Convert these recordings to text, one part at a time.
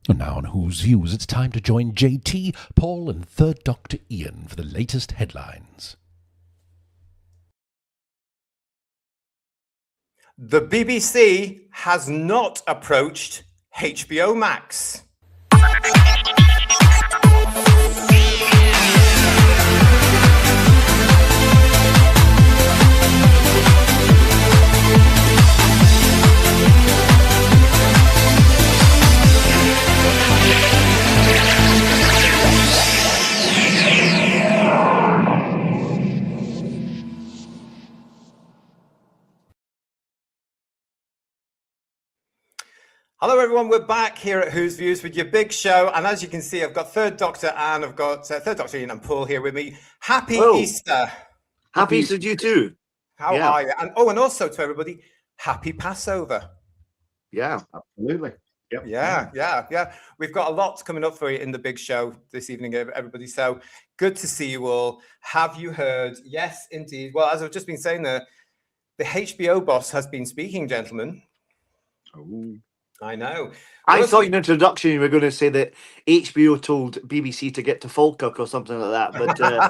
And now on Who's Views, it's time to join JT, Paul and Third Doctor Ian for the latest headlines. The BBC has not approached HBO Max. Hello everyone, we're back here at Who's Views with your big show, and as you can see, I've got Third Doctor and I've got Third Doctor Ian and Paul here with me. Happy Easter! Happy Easter to you too. How are you? And also to everybody, happy Passover. Yeah, absolutely. Yep. Yeah. We've got a lot coming up for you in the big show this evening, everybody. So good to see you all. Have you heard? Yes, indeed. Well, as I've just been saying, the HBO boss has been speaking, gentlemen. Oh. I know. I thought in the introduction you were going to say that HBO told BBC to get to Falkirk or something like that, but yeah,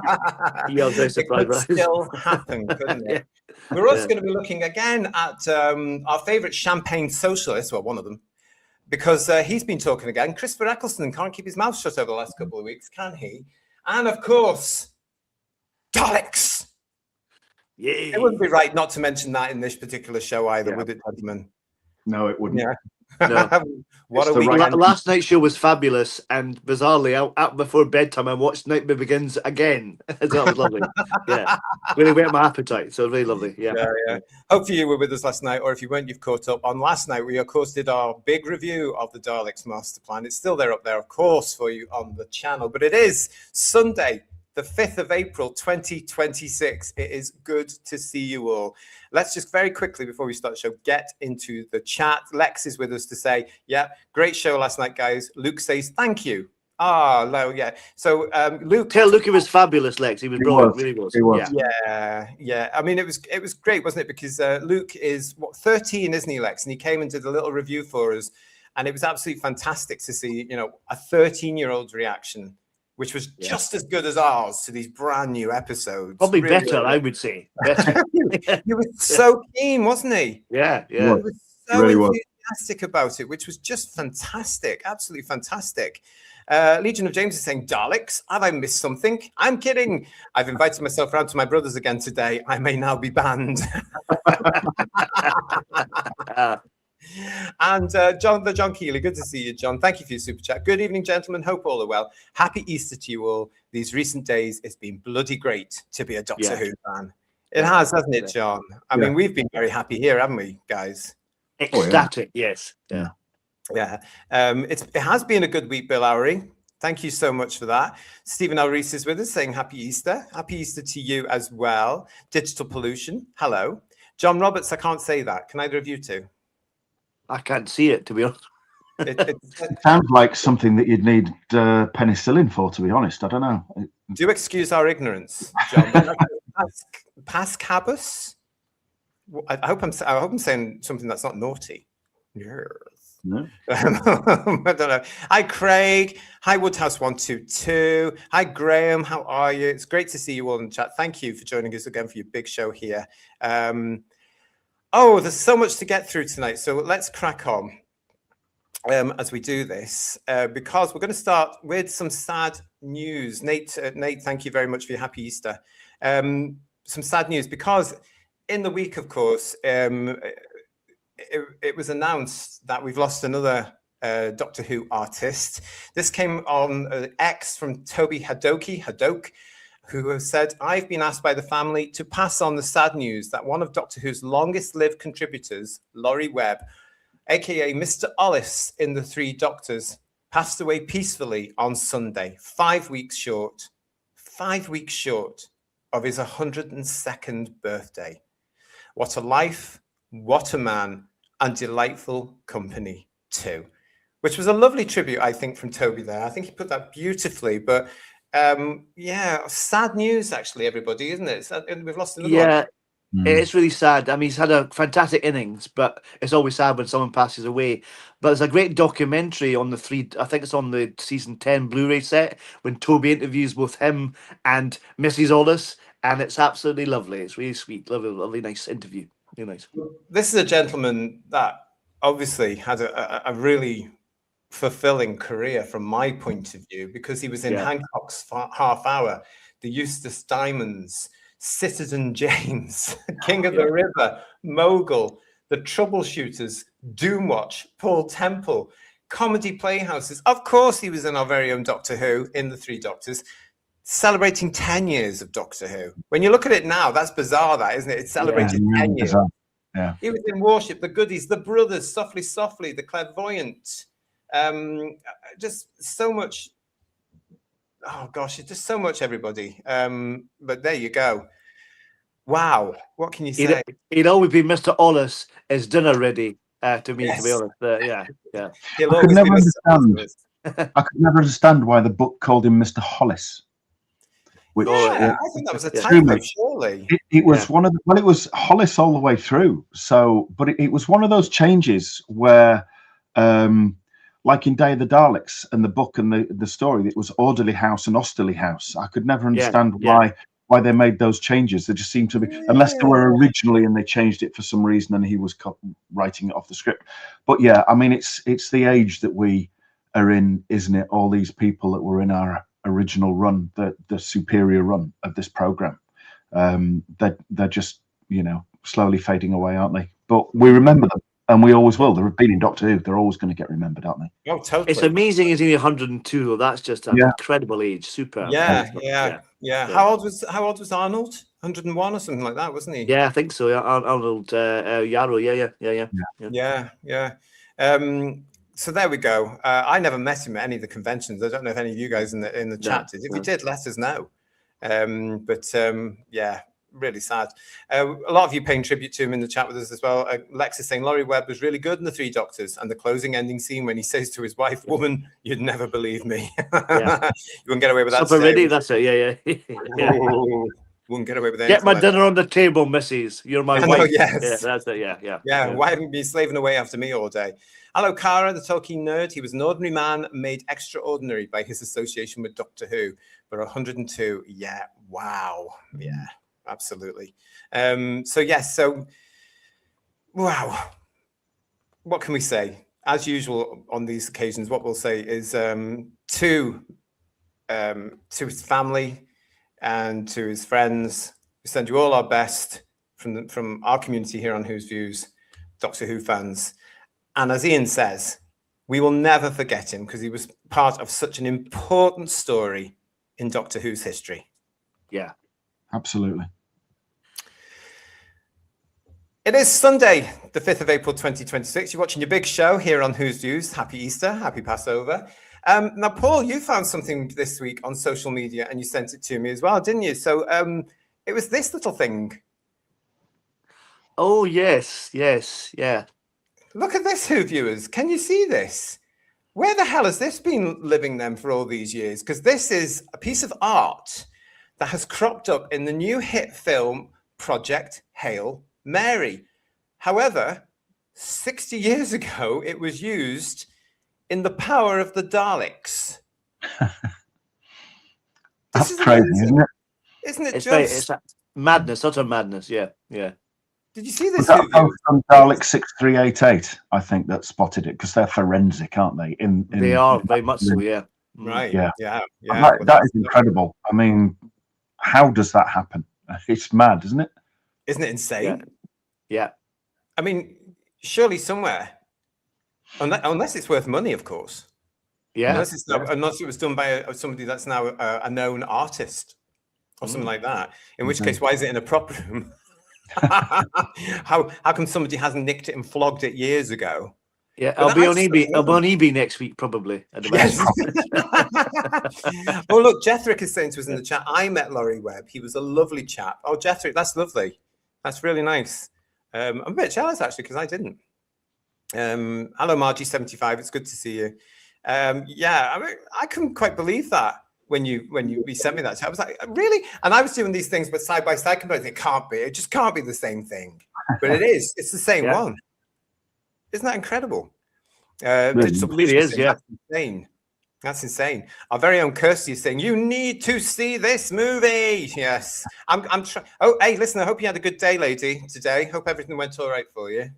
I was very surprised. It could still happen, couldn't it? Yeah. We're also going to be looking again at our favourite champagne socialist, well, one of them, because he's been talking again. Christopher Eccleston can't keep his mouth shut over the last couple of weeks, can he? And of course, Daleks. Yeah. It wouldn't be right not to mention that in this particular show either, would it, gentlemen? No, it wouldn't. Yeah. No. What a weekend. Last night's show was fabulous, and bizarrely, out before bedtime, I watched Nightmare Begins again. That was lovely. Yeah, really whet my appetite. So really lovely. Yeah. Hopefully you were with us last night, or if you weren't, you've caught up. On last night, we of course did our big review of the Daleks Master Plan. It's still there up there, of course, for you on the channel. But it is Sunday, the 5th of April, 2026. It is good to see you all. Let's just very quickly, before we start the show, get into the chat. Lex is with us to say, yeah, great show last night, guys. Luke says, thank you. Yeah. So Luke... Tell Luke it was fabulous, Lex. He was brilliant. Really was. He was. Yeah. I mean, it was great, wasn't it? Because Luke is, 13, isn't he, Lex? And he came and did a little review for us. And it was absolutely fantastic to see, a 13-year-old's reaction, which was just as good as ours to these brand new episodes. Probably really better, I would say. Better. He was so keen, wasn't he? Yeah. He was so enthusiastic about it, which was just fantastic. Absolutely fantastic. Legion of James is saying, Daleks, have I missed something? I'm kidding. I've invited myself around to my brothers again today. I may now be banned. And John Keeley, good to see you, John. Thank you for your super chat. Good evening, gentlemen. Hope all are well. Happy Easter to you all. These recent days, it's been bloody great to be a Doctor Who fan. It has, hasn't it, John? I mean, we've been very happy here, haven't we, guys? Ecstatic, yes. Yeah. It has been a good week, Bill Lowry. Thank you so much for that. Stephen L. Reese is with us saying happy Easter. Happy Easter to you as well. Digital Pollution, hello. John Roberts, I can't say that. Can either of you two? I can't see it, to be honest. It sounds like something that you'd need penicillin for, to be honest. I don't know. Do excuse our ignorance, John. Pascabus? I hope I'm saying something that's not naughty. Yes. No. I don't know. Hi, Craig. Hi, Woodhouse122. Hi, Graham. How are you? It's great to see you all in the chat. Thank you for joining us again for your big show here. There's so much to get through tonight. So let's crack on as we do this, because we're going to start with some sad news. Nate, thank you very much for your happy Easter. Some sad news, because in the week, of course, it was announced that we've lost another Doctor Who artist. This came on X from Toby Hadoke, who has said, I've been asked by the family to pass on the sad news that one of Doctor Who's longest-lived contributors, Laurie Webb, a.k.a. Mr. Ollis in The Three Doctors, passed away peacefully on Sunday, 5 weeks short of his 102nd birthday. What a life, what a man, and delightful company too. Which was a lovely tribute, I think, from Toby there. I think he put that beautifully, but sad news, actually, everybody, isn't it? We've lost another one. It's really sad. I mean, he's had a fantastic innings, but it's always sad when someone passes away. But there's a great documentary on I think it's on the season 10 Blu-ray set, when Toby interviews both him and Mrs. Ollis, and it's absolutely lovely. It's really sweet, lovely, nice interview. Really nice. This is a gentleman that obviously had a really fulfilling career from my point of view, because he was in Hancock's Half Hour, the Eustace Diamonds, Citizen James, King of the River, Mogul, The Troubleshooters, Doomwatch, Paul Temple, comedy playhouses. Of course, he was in our very own Doctor Who, in The Three Doctors, celebrating 10 years of Doctor Who. When you look at it now, that's bizarre, that, isn't it? It's celebrated 10 years. Yeah. He was in Warship, The Goodies, The Brothers, Softly Softly, The Clairvoyant. Just so much. Oh gosh, it's just so much, everybody. But there you go. Wow, what can you say? He'd always be Mr. Ollis. Is dinner ready? To me, to be honest. Yeah. He'll always be Mr. Ollis. I could never understand why the book called him Mr. Hollis. Which, I think that was a typo, surely. It was one of it was Hollis all the way through. So, but it was one of those changes where, like in Day of the Daleks and the book and the story, it was Orderly House and Osterly House. I could never understand why they made those changes. They just seemed to be, unless they were originally and they changed it for some reason and he was writing it off the script. But yeah, I mean, it's the age that we are in, isn't it? All these people that were in our original run, the superior run of this program, they're just, slowly fading away, aren't they? But we remember them. And we always will. They're been in Doctor Who. They're always going to get remembered, aren't they? Oh, totally. It's amazing he's only 102, though. That's just an incredible age. Super. Yeah. How old was Arnold? 101 or something like that, wasn't he? Yeah, I think so. Yeah, Arnold Yarrow. Yeah. So there we go. I never met him at any of the conventions. I don't know if any of you guys in the chat did. If you did, let us know. Really sad. A lot of you paying tribute to him in the chat with us as well. Lex is saying Laurie Webb was really good in The Three Doctors, and the closing ending scene when he says to his wife, "Woman, you'd never believe me." You wouldn't get away with that. Already, that's it. Yeah. Wouldn't get away with that. Get my dinner on the table, Mrs. You're my wife. Yes. Yeah, that's it. Yeah. Why haven't you been slaving away after me all day? Hello, Cara, the Tolkien nerd. He was an ordinary man made extraordinary by his association with Doctor Who. But 102, yeah, wow, yeah. Absolutely. So wow. What can we say? As usual on these occasions, what we'll say is to his family and to his friends, we send you all our best from our community here on Who's Views, Doctor Who fans. And as Ian says, we will never forget him because he was part of such an important story in Doctor Who's history. Yeah. Absolutely. It is Sunday, the 5th of April, 2026. You're watching your big show here on Who's Views. Happy Easter, happy Passover. Now, Paul, you found something this week on social media and you sent it to me as well, didn't you? So it was this little thing. Oh, yes, yeah. Look at this, Who viewers. Can you see this? Where the hell has this been living then for all these years? Because this is a piece of art that has cropped up in the new hit film Project Hail Mary. However, 60 years ago, it was used in The Power of the Daleks. That's crazy, isn't it? Isn't it? It's madness, utter madness. Yeah. Did you see this? That from Dalek 6388, I think, that spotted it because they're forensic, aren't they? They are very much so. Yeah. Right. Yeah. That is incredible. I mean, how does that happen? It's mad, isn't it? Isn't it insane? Yeah. I mean, surely somewhere, unless it's worth money, of course. Yeah. Unless it was done by somebody that's now a known artist or something like that. In which case, why is it in a prop room? How come somebody hasn't nicked it and flogged it years ago? Yeah, I'll be on eBay. I'll be on eBay next week, probably. Yes. Oh, look, Jethrick is saying to us in the chat, I met Laurie Webb. He was a lovely chap. Oh, Jethrick, that's lovely. That's really nice. I'm a bit jealous, actually, because I didn't. Hello, Margie75. It's good to see you. I mean, I couldn't quite believe that when you sent me that. I was like, really? And I was doing these things, but side by side, but it can't be. It just can't be the same thing. But it is. It's the same one. Isn't that incredible? Digital really is, yeah. That's insane. That's insane. Our very own Kirsty is saying, you need to see this movie. Yes. I'm trying. Oh, hey, listen, I hope you had a good day, lady, today. Hope everything went all right for you.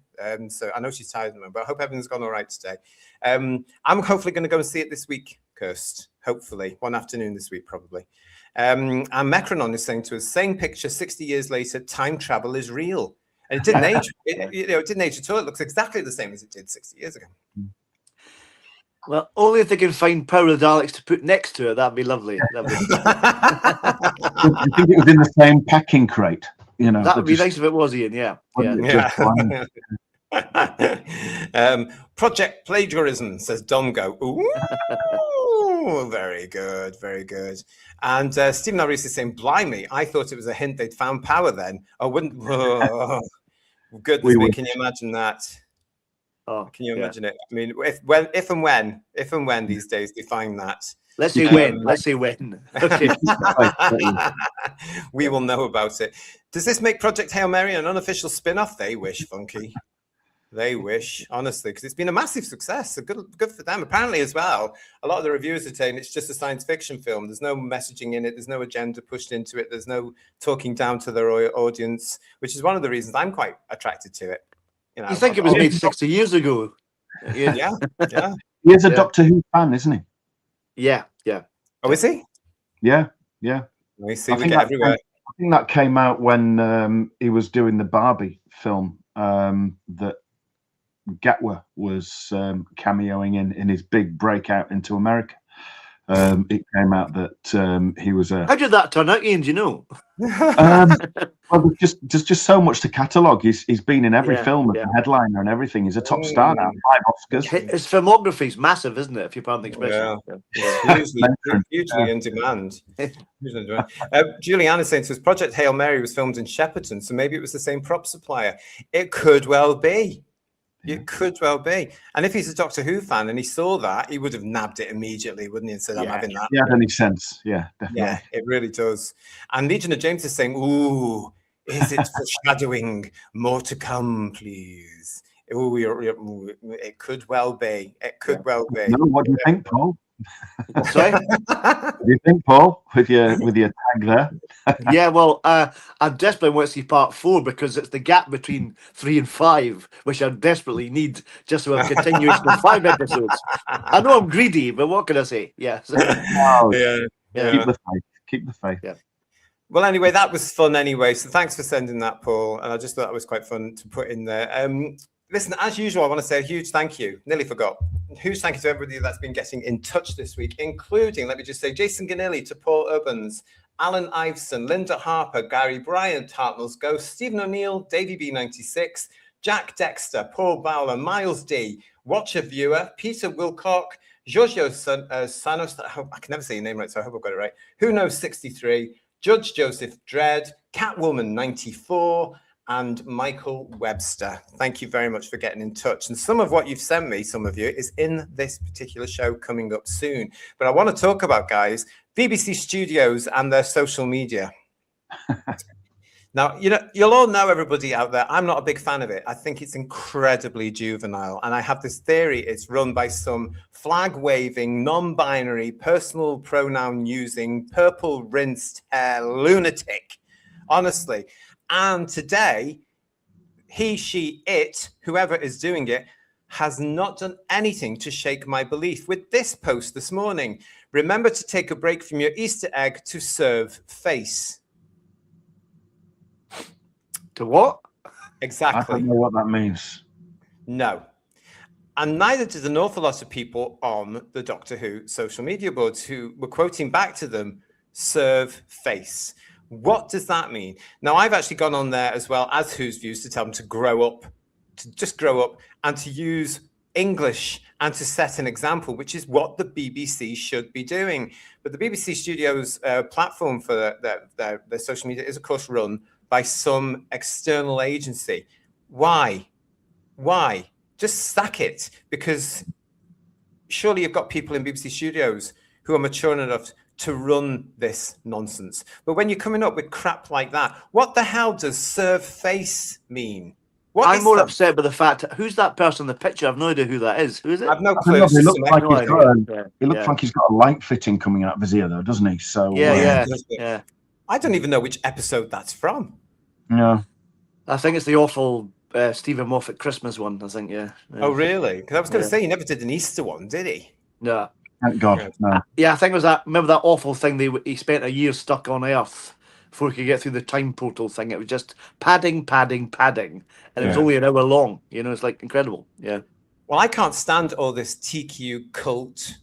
So I know she's tired at the moment, but I hope everything's gone all right today. I'm hopefully going to go and see it this week, Kirst. Hopefully. One afternoon this week, probably. And Mecronon is saying to us, same picture 60 years later, time travel is real. And it didn't age. It didn't age at all. It looks exactly the same as it did 60 years ago. Well, only if they can find Power of the Daleks to put next to it, that'd be lovely. I think it was in the same packing crate. You know, that would be nice if it was, Ian. Yeah. Project plagiarism, says Domgo. Ooh, very good, very good. And Stephen Norris is saying, blimey, I thought it was a hint they'd found power then. Oh, wouldn't. Oh, goodness me, can you imagine that? Oh, can you imagine it? I mean, if and when these days they find that. Let's say when. Let's say when. Okay. We will know about it. Does this make Project Hail Mary an unofficial spin-off? They wish, Funky. They wish, honestly, because it's been a massive success. So good for them. Apparently, as well, a lot of the reviewers are saying it's just a science fiction film. There's no messaging in it. There's no agenda pushed into it. There's no talking down to their audience, which is one of the reasons I'm quite attracted to it. You think it was made 60 years ago? Yeah. He is a Doctor Who fan, isn't he? Yeah. Oh, is he? Yeah. We see. We get everywhere. I think that came out when he was doing the Barbie film that Gatwa was cameoing in his big breakout into America. It came out that he was a. How did that turn out, Ian? Do you know? Well, there's just so much to catalogue. He's been in every film as a headliner and everything. He's a top star now. 5 Oscars. His filmography is massive, isn't it? If you pardon the expression. Hugely in demand. Julianne is saying to us, Project Hail Mary was filmed in Shepperton, so maybe it was the same prop supplier. It could well be. It could well be. And if he's a Doctor Who fan and he saw that, he would have nabbed it immediately, wouldn't he? And said, I'm having that. Yeah, any sense. Yeah, definitely. Yeah, it really does. And Legion of James is saying, ooh, is it foreshadowing? More to come, please. Ooh, it could well be. It could well be. No, what do you think, Paul? Sorry? What do you think, Paul, with your tag there? Yeah, well, I desperately want to see part 4 because it's the gap between 3 and 5, which I desperately need just to have a continuation of 5 episodes. I know I'm greedy, but what can I say? Yeah. So, Keep the faith. Yeah. Well, anyway, that was fun anyway. So thanks for sending that, Paul. And I just thought that was quite fun to put in there. Listen, as usual, I want to say a huge thank you. Nearly forgot. Huge thank you to everybody that's been getting in touch this week, including, let me just say, Jason Ganilli, to Paul Ubbins, Alan Iveson, Linda Harper, Gary Bryant, Hartnell's Ghost, Stephen O'Neill, Davey B96, Jack Dexter, Paul Bowler, Miles D, Watcher Viewer, Peter Wilcock, Giorgio Sanos, I can never say your name right, so I hope I've got it right. Who Knows 63, Judge Joseph Dredd, Catwoman 94, and Michael Webster. Thank you very much for getting in touch. And some of what you've sent me, some of you, is in this particular show coming up soon. But I want to talk about, guys, BBC Studios and their social media. Now, you'll all know, everybody out there, I'm not a big fan of it. I think it's incredibly juvenile. And I have this theory it's run by some flag-waving, non-binary, personal pronoun-using, purple-rinsed hair lunatic. Honestly. And today, he, she, it, whoever is doing it, has not done anything to shake my belief with this post this morning. Remember to take a break from your Easter egg to serve face. To what? Exactly. I don't know what that means. No. And neither did an awful lot of people on the Doctor Who social media boards who were quoting back to them, serve face. What does that mean? Now, I've actually gone on there as well as Who's Views to tell them to grow up, to just grow up and to use English and to set an example, which is what the BBC should be doing. But the BBC Studios platform for their social media is, of course, run by some external agency. Why? Just sack it, because surely you've got people in BBC Studios who are mature enough to run this nonsense. But when you're coming up with crap like that, what the hell does serve face mean? What I'm is more that? upset by the fact who's that person in the picture? I've no idea who that is. Who is it? I've no I don't clue. know, It's he just looks some like no he's idea. got he looks like he's got a light fitting coming out of his ear, though, doesn't he? So Yeah. I don't even know which episode that's from. yeah. I think it's the awful Stephen Moffat Christmas one. I think, yeah. Oh, really? Because I was going to Yeah. say he never did an Easter one, did he? Yeah. Thank God. No. Yeah, I think it was that. Remember that awful thing? He spent a year stuck on Earth before he could get through the time portal thing. It was just padding, and it was Yeah. only an hour long. You know, it's like incredible. Yeah. Well, I can't stand all this TQ cult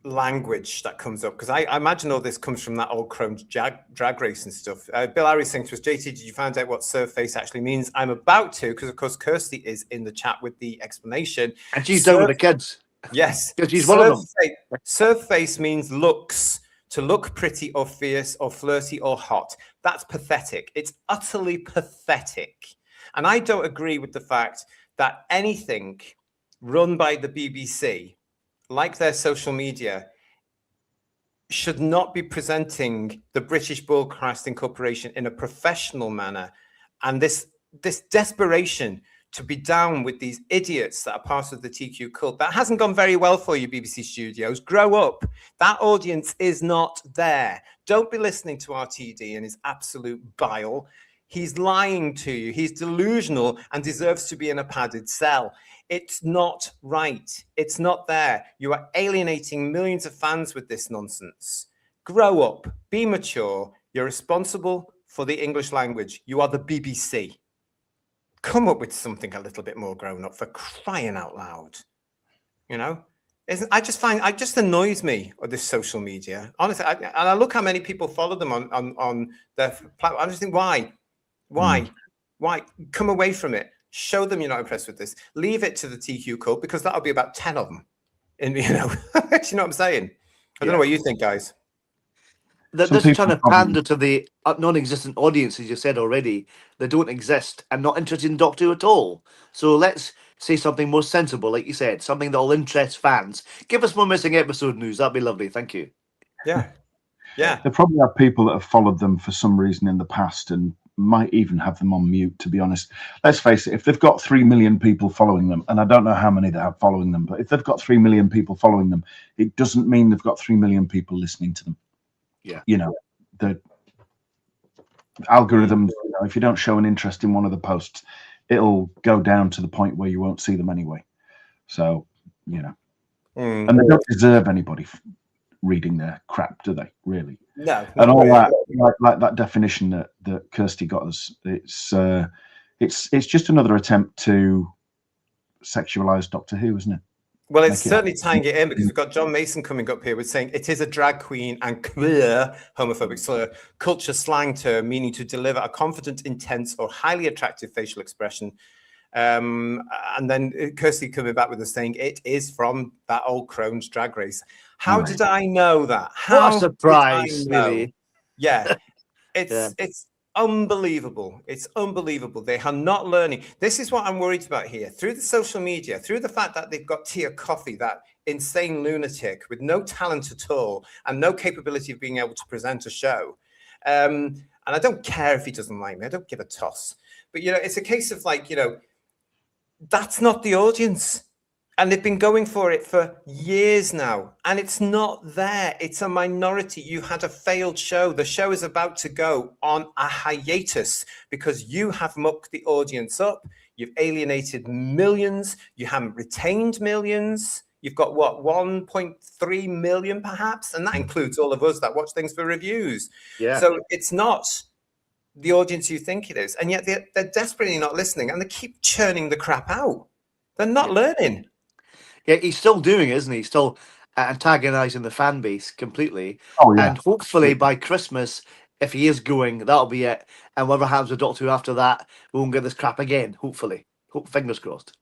language that comes up, because I imagine all this comes from that old Crohn's drag race and stuff. Bill Harris saying to us, JT, did you find out what serve face actually means? I'm about to, because of course Kirsty is in the chat with the explanation. And she's down with the kids. Yes. Because she's one of them. Serve face means looks, to look pretty or fierce or flirty or hot. That's pathetic. It's utterly pathetic. And I don't agree with the fact that anything run by the BBC, like their social media, should not be presenting the British Broadcasting Corporation in a professional manner. And this desperation to be down with these idiots that are part of the TQ cult, that hasn't gone very well for you, BBC Studios. Grow up. That audience is not there. Don't be listening to RTD and his absolute bile. He's lying to you. He's delusional and deserves to be in a padded cell. It's not right. It's not there. You are alienating millions of fans with this nonsense. Grow up. Be mature. You're responsible for the English language. You are the BBC. Come up with something a little bit more grown up, for crying out loud. You know? I just annoys me with this social media. Honestly, I look how many people follow them on their platform. I just think, why? Why? Come away from it. Show them you're not impressed with this. Leave it to the TQ cult, because that'll be about 10 of them. And you know, do you know what I'm saying? I don't know what you think, guys. They're just trying to pander to the non-existent audience, as you said already. They don't exist and not interested in Doctor Who at all. So let's say something more sensible, like you said, something that will interest fans. Give us more missing episode news. That'd be lovely. Thank you. Yeah. Yeah. They probably have people that have followed them for some reason in the past and might even have them on mute, to be honest. Let's face it, if they've got 3 million people following them, and I don't know how many they have following them, but if they've got 3 million people following them, it doesn't mean they've got 3 million people listening to them. Yeah. You know, the algorithms, you know, if you don't show an interest in one of the posts, it'll go down to the point where you won't see them anyway. So, you know, and they don't deserve anybody reading their crap, do they? Really? No. And all that, like that definition that Kirsty got us, it's just another attempt to sexualize Doctor Who, isn't it? Well, it's certainly tying it in, because we've got John Mason coming up here with saying it is a drag queen and queer homophobic slur, culture slang term meaning to deliver a confident, intense, or highly attractive facial expression. And then Kirsty coming back with us saying it is from that old Crohn's drag race. How did I know that? How what a surprise, really. Yeah, it's unbelievable. It's unbelievable. They are not learning. This is what I'm worried about here. Through the social media, through the fact that they've got Tia Coffey, that insane lunatic with no talent at all and no capability of being able to present a show. And I don't care if he doesn't like me. I don't give a toss. But, you know, it's a case of like, you know, that's not the audience. And they've been going for it for years now. And it's not there. It's a minority. You had a failed show. The show is about to go on a hiatus because you have mucked the audience up. You've alienated millions. You haven't retained millions. You've got, what, 1.3 million perhaps? And that includes all of us that watch things for reviews. Yeah. So it's not the audience you think it is. And yet they're desperately not listening. And they keep churning the crap out. They're not learning. Yeah, he's still doing it, isn't he? He's still antagonizing the fan base completely. Oh, yeah. And hopefully by Christmas, if he is going, that'll be it. And whatever happens with Doctor Who after that, we won't get this crap again, hopefully. Fingers crossed.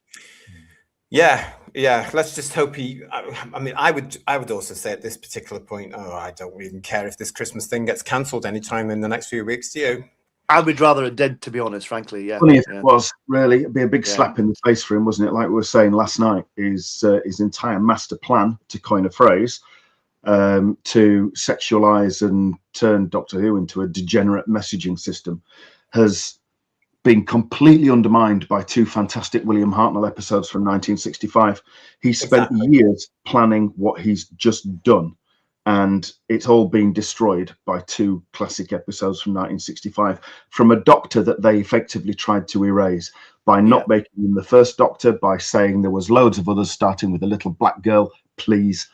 Yeah. Let's just hope he. I mean, I would also say at this particular point, I don't even care if this Christmas thing gets cancelled anytime in the next few weeks. Do you? I would rather it did, to be honest, frankly. Yeah. Funny if it was, really. It'd be a big slap in the face for him, wasn't it? Like we were saying last night, his entire master plan, to coin a phrase, to sexualize and turn Doctor Who into a degenerate messaging system has been completely undermined by two fantastic William Hartnell episodes from 1965. He spent years planning what he's just done, and it's all been destroyed by two classic episodes from 1965 from a Doctor that they effectively tried to erase by not making him the first Doctor, by saying there was loads of others, starting with a little black girl, please,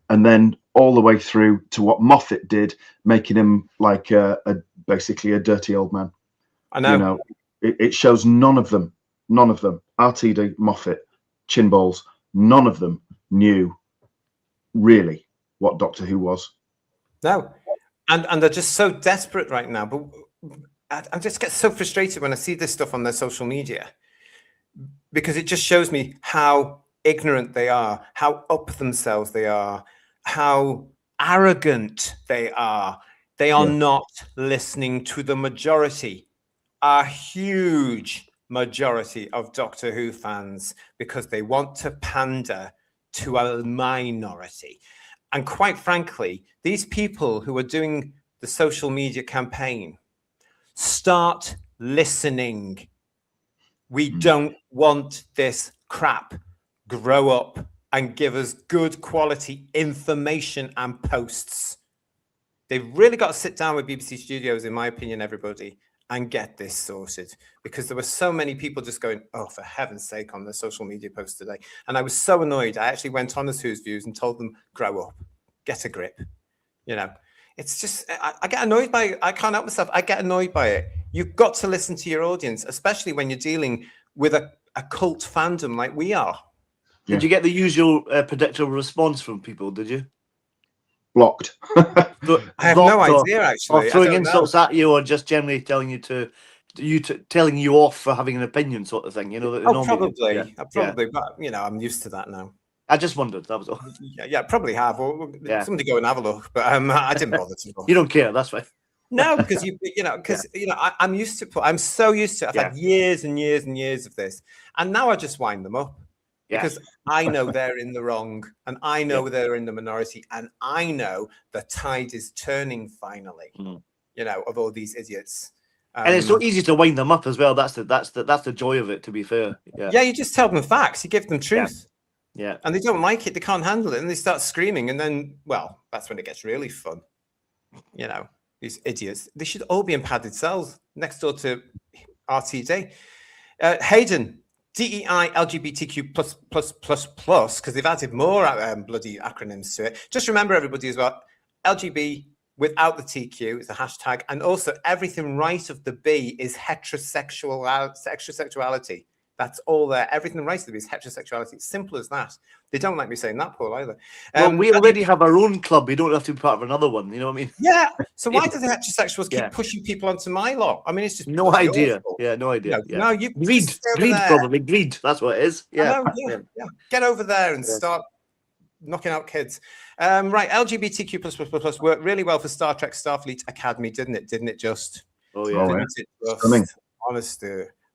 and then all the way through to what Moffat did, making him like basically a dirty old man. I know. You know, it shows none of them, RTD, Moffat, Chinballs, none of them knew really what Doctor Who was. No, and they're just so desperate right now. But I just get so frustrated when I see this stuff on their social media, because it just shows me how ignorant they are, how up themselves they are, how arrogant they are. They are not listening to the majority, a huge majority of Doctor Who fans, because they want to pander to a minority. And quite frankly, these people who are doing the social media campaign, start listening. We don't want this crap. Grow up and give us good quality information and posts. They've really got to sit down with BBC Studios, in my opinion, everybody, and get this sorted, because there were so many people just going, oh, for heaven's sake, on the social media post today. And I was so annoyed. I actually went on as Who's Views and told them, grow up, get a grip. You know, it's just, I get annoyed by it. I can't help myself. I get annoyed by it. You've got to listen to your audience, especially when you're dealing with a cult fandom like we are. Yeah. Did you get the usual predictable response from people, did you? Blocked. I have no idea, actually. Or throwing insults at you, or just generally telling you telling you off for having an opinion, sort of thing. You know, that probably, but you know, I'm used to that now. I just wondered. That was all. Yeah, probably have. Or somebody go and have a look, but I didn't bother to look. You don't care, that's right. No, because you know, I'm used to. I'm so used to it. I've had years and years and years of this, and now I just wind them up. Because I know they're in the wrong, and I know they're in the minority, and I know the tide is turning finally. You know, of all these idiots, and it's so easy to wind them up as well. That's the joy of it. To be fair, you just tell them facts. You give them truth. Yeah, and they don't like it. They can't handle it, and they start screaming, and then, well, that's when it gets really fun. You know, these idiots. They should all be in padded cells next door to RTD. Hayden. DEI LGBTQ plus, because they've added more bloody acronyms to it. Just remember, everybody, as well, LGB without the TQ is a hashtag, and also everything right of the B is heterosexuality. That's all there. Everything right of the B is heterosexuality. It's simple as that. They don't like me saying that, Paul, either. Well, we already have our own club. We don't have to be part of another one. You know what I mean? Yeah. So why do the heterosexuals keep pushing people onto my lot? I mean, it's just no idea. Awful. Yeah, no idea. No, you greed, probably greed. That's what it is. Yeah. Get over there and start knocking out kids. Right, LGBTQ++ worked really well for Star Trek Starfleet Academy, didn't it? Didn't it just? Oh yeah. Didn't it just?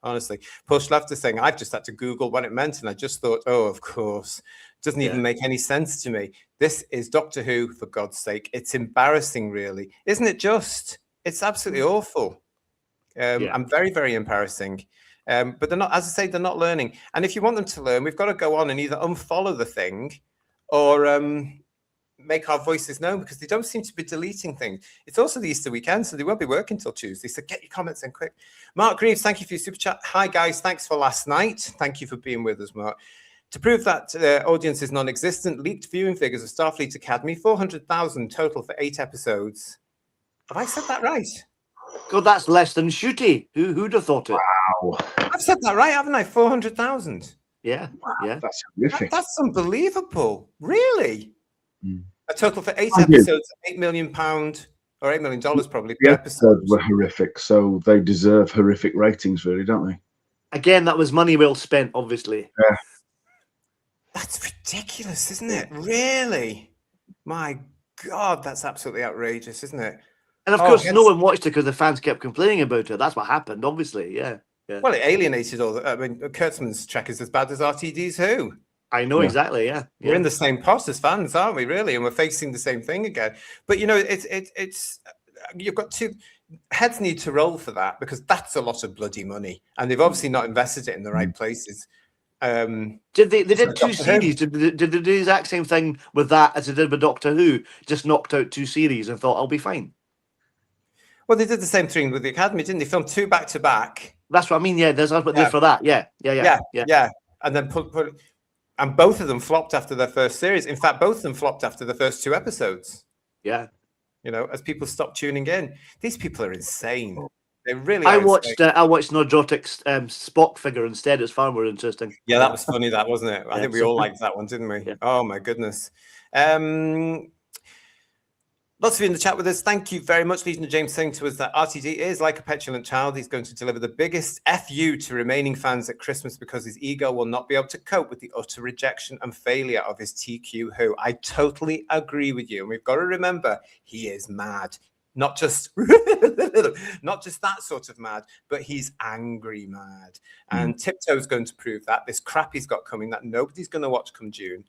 Honestly, Push left the thing. I've just had to Google what it meant, and I just thought, oh, of course. Doesn't even make any sense to me. This is Doctor Who, for God's sake. It's embarrassing, really. Isn't it just? It's absolutely awful. And very, very embarrassing. But they're not, as I say, they're not learning. And if you want them to learn, we've got to go on and either unfollow the thing or make our voices known, because they don't seem to be deleting things. It's also the Easter weekend, so they won't be working till Tuesday. So get your comments in quick. Mark Greaves, thank you for your super chat. Hi, guys. Thanks for last night. Thank you for being with us, Mark. To prove that audience is non-existent, leaked viewing figures of Starfleet Academy, 400,000 total for 8 episodes. Have I said that right? God, that's less than Shooty. Who'd have thought it? Wow. I've said that right, haven't I? 400,000. Yeah. Wow, yeah. That's horrific. That's unbelievable. Really? A total for 8 episodes, £8 million or $8 million probably per episode. Were horrific, so they deserve horrific ratings, really, don't they? Again, that was money well spent, obviously. Yeah. That's ridiculous, isn't it? Really? My God, that's absolutely outrageous, isn't it? And of course, no one watched it because the fans kept complaining about it. That's what happened, obviously. Yeah. Well, it alienated all. I mean, Kurtzman's Trek is as bad as RTD's Who. I know Yeah. exactly. Yeah, We're in the same pot as fans, aren't we? Really, and we're facing the same thing again. But it's you've got two heads need to roll for that, because that's a lot of bloody money, and they've obviously not invested it in the right places. Did they did two Doctor Who. series? Did they do the exact same thing with that as they did with Doctor Who? Just knocked out 2 series and thought I'll be fine. Well, they did the same thing with the Academy, didn't they? Filmed 2 back to back. That's what I mean. Yeah, there's for that. Yeah. And then and both of them flopped after their first series. In fact, both of them flopped after the first 2 episodes. Yeah. As people stopped tuning in. These people are insane. They really. I watched Nordrotic's Spock figure instead. It's far more interesting. Yeah, that was funny, that wasn't it? I Yeah, think we all liked that one, didn't we? Yeah. Oh my goodness. Lots of you in the chat with us. Thank you very much. Legion of James saying to us that RTD is like a petulant child. He's going to deliver the biggest FU to remaining fans at Christmas because his ego will not be able to cope with the utter rejection and failure of his TQ Who. I totally agree with you. And we've got to remember, he is mad. Not just that sort of mad, but he's angry mad. And Tiptoe's going to prove that. This crap he's got coming that nobody's going to watch come June.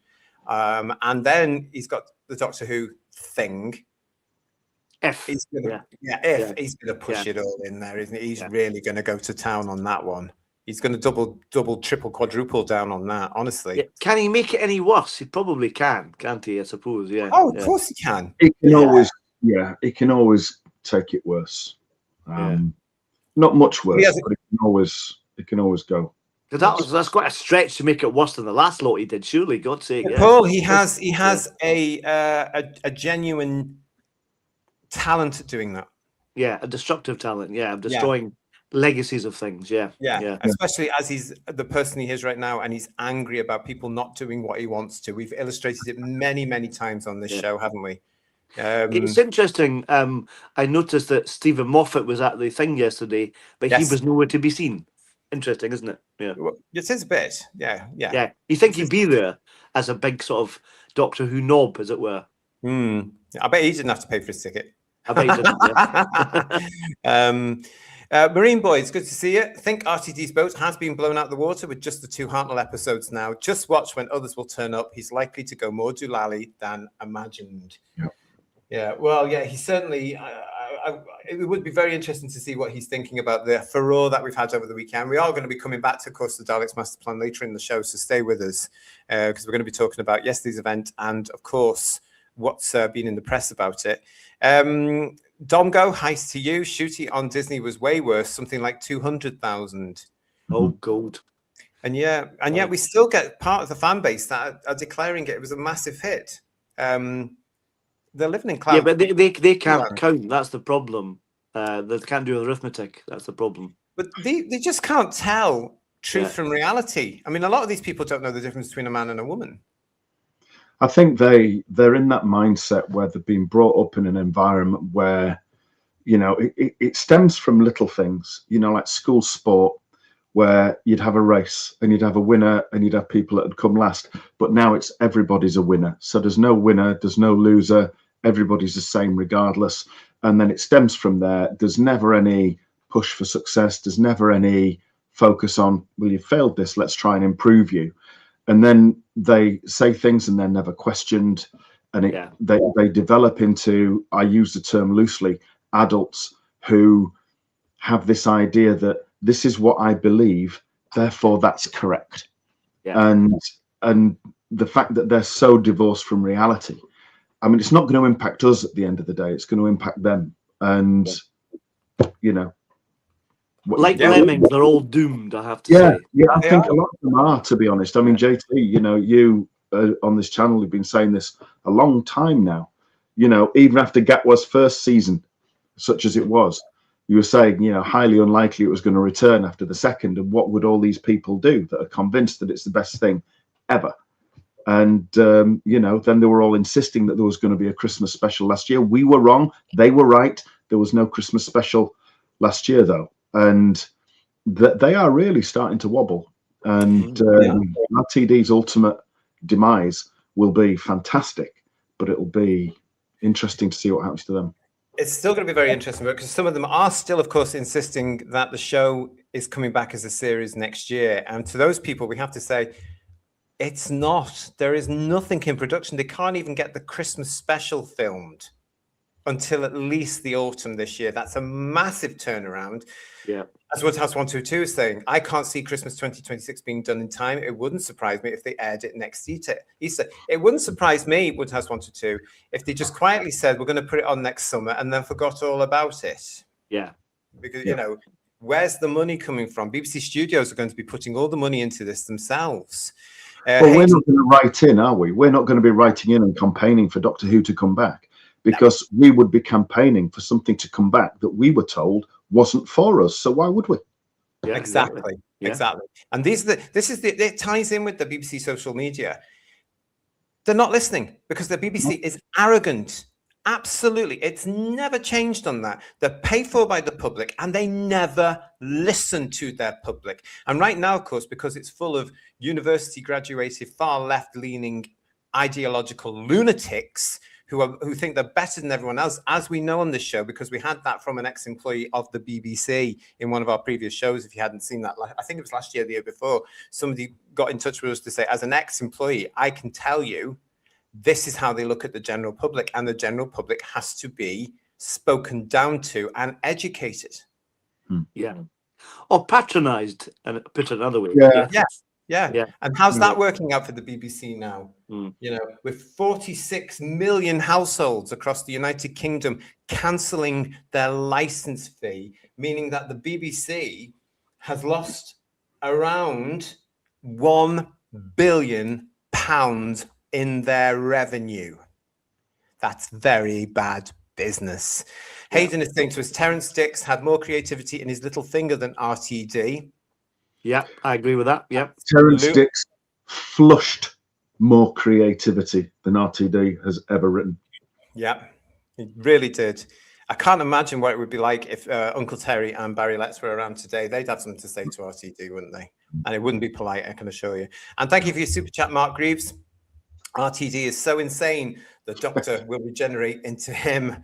And then he's got the Doctor Who thing. He's gonna push it all in there, isn't he? He's really going to go to town on that one. He's going to double, triple, quadruple down on that. Honestly, can he make it any worse? He probably can't he? I suppose. Yeah. Oh, of course he can. He can always, he can always take it worse. Not much worse, but it can always go. Because that's quite a stretch to make it worse than the last lot he did. Surely, God's sake. Yeah. Paul, he has a genuine talent at doing that. Yeah, a destructive talent. Yeah, of destroying legacies of things. Yeah. Especially as he's the person he is right now, and he's angry about people not doing what he wants to. We've illustrated it many, many times on this show, haven't we? It's interesting. I noticed that Stephen Moffat was at the thing yesterday, but he was nowhere to be seen. Interesting, isn't it? Yeah. Well, it is a bit. Yeah. You think he'd be there as a big sort of Doctor Who knob, as it were? I bet he didn't have to pay for his ticket. I bet he didn't. Marine Boy, it's good to see you. I think RTD's boat has been blown out the water with just the 2 Hartnell episodes now. Just watch when others will turn up. He's likely to go more doolally than imagined. He certainly. It would be very interesting to see what he's thinking about the furore that we've had over the weekend. We are going to be coming back to, of course, the Daleks Master Plan later in the show, so stay with us because we're going to be talking about yesterday's event and, of course, what's been in the press about it. Domgo, heist to you. Shooty on Disney was way worse, something like 200,000. Oh, gold. And yet we still get part of the fan base that are declaring it was a massive hit. They're living in cloud. Yeah, but they can't count. That's the problem. They can't do arithmetic. That's the problem. But they just can't tell truth from reality. I mean, a lot of these people don't know the difference between a man and a woman. I think they're in that mindset where they've been brought up in an environment where, it stems from little things, like school sport, where you'd have a race and you'd have a winner and you'd have people that had come last. But now it's everybody's a winner. So there's no winner, there's no loser. Everybody's the same regardless. And then it stems from there. There's never any push for success. There's never any focus on, well, you failed this, let's try and improve you. And then they say things and they're never questioned. And they develop into, I use the term loosely, adults who have this idea that this is what I believe, therefore that's correct. And the fact that they're so divorced from reality, I mean, it's not going to impact us at the end of the day. It's going to impact them. And, like lemmings, they're all doomed, I have to say. Yeah, I think a lot of them are, to be honest. I mean, JT, you on this channel have been saying this a long time now. Even after Gatwa's first season, such as it was, you were saying, highly unlikely it was going to return after the second. And what would all these people do that are convinced that it's the best thing ever? And, then they were all insisting that there was going to be a Christmas special last year. We were wrong. They were right. There was no Christmas special last year, though. And they are really starting to wobble. And RTD's ultimate demise will be fantastic, but it'll be interesting to see what happens to them. It's still going to be very interesting because some of them are still, of course, insisting that the show is coming back as a series next year. And to those people, we have to say, It's not. There is nothing in production. They can't even get the Christmas special filmed until at least the autumn this year. That's a massive turnaround. Yeah. As Woodhouse 122 is saying, I can't see Christmas 2026 being done in time. It wouldn't surprise me if they aired it next Easter. It wouldn't surprise me, Woodhouse 122, if they just quietly said, we're going to put it on next summer and then forgot all about it. Yeah. Because, you know, where's the money coming from? BBC Studios are going to be putting all the money into this themselves. Well, we're not going to write in, are we? We're not going to be writing in and campaigning for Doctor Who to come back, because we would be campaigning for something to come back that we were told wasn't for us. So why would we? Yeah, exactly. Yeah. Exactly. And it ties in with the BBC social media. They're not listening because the BBC is arrogant. Absolutely. It's never changed on that. They're paid for by the public and they never listen to their public. And right now, of course, because it's full of university graduated, far left leaning ideological lunatics who think they're better than everyone else, as we know on this show, because we had that from an ex-employee of the BBC in one of our previous shows. If you hadn't seen that, I think it was last year, the year before, somebody got in touch with us to say, as an ex-employee, I can tell you, this is how they look at the general public, and the general public has to be spoken down to and educated. Yeah. Or patronized, and put it another way. Yeah. And how's that working out for the BBC now? You know, with 46 million households across the United Kingdom cancelling their license fee, meaning that the BBC has lost around £1 billion in their revenue. That's very bad business. Hayden is saying to us, Terence Dix had more creativity in his little finger than RTD. Yeah, I agree with that. Yeah. Terence Dix flushed more creativity than RTD has ever written. Yeah, he really did. I can't imagine what it would be like if Uncle Terry and Barry Letts were around today. They'd have something to say to RTD, wouldn't they? And it wouldn't be polite, I can assure you. And thank you for your super chat, Mark Greaves. RTD is so insane, the Doctor will regenerate into him.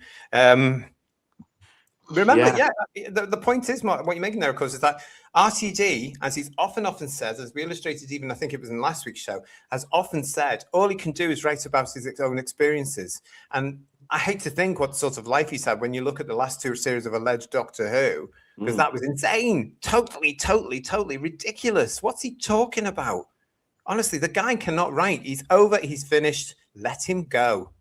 Remember, the point is, Mark, what you're making there, of course, is that RTD, as he's often said, as we illustrated even, I think it was in last week's show, has often said, all he can do is write about his own experiences. And I hate to think what sort of life he's had when you look at the last two series of alleged Doctor Who, because that was insane. Totally ridiculous. What's he talking about? Honestly, the guy cannot write. He's over. He's finished. Let him go.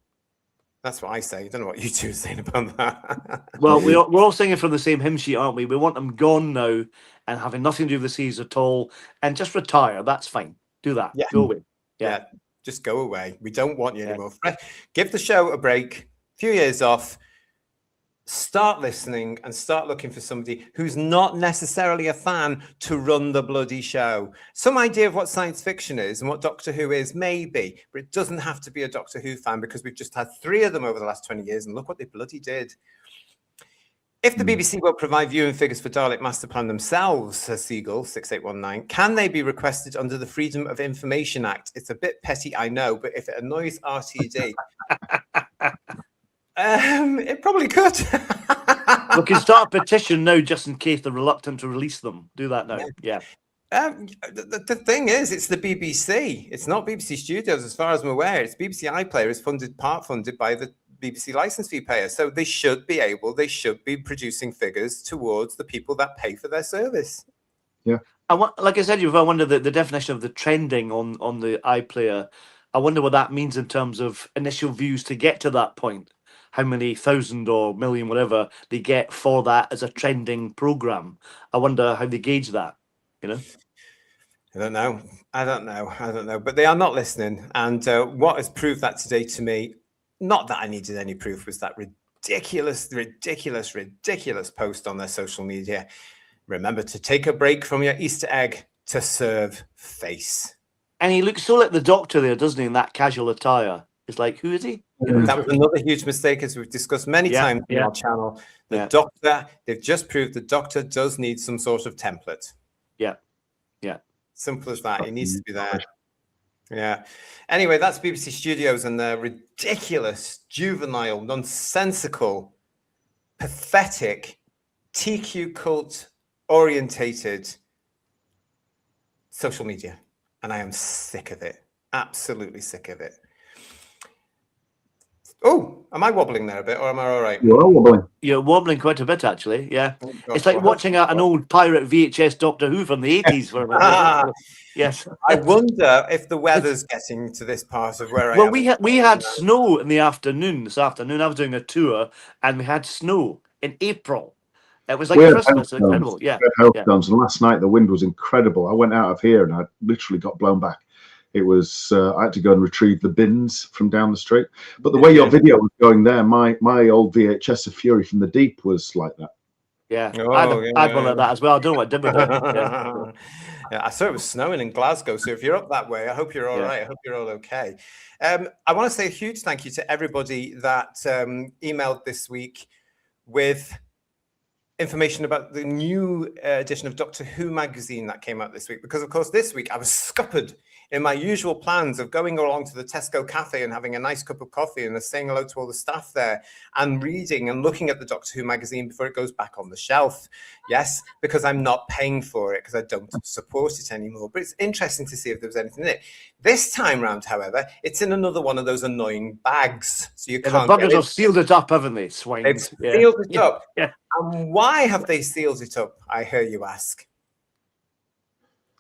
That's what I say. I don't know what you two are saying about that. Well, we're all singing from the same hymn sheet, aren't we? We want them gone now and having nothing to do with the seas at all and just retire. That's fine. Do that. Yeah. Go away. Yeah. Just go away. We don't want you anymore. Give the show a break. A few years off. Start listening and start looking for somebody who's not necessarily a fan to run the bloody show. Some idea of what science fiction is and what Doctor Who is, maybe, but it doesn't have to be a Doctor Who fan, because we've just had 3 of them over the last 20 years and look what they bloody did. If the BBC will provide viewing figures for Dalek Master Plan themselves, says Siegel 6819, can they be requested under the Freedom of Information Act? It's a bit petty, I know, but if it annoys RTD... it probably could. We can start a petition now, just in case they're reluctant to release them. Do that now. Yeah. The thing is, it's the BBC. It's not BBC Studios, as far as I'm aware. It's BBC iPlayer is part funded by the BBC license fee payer. So they should be producing figures towards the people that pay for their service. Yeah. Like I said, I wonder the definition of the trending on the iPlayer. I wonder what that means in terms of initial views to get to that point. How many thousand or million, whatever, they get for that as a trending program. I wonder how they gauge that, you know? I don't know. But they are not listening. And what has proved that today to me, not that I needed any proof, was that ridiculous post on their social media. Remember to take a break from your Easter egg to serve face. And he looks so like the Doctor there, doesn't he, in that casual attire? It's like, who is he? You know, that was another huge mistake, as we've discussed many times on our channel. The Doctor, they've just proved the Doctor does need some sort of template. Yeah. Simple as that. He needs to be there. Yeah. Anyway, that's BBC Studios and their ridiculous, juvenile, nonsensical, pathetic, TQ cult orientated social media. And I am sick of it. Absolutely sick of it. Oh, am I wobbling there a bit, or am I all right? You are wobbling. You're wobbling quite a bit, actually. Yeah, Oh, gosh, it's like well, watching an old pirate VHS Doctor Who from the 80s for a minute. Ah, Yes. I wonder if the weather's getting to this part of where I Well, am. we had snow in the afternoon. This afternoon, I was doing a tour, and we had snow in April. It was like We had Christmas. hailstones. Incredible. Yeah. We had hailstones, and last night the wind was incredible. I went out of here and I literally got blown back. It was I had to go and retrieve the bins from down the street. But the way your video was going there, my old VHS of Fury from the Deep was like that. Yeah, Oh, I had one like that as well. I don't know what I did with it. Yeah. Yeah, I saw it was snowing in Glasgow. So if you're up that way, I hope you're all right. I hope you're all okay. I want to say a huge thank you to everybody that emailed this week with information about the new edition of Doctor Who magazine that came out this week. Because, of course, this week I was scuppered in my usual plans of going along to the Tesco cafe and having a nice cup of coffee and saying hello to all the staff there and reading and looking at the Doctor Who magazine before it goes back on the shelf. Yes, because I'm not paying for it because I don't support it anymore. But it's interesting to see if there was anything in it. This time round, however, it's in another one of those annoying bags. So you can't the buggers get it. have sealed it up, haven't they? Swines. They've sealed it up. Yeah. And why have they sealed it up, I hear you ask?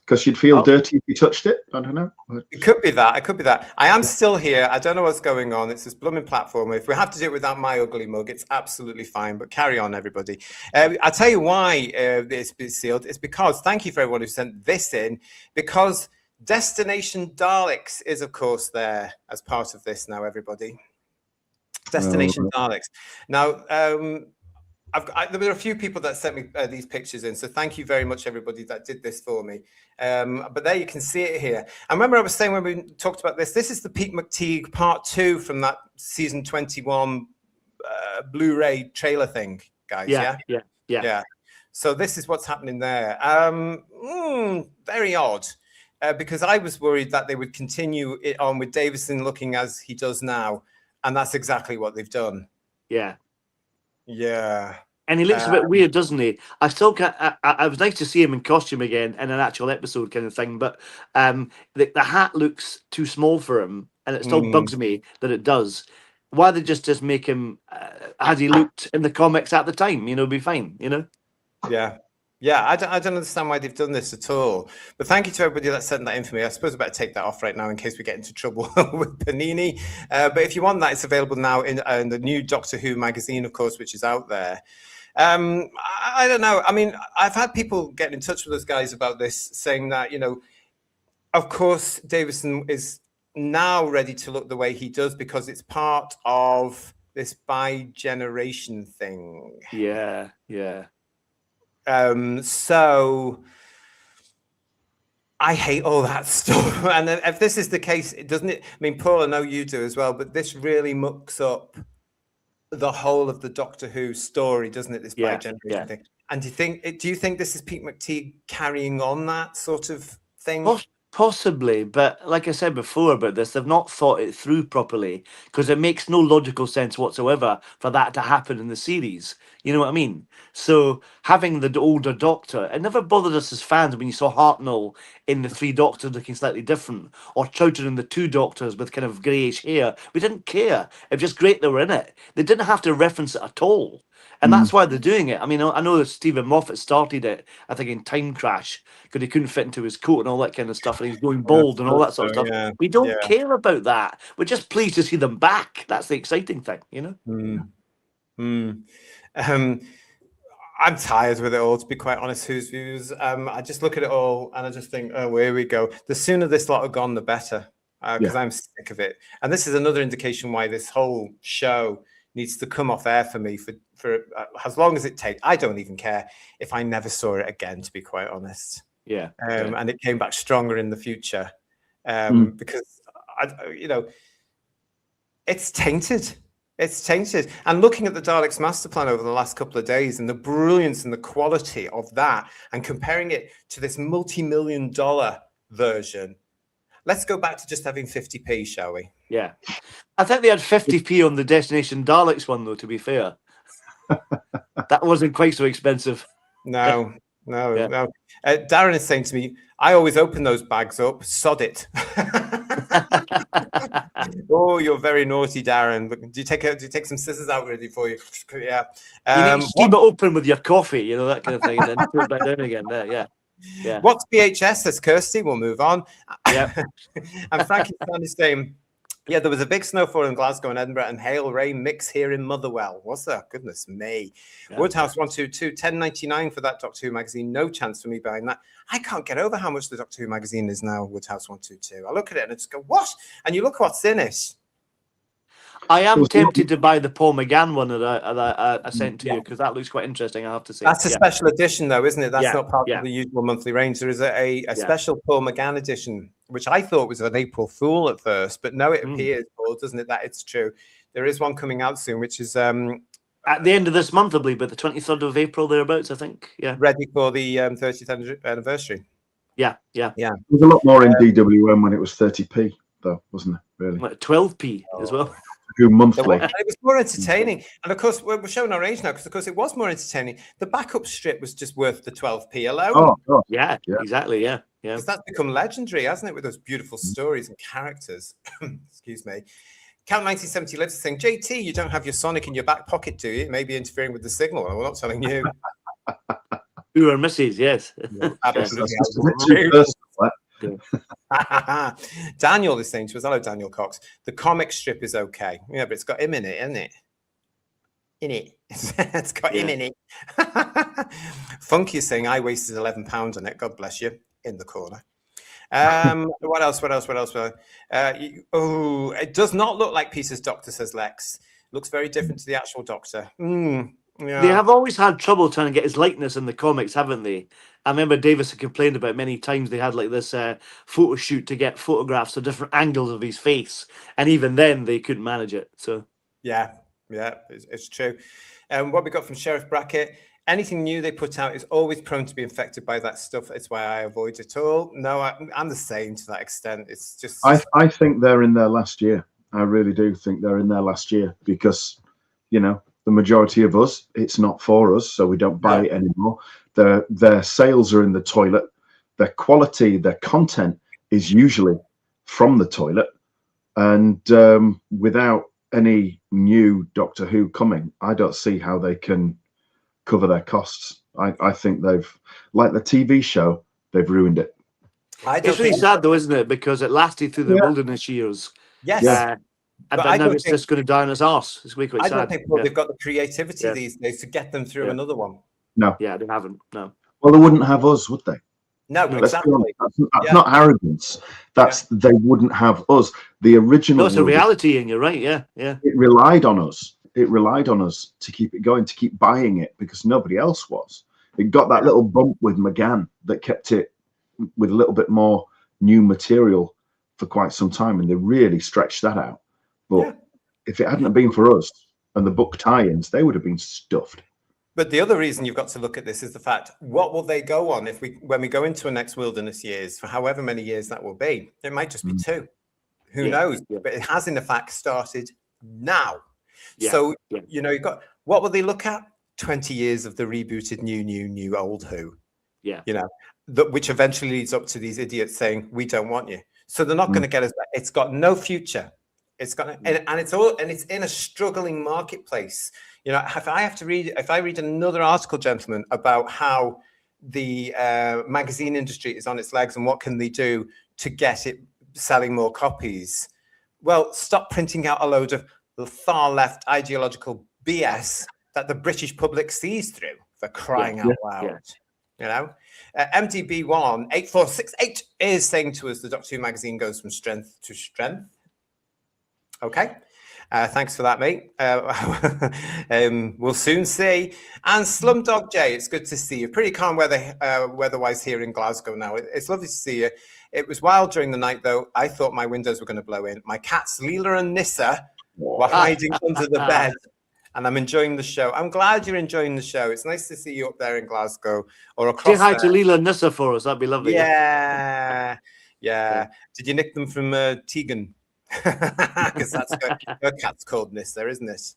Because you'd feel dirty if you touched it. I don't know. It could be that. It could be that. I am still here. I don't know what's going on. It's this blooming platform. If we have to do it without my ugly mug, it's absolutely fine. But carry on, everybody. I'll tell you why it's been sealed. It's because, thank you for everyone who sent this in, because Destination Daleks is, of course, there as part of this now, everybody. Destination Daleks. Now, there were a few people that sent me these pictures in, so thank you very much, everybody that did this for me. But there you can see it here. I remember I was saying when we talked about this is the Pete McTeague part 2 from that season 21 Blu-ray trailer thing, guys. Yeah. So this is what's happening there. Very odd, because I was worried that they would continue it on with Davison looking as he does now, and that's exactly what they've done. Yeah. Yeah. And he looks a bit weird, doesn't he? I still can't. I was nice to see him in costume again in an actual episode kind of thing, but the hat looks too small for him, and it still bugs me that it does. Why they just make him as he looked in the comics at the time? Be fine. Yeah, I don't understand why they've done this at all. But thank you to everybody that sent that in for me. I suppose I better take that off right now in case we get into trouble with Panini. But if you want that, it's available now in the new Doctor Who magazine, of course, which is out there. I don't know. I mean, I've had people get in touch with us guys about this, saying that, of course, Davison is now ready to look the way he does because it's part of this bi-generation thing. Yeah. So I hate all that stuff. And if this is the case, doesn't it? I mean, Paul, I know you do as well, but this really mucks up the whole of the Doctor Who story, doesn't it? This bi-generation thing. And do you think this is Pete McTeague carrying on that sort of thing? Possibly, but like I said before about this, they've not thought it through properly because it makes no logical sense whatsoever for that to happen in the series. You know what I mean? So having the older Doctor, it never bothered us as fans when you saw Hartnell in the 3 Doctors looking slightly different, or Troughton in the 2 Doctors with kind of greyish hair. We didn't care. It was just great they were in it. They didn't have to reference it at all. And that's why they're doing it. I mean, I know that Stephen Moffat started it, I think, in Time Crash, because he couldn't fit into his coat and all that kind of stuff, and he's going bald and all that sort of stuff. Yeah. We don't care about that. We're just pleased to see them back. That's the exciting thing, I'm tired with it all, to be quite honest. Whose Views? I just look at it all and I just think, oh, here we go. The sooner this lot are gone, the better, because I'm sick of it. And this is another indication why this whole show needs to come off air for me for as long as it takes. I don't even care if I never saw it again, to be quite honest. And it came back stronger in the future because it's tainted. It's tainted. And looking at the Daleks master plan over the last couple of days and the brilliance and the quality of that and comparing it to this multi-million-dollar version, let's go back to just having 50p, shall we? Yeah. I think they had 50p on the Destination Daleks one, though, to be fair. That wasn't quite so expensive. No. Darren is saying to me, I always open those bags up, sod it. Oh, you're very naughty, Darren. But do you take some scissors out ready for you? Yeah. You need to keep it open with your coffee, you know, that kind of thing, and then put it back down again. There, yeah. Yeah. What's VHS? Says Kirsty. We'll move on. Yeah. And Frankenstein is saying, yeah, there was a big snowfall in Glasgow and Edinburgh and hail rain mix here in Motherwell. What's that? Goodness me. Yeah. Woodhouse 122, 10.99 for that Doctor Who magazine. No chance for me buying that. I can't get over how much the Doctor Who magazine is now, Woodhouse 122. I look at it and I just go, what? And you look what's in it. I am tempted to buy the Paul McGann one that I sent to you, because that looks quite interesting, I have to say. That's a special edition, though, isn't it? That's not part of the usual monthly range. There is a special Paul McGann edition, which I thought was an April Fool at first, but no, it appears, Paul, doesn't it, that it's true. There is one coming out soon, which is... at the end of this month, I believe, but the 23rd of April, thereabouts, I think. Yeah. Ready for the 30th anniversary. Yeah. There was a lot more in DWM when it was 30p, though, wasn't it, really? 12p as well. Who monthly. It was more entertaining, and of course we're showing our age now because of course it was more entertaining. The backup strip was just worth the 12p alone. Oh God. Yeah, exactly. Yeah. Because that's become legendary, hasn't it, with those beautiful stories and characters. Excuse me. Count 1970 lives saying, JT, you don't have your Sonic in your back pocket, do you? It may be interfering with the signal. I'm not telling you. Who are misses? Yes. Absolutely. Daniel is saying to us, hello, Daniel Cox. The comic strip is okay. Yeah, but it's got him in it, isn't it? It's got him in it. Funky is saying, I wasted £11 on it. God bless you. In the corner. What else? It does not look like Peter's Doctor, says Lex. Looks very different to the actual Doctor. Yeah. They have always had trouble trying to get his likeness in the comics, haven't they? I remember Davis had complained about many times they had like this photo shoot to get photographs of different angles of his face, and even then they couldn't manage it. So yeah, it's true. What we got from Sheriff Brackett: anything new they put out is always prone to be infected by that stuff. It's why I avoid it all. No, I'm the same to that extent. It's just I think they're in their last year. I really do think they're in their last year because, you know, the majority of us, it's not for us, so we don't buy it anymore. Their sales are in the toilet. Their quality, their content is usually from the toilet. And without any new Doctor Who coming, I don't see how they can cover their costs. I think they've, like the TV show, they've ruined it. It's really sad though, isn't it? Because it lasted through the wilderness years. Yes. But now it's just going to die on its arse. It's quite sad. I don't think they've got the creativity these days to get them through another one. No. Yeah, they haven't. No. Well, they wouldn't have us, would they? No, exactly. That's not arrogance. That's they wouldn't have us. The original. No, it's a reality, and you're right. Yeah. It relied on us. It relied on us to keep it going, to keep buying it, because nobody else was. It got that little bump with McGann that kept it with a little bit more new material for quite some time, and they really stretched that out. But if it hadn't been for us and the book tie-ins, they would have been stuffed. But the other reason you've got to look at this is the fact, what will they go on when we go into a next wilderness years, for however many years that will be? It might just be 2. Who knows? Yeah. But it has, in fact, started now. Yeah. So, you know, you've got, what will they look at? 20 years of the rebooted new old Who. Yeah. You know, which eventually leads up to these idiots saying, we don't want you. So they're not going to get us back. It's got no future. It's got, and it's in a struggling marketplace. You know, if I read another article, gentlemen, about how the magazine industry is on its legs and what can they do to get it selling more copies, well, stop printing out a load of the far left ideological BS that the British public sees through, for crying out loud. You know, MDB1 8468 is saying to us the Doctor Who magazine goes from strength to strength. Okay. Thanks for that, mate. We'll soon see. And Slumdog J, it's good to see you. Pretty calm weather-wise here in Glasgow now. It's lovely to see you. It was wild during the night, though. I thought my windows were going to blow in. My cats, Leela and Nissa, were hiding under the bed. And I'm enjoying the show. I'm glad you're enjoying the show. It's nice to see you up there in Glasgow or across. Say hi to Leela and Nissa for us. That'd be lovely. Yeah. Did you nick them from Tegan? Because that's her cat's called Nissa, isn't it?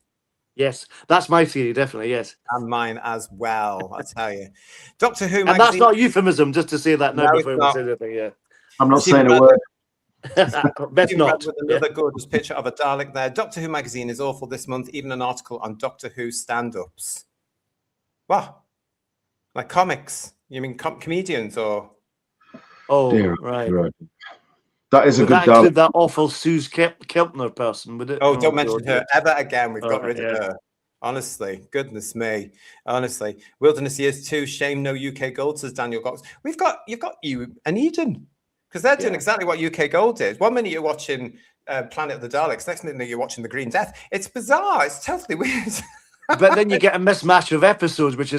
Yes, that's my theory, definitely, yes. And mine as well, I tell you. Doctor Who magazine... And that's not euphemism, just to say that now before we say anything, I'm not saying a word. Best not. With another gorgeous picture of a Dalek there. Doctor Who magazine is awful this month. Even an article on Doctor Who stand-ups. What? Like comics? You mean comedians or? Oh, Dear, right. dear. That is a Would good that include Dalek. that awful Suze Keltner person? Would it? Oh, don't God, mention her ever again. We've got Oh, rid yeah. of her. Honestly, goodness me. Honestly, Wilderness Years 2, shame no UK Gold, says Daniel Gox. You've got you and Eden, because they're doing exactly what UK Gold did. One minute you're watching Planet of the Daleks, next minute you're watching The Green Death. It's bizarre. It's totally weird. But then you get a mismatch of episodes, which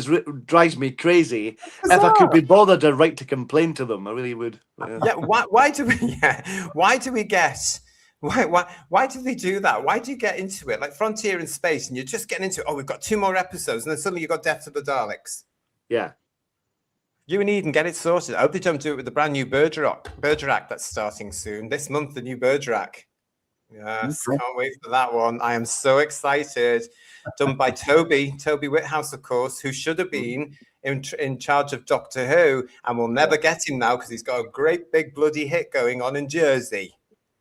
drives me crazy. Bizarre. If I could be bothered, I'd write to complain to them. I really would. Yeah. Why do we? Yeah. Why do we get? Why do they do that? Why do you get into it like Frontier in Space and you're just getting into it? Oh, we've got 2 more episodes, and then suddenly you've got Death of the Daleks. Yeah. You and Eden, get it sorted. I hope they don't do it with the brand new Bergerac that's starting soon. This month, the new Bergerac. Yes, can't wait for that one. I am so excited. Done by Toby Whithouse, of course, who should have been in charge of Doctor Who, and we'll never get him now because he's got a great big bloody hit going on in Jersey.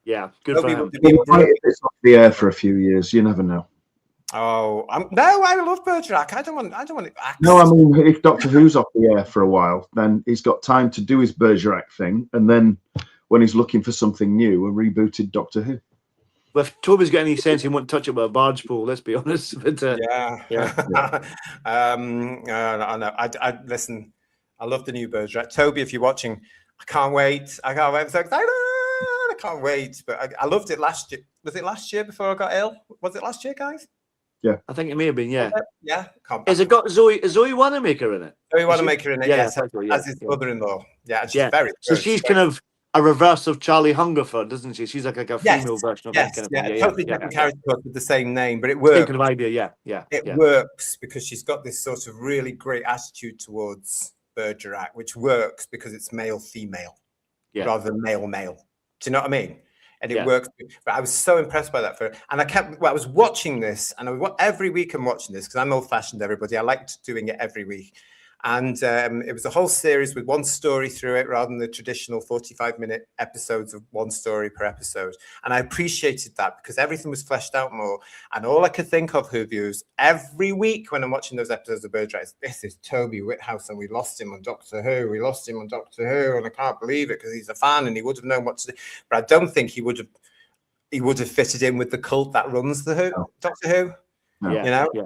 Yeah, good for him. It's off the air for a few years. You never know. Oh, no! I love Bergerac. I don't want it. No, I mean, if Doctor Who's off the air for a while, then he's got time to do his Bergerac thing, and then when he's looking for something new, a rebooted Doctor Who. Well, if Toby's got any sense, he won't touch it with a barge pole. Let's be honest. But, I know. I listen. I love the new Bergerac. Toby, if you're watching, I can't wait. I'm so excited. I can't wait. But I loved it last year. Was it last year before I got ill? Was it last year, guys? Yeah, I think it may have been. Yeah. Yeah. Has it got Zoe Wanamaker in it? Zoe Wanamaker in it. Yeah, yes, yeah, as his mother-in-law. Yeah, and she's very. So she's kind of a reverse of Charlie Hungerford, isn't she? She's like a female version of that kind of thing. Totally different character with the same name, but it works. Same kind of idea. It works because she's got this sort of really great attitude towards Bergerac, which works because it's male-female rather than male-male. Do you know what I mean? And it works. But I was so impressed by that. And I was watching this, and every week I'm watching this because I'm old-fashioned, everybody. I liked doing it every week. And it was a whole series with one story through it rather than the traditional 45-minute episodes of one story per episode. And I appreciated that because everything was fleshed out more. And all I could think of, Who views, every week when I'm watching those episodes of Bergerac, this is Toby Whithouse, and we lost him on Doctor Who. And I can't believe it because he's a fan and he would have known what to do. But I don't think he would have fitted in with the cult that runs the Doctor Who. No. You know? Yeah.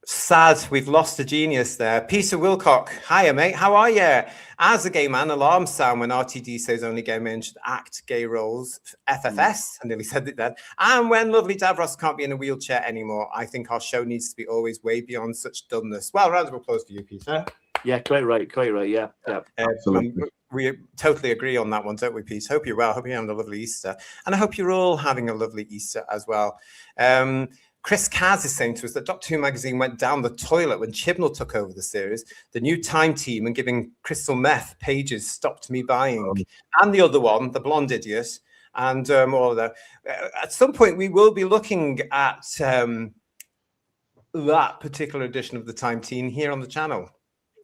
Sad, we've lost a genius there. Peter Wilcock, hiya mate, how are you? As a gay man, alarms sound when RTD says only gay men should act gay roles. FFS, I nearly said it then. And when lovely Davros can't be in a wheelchair anymore, I think our show needs to be always way beyond such dumbness. Well, round of applause for you, Peter. Yeah, quite right, yeah. Absolutely. We totally agree on that one, don't we, Pete? Hope you're well. Hope you're having a lovely Easter. And I hope you're all having a lovely Easter as well. Chris Kaz is saying to us that Doctor Who magazine went down the toilet when Chibnall took over the series. The new Time team and giving crystal meth pages stopped me buying. And the other one, the blonde idiot, and all of that. At some point, we will be looking at that particular edition of the Time team here on the channel.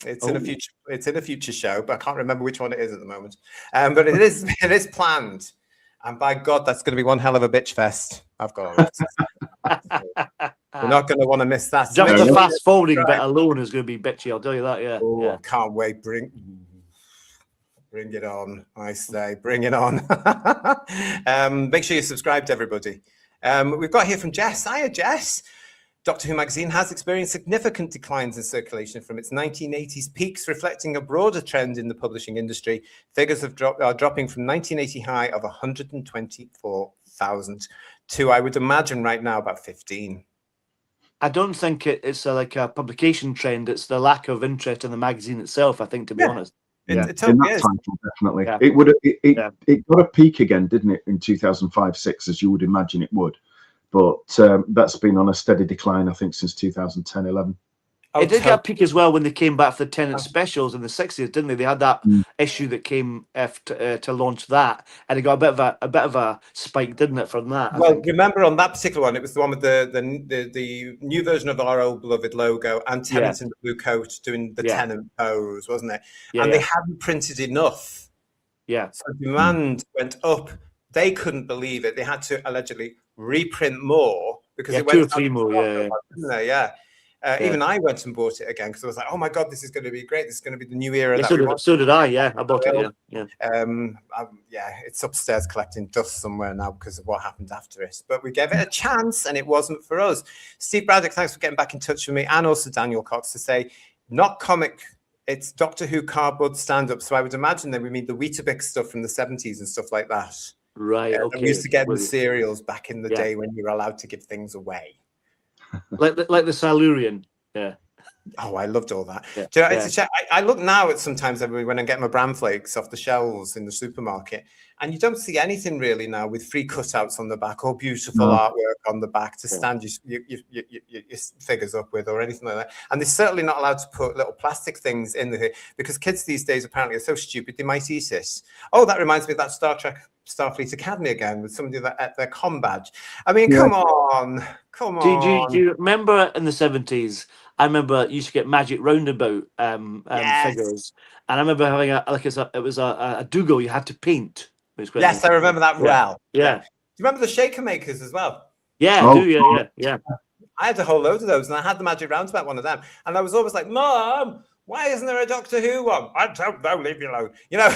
It's in a future show, but I can't remember which one it is at the moment. But it is planned. And by God, that's going to be one hell of a bitch fest. I've got a lot to say. We're not going to want to miss that. Just the fast forwarding bit alone is going to be bitchy, I'll tell you that, yeah. Oh, I can't wait. Bring it on, I say. Bring it on. Make sure you subscribe to everybody. We've got here from Jess. Hiya, Jess. Doctor Who magazine has experienced significant declines in circulation from its 1980s peaks, reflecting a broader trend in the publishing industry. Figures are dropping from 1980 high of 124,000 to, I would imagine right now, about 15. I don't think it's like a publication trend. It's the lack of interest in the magazine itself, I think, to be honest. It totally is. Title, definitely. Yeah. It got a peak again, didn't it, in 2005-06, as you would imagine it would. But that's been on a steady decline, I think, since 2010-11. It did get a peak as well when they came back for the Tennant specials in the 60s, didn't they? They had that issue that came to launch that, and it got a bit of a spike, didn't it, from that? Well, remember on that particular one, it was the one with the new version of our old beloved logo and Tennant in the blue coat doing the Tennant pose, wasn't it? And they hadn't printed enough Yeah. So demand went up. They couldn't believe it. They had to allegedly reprint more because Yeah, it went 2 or out 3 of more. stock, Yeah. didn't they? Yeah. Even I went and bought it again because I was like, "Oh my god, this is going to be great! This is going to be the new era that we want." So did I. Yeah, I bought it. Yeah. It's upstairs collecting dust somewhere now because of what happened after it. But we gave it a chance, and it wasn't for us. Steve Braddock, thanks for getting back in touch with me, and also Daniel Cox to say, not comic. It's Doctor Who cardboard stand-up. So I would imagine that we mean the Weetabix stuff from the 70s and stuff like that. Right. Okay. We used to get in the cereals back in the day when you were allowed to give things away. Like the Silurian. Yeah. Oh, I loved all that. Yeah. Do you know, it's a shame. I look now at sometimes when I get my bran flakes off the shelves in the supermarket, and you don't see anything really now with free cutouts on the back or beautiful artwork on the back to stand your figures up with or anything like that. And they're certainly not allowed to put little plastic things in there because kids these days apparently are so stupid they might eat it. Oh, that reminds me of that Star Trek Starfleet Academy again with somebody that at their comm badge. I mean, come on. Do you remember in the 70s? I remember you used to get Magic Roundabout figures, and I remember having it was a Dougal you had to paint. Yes, I remember that well. Yeah. Do you remember the shaker makers as well? Yeah, I do. Yeah. I had a whole load of those, and I had the Magic Roundabout one of them, and I was always like, "Mom, why isn't there a Doctor Who one?" I don't know, leave me alone. You know,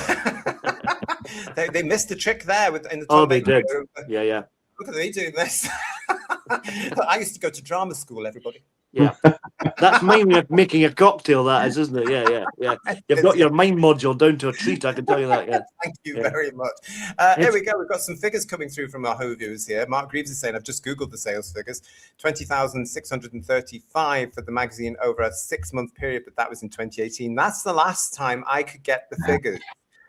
they missed a trick there in the top. Oh, they did. Yeah. Look at me doing this. I used to go to drama school, everybody. Yeah, that's making a cocktail. That is, isn't it? Yeah. You've got your mind module down to a treat. I can tell you that. Yeah. Thank you very much. Here we go. We've got some figures coming through from our Who viewers here. Mark Greaves is saying, I've just Googled the sales figures. 20,635 for the magazine over a 6-month period, but that was in 2018. That's the last time I could get the figures.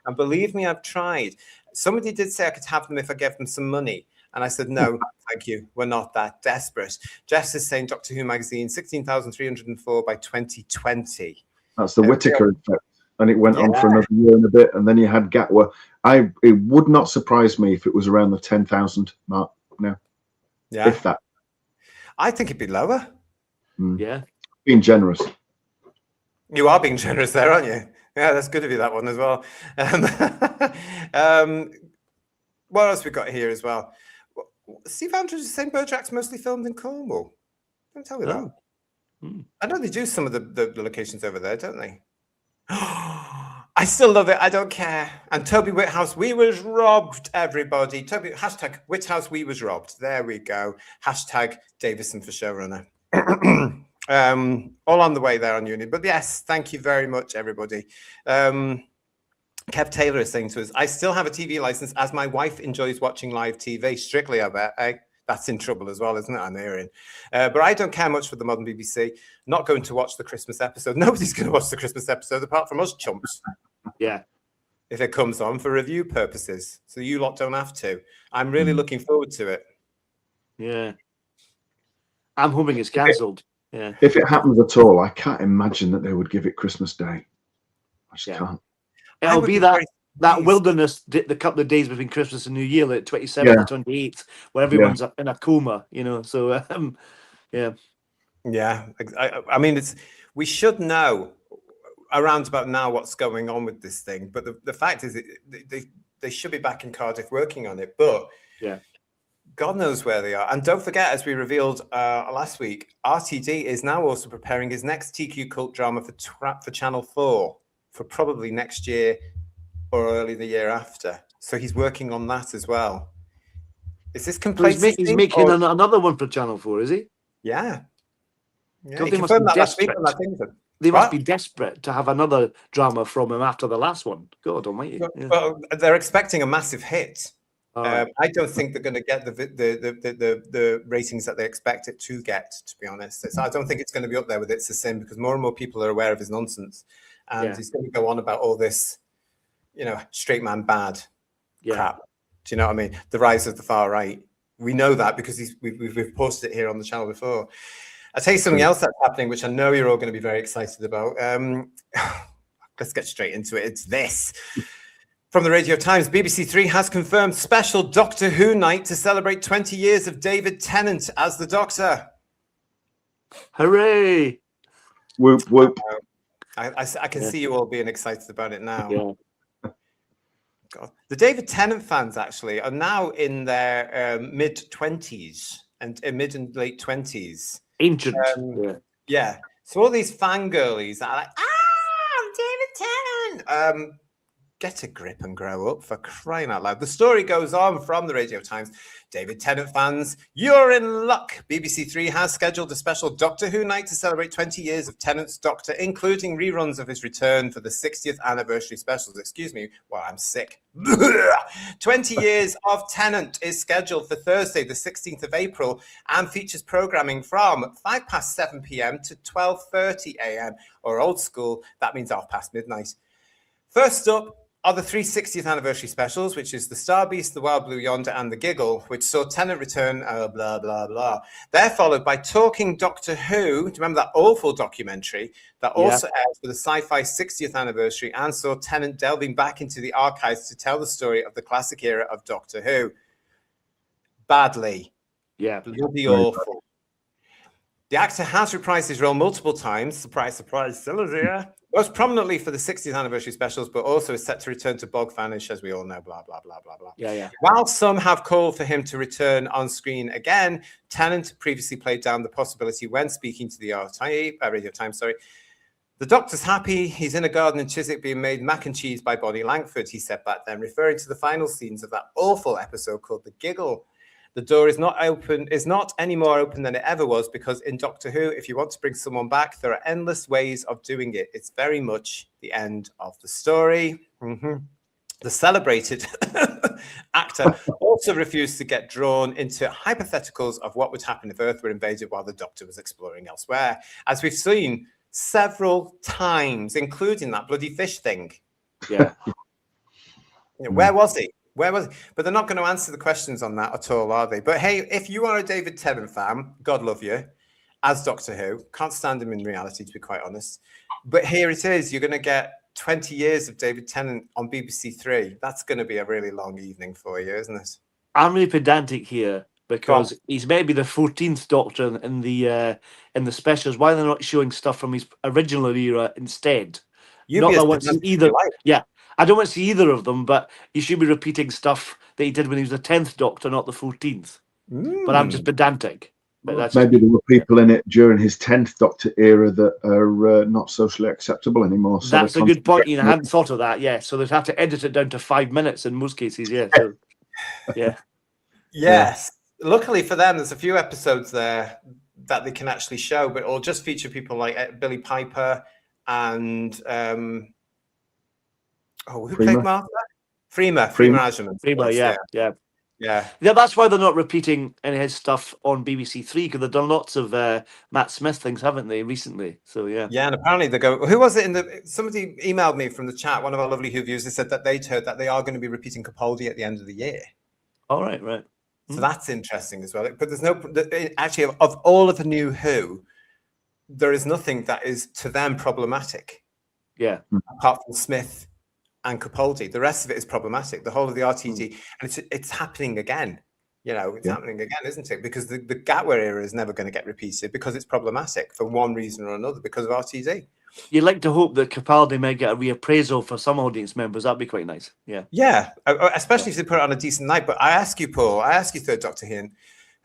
And believe me, I've tried. Somebody did say I could have them if I gave them some money. And I said, no, thank you. We're not that desperate. Jess is saying Doctor Who magazine, 16,304 by 2020. That's the Whittaker effect. And it went on for another year and a bit. And then you had Gatwa. It would not surprise me if it was around the 10,000 mark now. Yeah. If that. I think it'd be lower. Yeah. Being generous. You are being generous there, aren't you? Yeah, that's good of you, that one as well. What else we got here as well? Steve Andrews is saying Bojack's mostly filmed in Cornwall. Don't tell me that. I know they do some of the locations over there, don't they? I still love it. I don't care. And Toby Whithouse, we was robbed, everybody. Hashtag Whithouse, we was robbed. There we go. Hashtag Davison for showrunner. All on the way there on Uni. But yes, thank you very much, everybody. Kev Taylor is saying to us, I still have a TV license as my wife enjoys watching live TV. Strictly, I bet. That's in trouble as well, isn't it? I'm hearing. But I don't care much for the modern BBC. Not going to watch the Christmas episode. Nobody's going to watch the Christmas episode apart from us chumps. Yeah. If it comes on for review purposes. So you lot don't have to. I'm really looking forward to it. Yeah. I'm hoping it's cancelled. Yeah. If it happens at all, I can't imagine that they would give it Christmas Day. I just can't. It'll be that wilderness, the couple of days between Christmas and New Year, like 27th to 28th, where everyone's in a coma, you know. So, yeah. Yeah. I mean, we should know around about now what's going on with this thing. But the fact is, they should be back in Cardiff working on it. But God knows where they are. And don't forget, as we revealed last week, RTD is now also preparing his next TQ cult drama for Channel 4 for probably next year or early the year after. So he's working on that as well. Is this complete? He's making another one for Channel 4, is he? Yeah. God, they must be desperate. They must be desperate to have another drama from him after the last one. God almighty. Well, they're expecting a massive hit. I don't think they're going to get the ratings that they expect it to get, to be honest. I don't think it's going to be up there with It's a Sin because more and more people are aware of his nonsense. And he's going to go on about all this, straight man bad crap. Do you know what I mean? The rise of the far right. We know that because we've posted it here on the channel before. I'll tell you something else that's happening, which I know you're all going to be very excited about. Let's get straight into it. It's this. From the Radio Times, BBC Three has confirmed special Doctor Who night to celebrate 20 years of David Tennant as the Doctor. Hooray! Whoop, whoop. I can see you all being excited about it now. God. The David Tennant fans actually are now in their mid-20s and mid and late 20s. Ancient. Yeah. So all these fangirlies that are like, I'm David Tennant. Get a grip and grow up, for crying out loud. The story goes on from the Radio Times. David Tennant fans, you're in luck. BBC Three has scheduled a special Doctor Who night to celebrate 20 years of Tennant's Doctor, including reruns of his return for the 60th anniversary specials. Excuse me, well, I'm sick. 20 years of Tennant is scheduled for Thursday, the 16th of April, and features programming from 7 p.m. to 12:30 a.m. or old school, that means midnight. First up are the 360th anniversary specials, which is the Star Beast, the Wild Blue Yonder, and the Giggle, which saw Tennant return, blah, blah, blah. They're followed by Talking Doctor Who. Do you remember that awful documentary that also aired for the Sci-Fi 60th anniversary and saw Tennant delving back into the archives to tell the story of the classic era of Doctor Who? Badly. Yeah. Bloody awful. The actor has reprised his role multiple times. Surprise, surprise, still is here. Most prominently for the 60th anniversary specials, but also is set to return to Bog Fanish, as we all know, blah, blah, blah, blah, blah. Yeah. While some have called for him to return on screen again, Tennant previously played down the possibility when speaking to the Radio Times. The Doctor's happy. He's in a garden in Chiswick being made mac and cheese by Bonnie Langford, he said back then, referring to the final scenes of that awful episode called The Giggle. The door is not any more open than it ever was, because in Doctor Who, if you want to bring someone back, there are endless ways of doing it. It's very much the end of the story. The celebrated actor also refused to get drawn into hypotheticals of what would happen if Earth were invaded while the Doctor was exploring elsewhere, as we've seen several times, including that bloody fish thing. Yeah. Where was he? But they're not going to answer the questions on that at all, are they? But hey, if you are a David Tennant fan, God love you, as Doctor Who, can't stand him in reality, to be quite honest. But here it is. You're going to get 20 years of David Tennant on BBC Three. That's going to be a really long evening for you, isn't it? I'm really pedantic here because he's maybe the 14th Doctor in the specials. Why they're not showing stuff from his original era instead? Not that I want to see either. Yeah. I don't want to see either of them, but you should be repeating stuff that he did when he was the 10th Doctor, not the 14th. But I'm just pedantic. But that's maybe there were people in it during his 10th Doctor era that are not socially acceptable anymore. So that's a good point. I hadn't thought of that. Yeah, so they'd have to edit it down to 5 minutes in most cases. Yeah. So, yeah. Yes. Yeah. Luckily for them, there's a few episodes there that they can actually show, but it'll just feature people like Billy Piper and who played Martha? Freema Agyeman. Freema, yeah. That's why they're not repeating any of his stuff on BBC Three, because they've done lots of Matt Smith things, haven't they, recently? So yeah. Yeah, and apparently they go. Who was it somebody emailed me from the chat? One of our lovely Who viewers, they said that they'd heard that they are going to be repeating Capaldi at the end of the year. All right. So that's interesting as well. But there's actually of all of the new Who, there is nothing that is to them problematic. Yeah. Apart from Smith and Capaldi, the rest of it is problematic. The whole of the RTD, and it's happening again. It's happening again, isn't it? Because the Gatwa era is never going to get repeated because it's problematic for one reason or another because of RTD. You'd like to hope that Capaldi may get a reappraisal for some audience members. That'd be quite nice. Yeah. Yeah, especially if they put it on a decent night. But I ask you, Paul, Third Doctor Ian,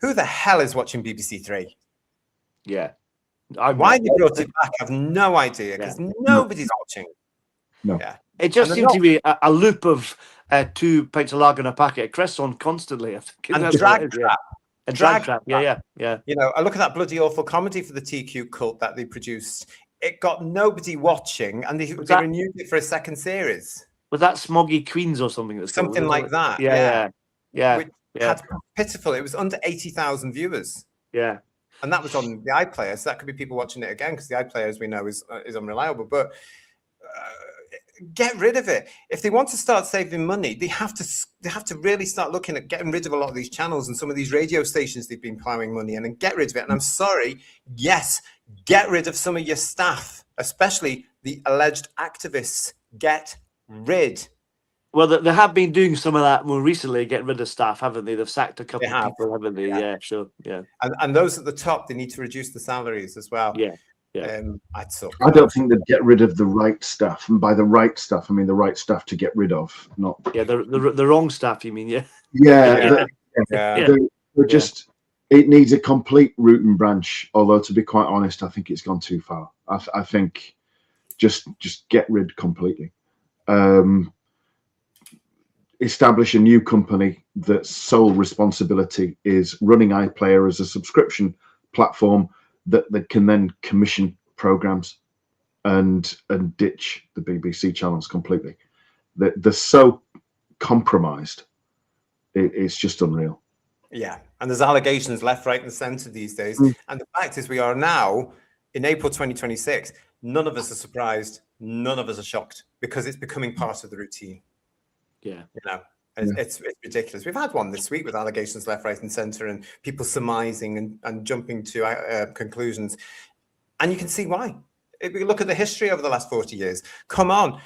who the hell is watching BBC Three? Yeah. Why they brought it back, I have no idea, because nobody's watching. No. Yeah. It just seems to be a loop of 2 pints of lager and a packet of crisps on constantly. I think. And Drag Trap. And Drag Trap, yeah. I look at that bloody awful comedy for the TQ cult that they produced. It got nobody watching, and they renewed it for a second series. Was that Smoggy Queens or something? Something like that. Yeah. Which had pitiful. It was under 80,000 viewers. Yeah. And that was on the iPlayer, so that could be people watching it again, because the iPlayer, as we know, is unreliable. But get rid of it. If they want to start saving money, they have to really start looking at getting rid of a lot of these channels and some of these radio stations they've been plowing money in, and get rid of it. And I'm sorry, yes, get rid of some of your staff, especially the alleged activists. Get rid. Well, they have been doing some of that more recently, getting rid of staff, haven't they? They've sacked a couple of people, haven't they? Yeah, sure. Yeah. And those at the top, they need to reduce the salaries as well. Yeah. Yeah. I'd sort I don't think they'd get rid of the right stuff, and by the right stuff, I mean the right stuff to get rid of, not. Yeah, the wrong stuff. You mean? Yeah. Yeah, Yeah. they're just. It needs a complete root and branch. Although, to be quite honest, I think it's gone too far. I think just get rid completely. Establish a new company that's sole responsibility is running iPlayer as a subscription platform that can then commission programs and ditch the BBC channels completely. They're so compromised. It's just unreal. Yeah, and there's allegations left, right, and centre these days. And the fact is, we are now in April 2026. None of us are surprised. None of us are shocked because it's becoming part of the routine. Yeah, you know, it's ridiculous. We've had one this week with allegations left, right, and centre, and people surmising and jumping to conclusions, and you can see why. If we look at the history over the last 40 years, come on.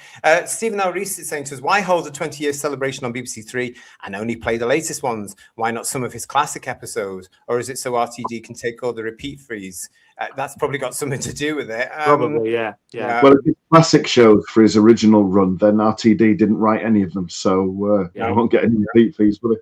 Stephen L. Reese is saying to us, why hold a 20-year celebration on BBC Three and only play the latest ones? Why not some of his classic episodes? Or is it so RTD can take all the repeat fees? That's probably got something to do with it. probably, yeah. Well, if it's classic shows for his original run, then RTD didn't write any of them, so I won't get any repeat fees, will he?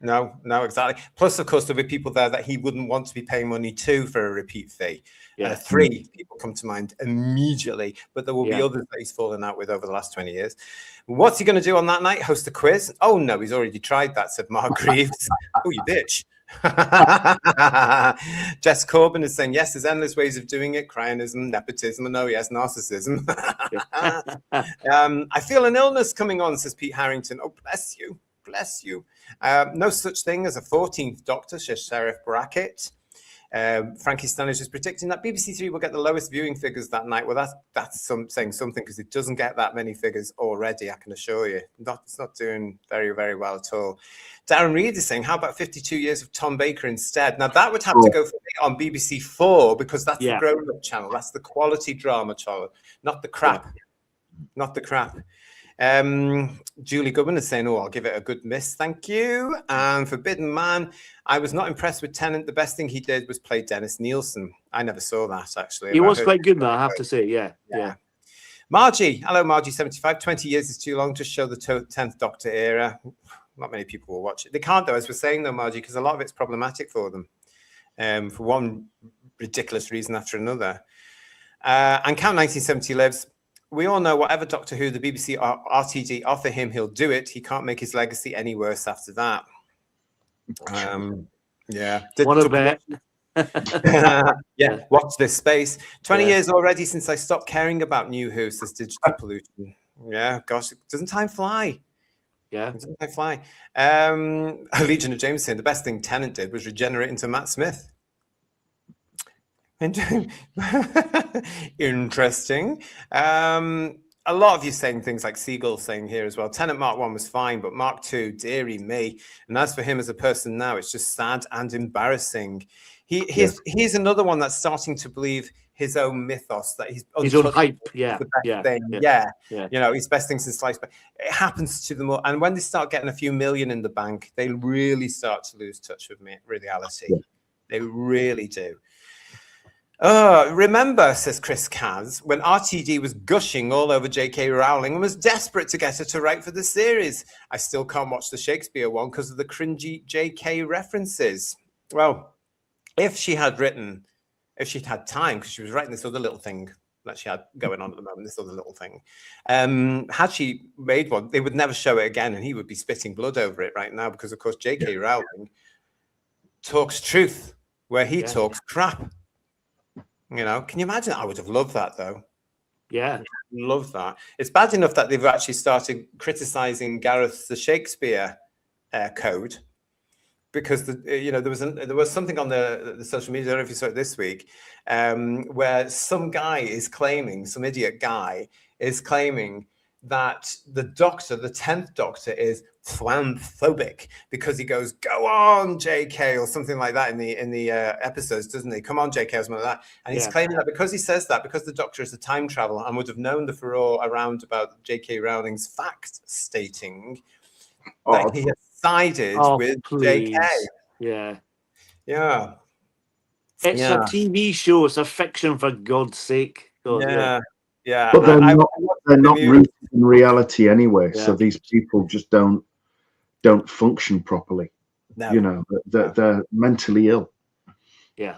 No, exactly. Plus, of course, there'll be people there that he wouldn't want to be paying money to for a repeat fee. Yeah. 3 people come to mind immediately, but there will be others that he's fallen out with over the last 20 years. What's he going to do on that night? Host a quiz? Oh, no, he's already tried that, said Mark Greaves. Oh, you bitch. Jess Corbin is saying, yes, there's endless ways of doing it. Cryonism, nepotism, and oh, yes, narcissism. I feel an illness coming on, says Pete Harrington. Oh, bless you. Bless you. No such thing as a 14th Doctor, says Sheriff Brackett. Frankie Stanish is predicting that BBC Three will get the lowest viewing figures that night. Well, that's saying something because it doesn't get that many figures already, I can assure you. It's not doing very, very well at all. Darren Reed is saying, how about 52 years of Tom Baker instead? Now, that would have to go for me on BBC 4 because that's the grown-up channel. That's the quality drama channel, not the crap. Not the crap. Julie Goodman is saying, oh, I'll give it a good miss, thank you. And Forbidden Man, I was not impressed with Tennant. The best thing he did was play Dennis Nielsen. I never saw that, actually. He was quite good, though, I have to say. Yeah. Margie, hello, Margie75. 20 years is too long to show the 10th Doctor era. Not many people will watch it. They can't, though, as we're saying, though, Margie, because a lot of it's problematic for them for one ridiculous reason after another. And Count 1970 lives. We all know whatever Doctor Who, the BBC or RTD offer him, he'll do it. He can't make his legacy any worse after that. What a bet. Watch this space. 20 years already since I stopped caring about New Who, says Digital Pollution. Yeah, gosh, doesn't time fly? Yeah. Doesn't time fly? Legion of James saying the best thing Tennant did was regenerate into Matt Smith. Interesting. A lot of you saying things like Siegel saying here as well. Tennant Mark 1 was fine, but Mark 2, dearie me. And as for him as a person now, it's just sad and embarrassing. He's another one that's starting to believe his own mythos, that he's his own hype. The best thing. You know, his best thing since sliced bread. It happens to them all. And when they start getting a few million in the bank, they really start to lose touch with reality. Yeah. They really do. Remember, says Chris Kaz, when RTD was gushing all over J.K. Rowling and was desperate to get her to write for the series. I still can't watch the Shakespeare one because of the cringy J.K. references. Well, if she'd had time, because she was writing this other little thing that she had going on at the moment, this other little thing. Had she made one, they would never show it again, and he would be spitting blood over it right now because, of course, J.K. Rowling talks truth where he talks crap. You know, can you imagine? I would have loved that, though. Yeah. Love that. It's bad enough that they've actually started criticizing Gareth's the Shakespeare code because there was something on the social media. I don't know if you saw it this week, where some idiot guy is claiming that the Doctor, the 10th Doctor, is thwanphobic because he goes, "Go on, JK," or something like that in the episodes, doesn't he? Come on, JK, or something like that. And he's claiming that because he says that, because the Doctor is a time traveler and would have known the furore around about JK Rowling's fact stating that he has sided with JK. Yeah. Yeah. It's Yeah. a TV show. It's a fiction, for God's sake. God, Yeah. But they're not amused. rooted in reality anyway. Yeah. So these people just don't function properly. No. You know, they're mentally ill. Yeah.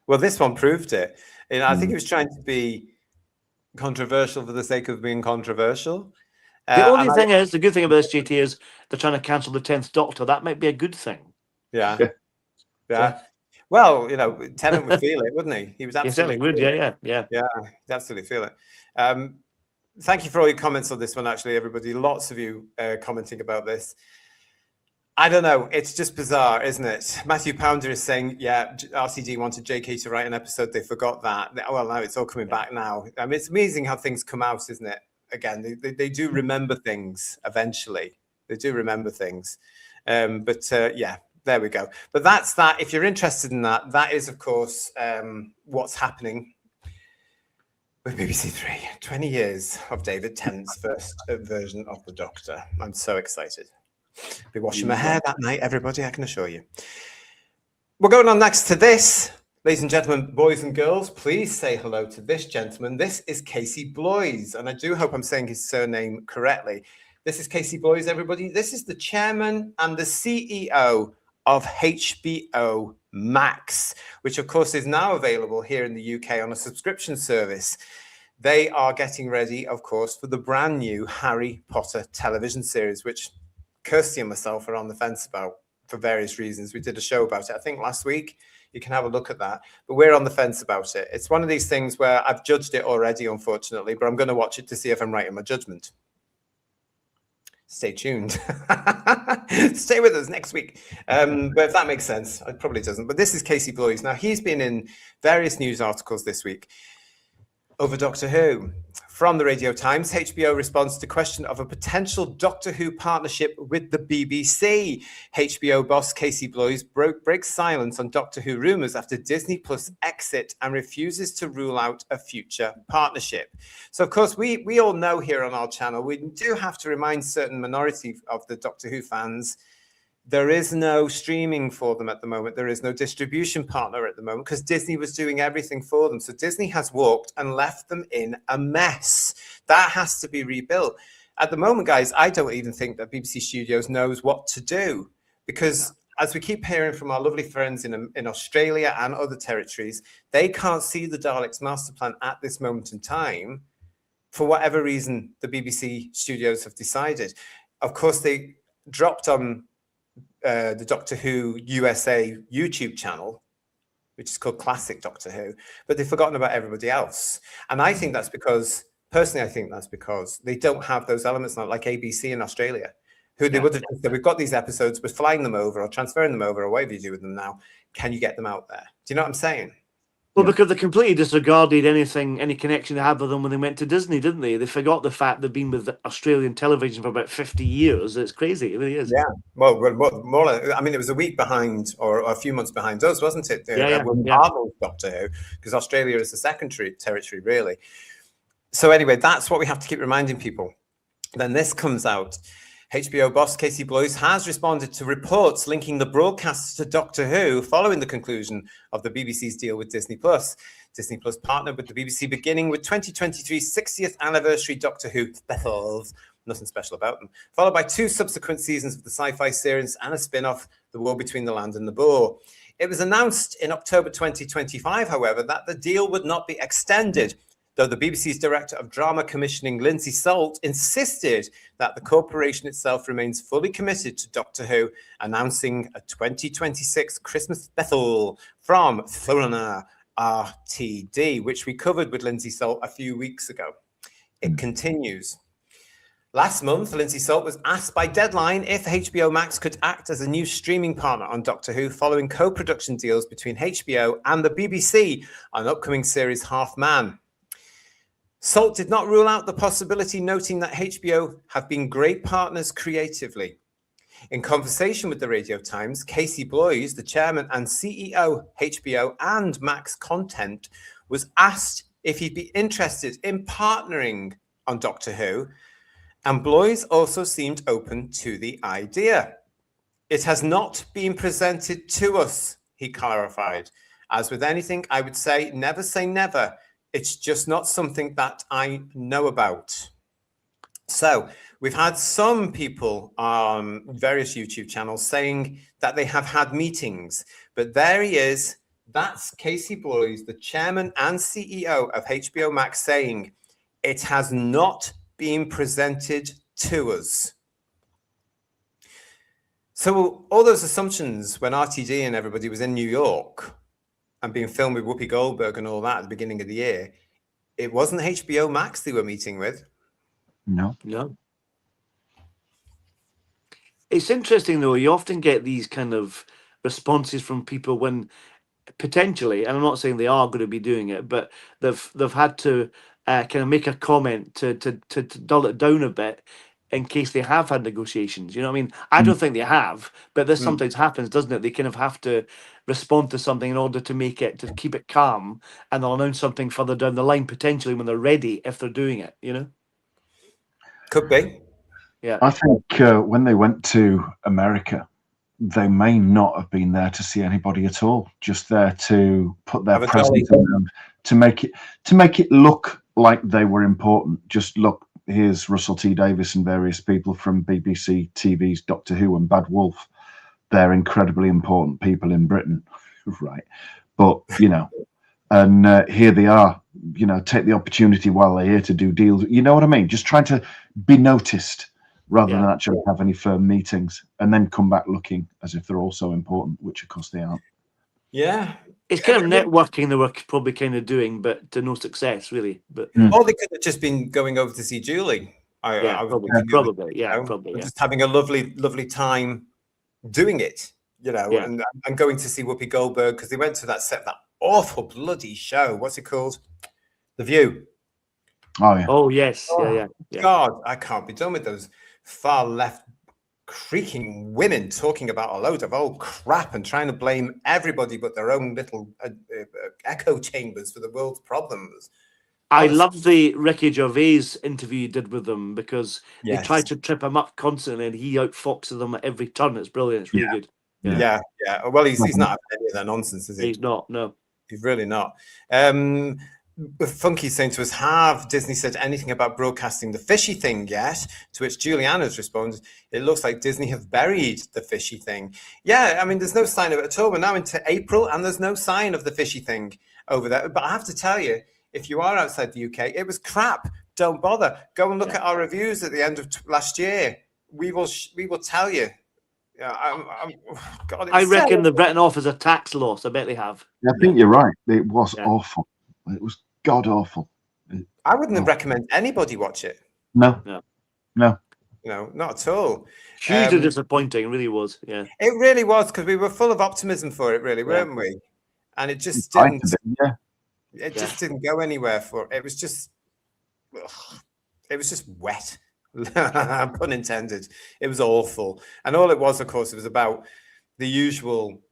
Well, this one proved it. And I think he was trying to be controversial for the sake of being controversial. The only thing is, the good thing about this, JT, is they're trying to cancel the 10th Doctor. That might be a good thing. Yeah. Yeah. Well, Tennant would feel it, wouldn't he? He was He certainly absolutely would. Yeah. Yeah, he'd absolutely feel it. Thank you for all your comments on this one, actually, everybody. Lots of you commenting about this. I don't know. It's just bizarre, isn't it? Matthew Pounder is saying, yeah, RCD wanted JK to write an episode. They forgot that. Well, now it's all coming back now. I mean, it's amazing how things come out, isn't it? Again, they do remember things eventually. They do remember things. Yeah, there we go. But that's that. If you're interested in that, that is, of course, what's happening with BBC Three. 20 years of David Tennant's first version of the Doctor. I'm so excited. Be washing my hair that night, everybody, I can assure you. We're going on next to this. Ladies and gentlemen, boys and girls, please say hello to this gentleman. This is Casey Bloys, and I do hope I'm saying his surname correctly. This is Casey Bloys, everybody. This is the chairman and the CEO of HBO Max, which, of course, is now available here in the UK on a subscription service. They are getting ready, of course, for the brand new Harry Potter television series, which Kirsty and myself are on the fence about for various reasons. We did a show about it, I think, last week. You can have a look at that. But we're on the fence about it. It's one of these things where I've judged it already, unfortunately, but I'm going to watch it to see if I'm right in my judgment. Stay tuned. Stay with us next week. But if that makes sense, it probably doesn't. But this is Casey Bloys. Now, he's been in various news articles this week over Doctor Who. From the Radio Times, HBO responds to question of a potential Doctor Who partnership with the BBC. HBO boss Casey Bloys breaks silence on Doctor Who rumours after Disney Plus exit and refuses to rule out a future partnership. So, of course, we all know here on our channel, we do have to remind certain minority of the Doctor Who fans, there is no streaming for them at the moment. There is no distribution partner at the moment because Disney was doing everything for them. So Disney has walked and left them in a mess. That has to be rebuilt. At the moment, guys, I don't even think that BBC Studios knows what to do because as we keep hearing from our lovely friends in Australia and other territories, they can't see the Daleks master plan at this moment in time for whatever reason the BBC Studios have decided. Of course, they dropped on the Doctor Who USA YouTube channel, which is called Classic Doctor Who, but they've forgotten about everybody else. And I think that's because, personally, I think that's because they don't have those elements now, like ABC in Australia, who they would have said, we've got these episodes, we're flying them over or transferring them over or whatever you do with them now. Can you get them out there? Do you know what I'm saying? Well, because they completely disregarded any connection they had with them when they went to Disney, didn't they? They forgot the fact they've been with Australian television for about 50 years. It's crazy. It really is. Yeah. Well, more like, I mean, it was a week behind or a few months behind us, wasn't it? Marvel's Doctor Who, because Australia is the secondary territory, really. So anyway, that's what we have to keep reminding people. Then this comes out. HBO boss Casey Bloys has responded to reports linking the broadcasts to Doctor Who following the conclusion of the BBC's deal with Disney Plus. Disney Plus partnered with the BBC beginning with 2023's 60th anniversary Doctor Who specials, nothing special about them, followed by 2 subsequent seasons of the sci-fi series and a spin-off, The War Between the Land and the Boar. It was announced in October 2025, however, that the deal would not be extended, though the BBC's Director of Drama Commissioning, Lindsay Salt, insisted that the corporation itself remains fully committed to Doctor Who, announcing a 2026 Christmas special from Thorna RTD, which we covered with Lindsay Salt a few weeks ago. It continues. Last month, Lindsay Salt was asked by Deadline if HBO Max could act as a new streaming partner on Doctor Who following co-production deals between HBO and the BBC on upcoming series Half Man. Salt did not rule out the possibility, noting that HBO have been great partners creatively. In conversation with the Radio Times, Casey Bloys, the chairman and CEO, HBO and Max Content, was asked if he'd be interested in partnering on Doctor Who, and Bloys also seemed open to the idea. It has not been presented to us, he clarified, As with anything, I would say never. It's just not something that I know about. So we've had some people on various YouTube channels saying that they have had meetings, but there he is. That's Casey Bloys, the chairman and CEO of HBO Max, saying it has not been presented to us. So all those assumptions when RTD and everybody was in New York and being filmed with Whoopi Goldberg and all that at the beginning of the year, it wasn't HBO Max they were meeting with. No. It's interesting though. You often get these kind of responses from people when potentially, and I'm not saying they are going to be doing it, but they've had to kind of make a comment to dull it down a bit in case they have had negotiations. You know what I mean? I don't think they have, but this sometimes happens, doesn't it? They kind of have to respond to something in order to make it, to keep it calm, and they'll announce something further down the line potentially when they're ready, if they're doing it. You know? Could be. Yeah. I think when they went to America, they may not have been there to see anybody at all. Just there to put their presence around, to make it look like they were important. Just look, here's Russell T Davies and various people from BBC TV's Doctor Who and Bad Wolf. They're incredibly important people in Britain, right? But and here they are. Take the opportunity while they're here to do deals. You know what I mean? Just trying to be noticed, rather than actually have any firm meetings, and then come back looking as if they're also important, which of course they aren't. Yeah. It's kind of networking they were probably kind of doing, but to no success, really. But or they could have just been going over to see Julie. Probably. Just having a lovely time doing it, and going to see Whoopi Goldberg because they went to that awful bloody show. What's it called? The View. Oh yeah. Oh yes. Yeah. God, I can't be done with those far left creaking women talking about a load of old crap and trying to blame everybody but their own little echo chambers for the world's problems. I love the Ricky Gervais interview you did with them because they tried to trip him up constantly and he outfoxes them at every turn. It's brilliant. It's really good. Yeah. Well, he's not having any of that nonsense, is he? He's not. No, he's really not. Funky saying to us, have Disney said anything about broadcasting the fishy thing yet? To which Juliana's responded, it looks like Disney have buried the fishy thing. Yeah, I mean, there's no sign of it at all. We're now into April and there's no sign of the fishy thing over there. But I have to tell you, if you are outside the UK, it was crap. Don't bother. Go and look at our reviews at the end of last year. We will tell you. God, I reckon they've written off as a tax loss. I bet they have. I think you're right. It was awful. It was god awful. I wouldn't recommend anybody watch it. No, not at all. Hugely disappointing. It really was. Yeah, it really was because we were full of optimism for it, really, weren't we? And it just didn't. It just didn't go anywhere. It was just wet. Pun intended. It was awful, and all it was, of course, it was about the usual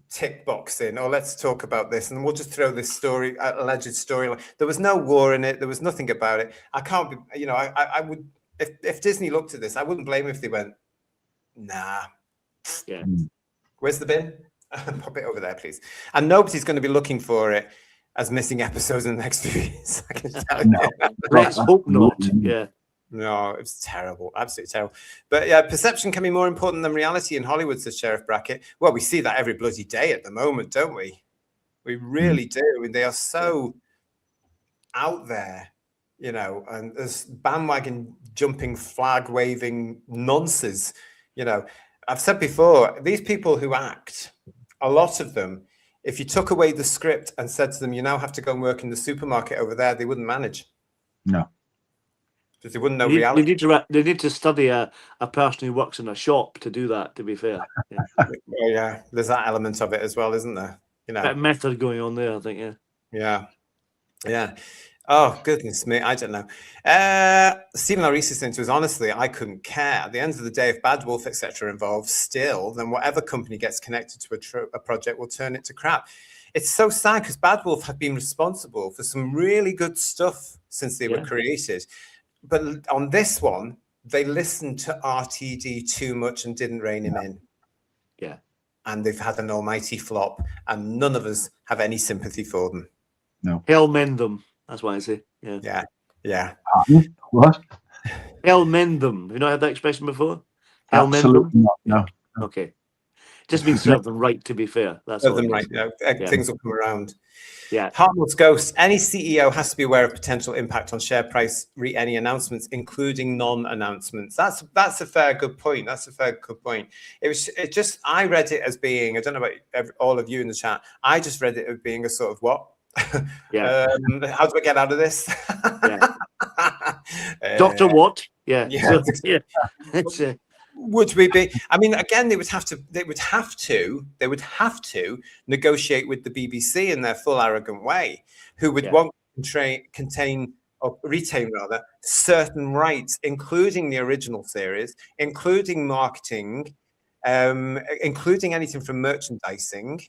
tick boxing. Oh, let's talk about this, and we'll just throw this alleged story. There was no war in it. There was nothing about it. I can't be. I would if Disney looked at this, I wouldn't blame if they went, nah. Yeah. Where's the bin? Pop it over there, please. And nobody's going to be looking for it as missing episodes in the next few years. I can tell you. Let's hope not. Yeah. No, it was terrible, absolutely terrible. But yeah, perception can be more important than reality in Hollywood, says Sheriff Brackett. Well, we see that every bloody day at the moment, don't we? We really do. I mean, they are so out there, and there's bandwagon jumping, flag waving nonsense. I've said before, these people who act, a lot of them, if you took away the script and said to them, you now have to go and work in the supermarket over there, they wouldn't manage. No. Because they wouldn't know reality. They need to study a person who works in a shop to do that, to be fair. Yeah. There's that element of it as well, isn't there? That method going on there, I think, Yeah. Oh, goodness me. I don't know. Stephen Laurice is saying to us, honestly, I couldn't care. At the end of the day, if Bad Wolf, etc. involved still, then whatever company gets connected to a project will turn it to crap. It's so sad because Bad Wolf have been responsible for some really good stuff since they were created. But on this one, they listened to RTD too much and didn't rein him in. Yeah. and they've had an almighty flop, and none of us have any sympathy for them. No. Hell mend them. That's what I say. Yeah. Yeah. What? Hell mend them. You not heard that expression before? Hell mend Absolutely them? not. No. Okay. Just means serve them right, to be fair. That's all. Serve them it right. is. Things will come around. Yeah. Hartnell's Ghost. Any CEO has to be aware of potential impact on share price re any announcements, including non-announcements. That's a fair good point. That's a fair good point. I read it as being, I don't know about all of you in the chat, I just read it as being a sort of what? Yeah. How do I get out of this? Yeah. Dr. What? Yeah. Yeah. So, yeah. It's Would we be? I mean, again, they would have to negotiate with the BBC in their full arrogant way, who would want to retain certain rights, including the original series, including marketing, including anything from merchandising.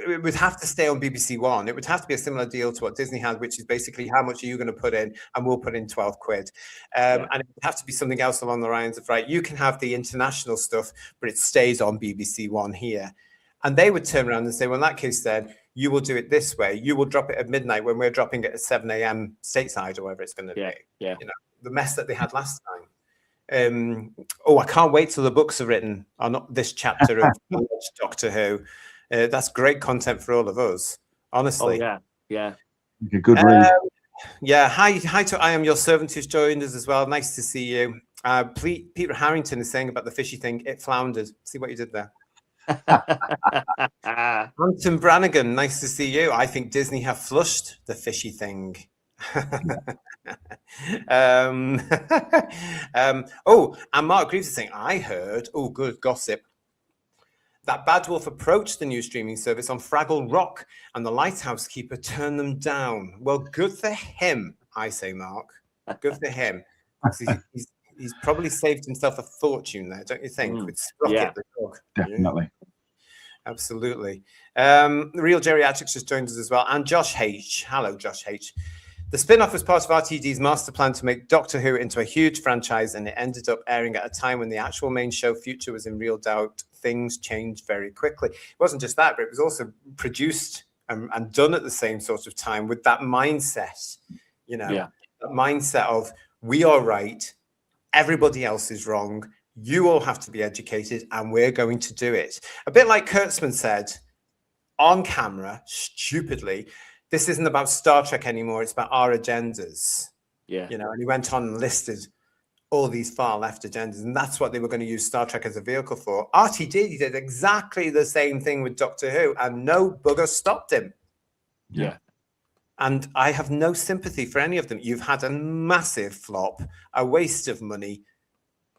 It would have to stay on BBC One. It would have to be a similar deal to what Disney had, which is basically how much are you going to put in, and we'll put in 12 quid. And it would have to be something else along the lines of, right, you can have the international stuff, but it stays on BBC One here. And they would turn around and say, well, in that case, then you will do it this way. You will drop it at midnight when we're dropping it at 7 a.m. stateside or whatever it's going to be. Yeah. The mess that they had last time. I can't wait till the books are written on this chapter of Doctor Who. That's great content for all of us, honestly. Oh, yeah. A good read. Hi to I Am Your Servant who's joined us as well. Nice to see you. Peter Harrington is saying about the fishy thing, it floundered. See what you did there. Anton Brannigan, nice to see you. I think Disney have flushed the fishy thing. And Mark Greaves is saying, I heard, good gossip, that Bad Wolf approached the new streaming service on Fraggle Rock and the lighthouse keeper turned them down. Well, good for him, I say, Mark. Good for him. He's probably saved himself a fortune there, don't you think? With Sprocket the dog. Definitely. Yeah. Absolutely. The Real Geriatrics just joined us as well. And Josh H. Hello, Josh H. The spin-off was part of RTD's master plan to make Doctor Who into a huge franchise, and it ended up airing at a time when the actual main show future was in real doubt. Things changed very quickly. It wasn't just that, but it was also produced and done at the same sort of time with that mindset, that mindset of we are right, everybody else is wrong, you all have to be educated, and we're going to do it. A bit like Kurtzman said on camera, stupidly, this isn't about Star Trek anymore. It's about our agendas. And he went on and listed all these far left agendas, and that's what they were going to use Star Trek as a vehicle for. RTD did exactly the same thing with Doctor Who, and no bugger stopped him. Yeah. And I have no sympathy for any of them. You've had a massive flop, a waste of money.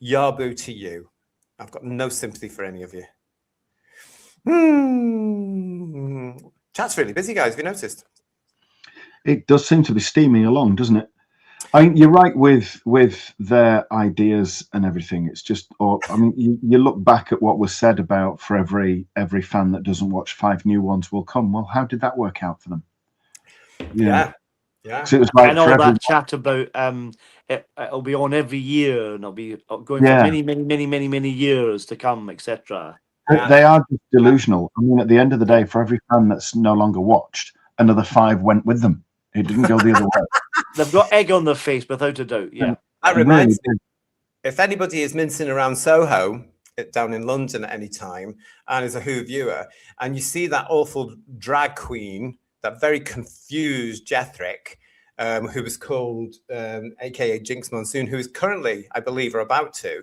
Yaboo to you. I've got no sympathy for any of you. Chat's really busy, guys. Have you noticed? It does seem to be steaming along, doesn't it? I mean, you're right with their ideas and everything. It's just, you look back at what was said about for every fan that doesn't watch, 5 new ones will come. Well, how did that work out for them? Yeah. So it was like, and all that chat about it'll be on every year and it'll be going for many years to come, etc. They are just delusional. I mean, at the end of the day, for every fan that's no longer watched, another 5 went with them. It didn't go the other way. They've got egg on their face, without a doubt. Yeah. That reminds me, if anybody is mincing around Soho down in London at any time and is a Who viewer, and you see that awful drag queen, that very confused Jethrick, who was called aka Jinx Monsoon, who is currently, I believe, or about to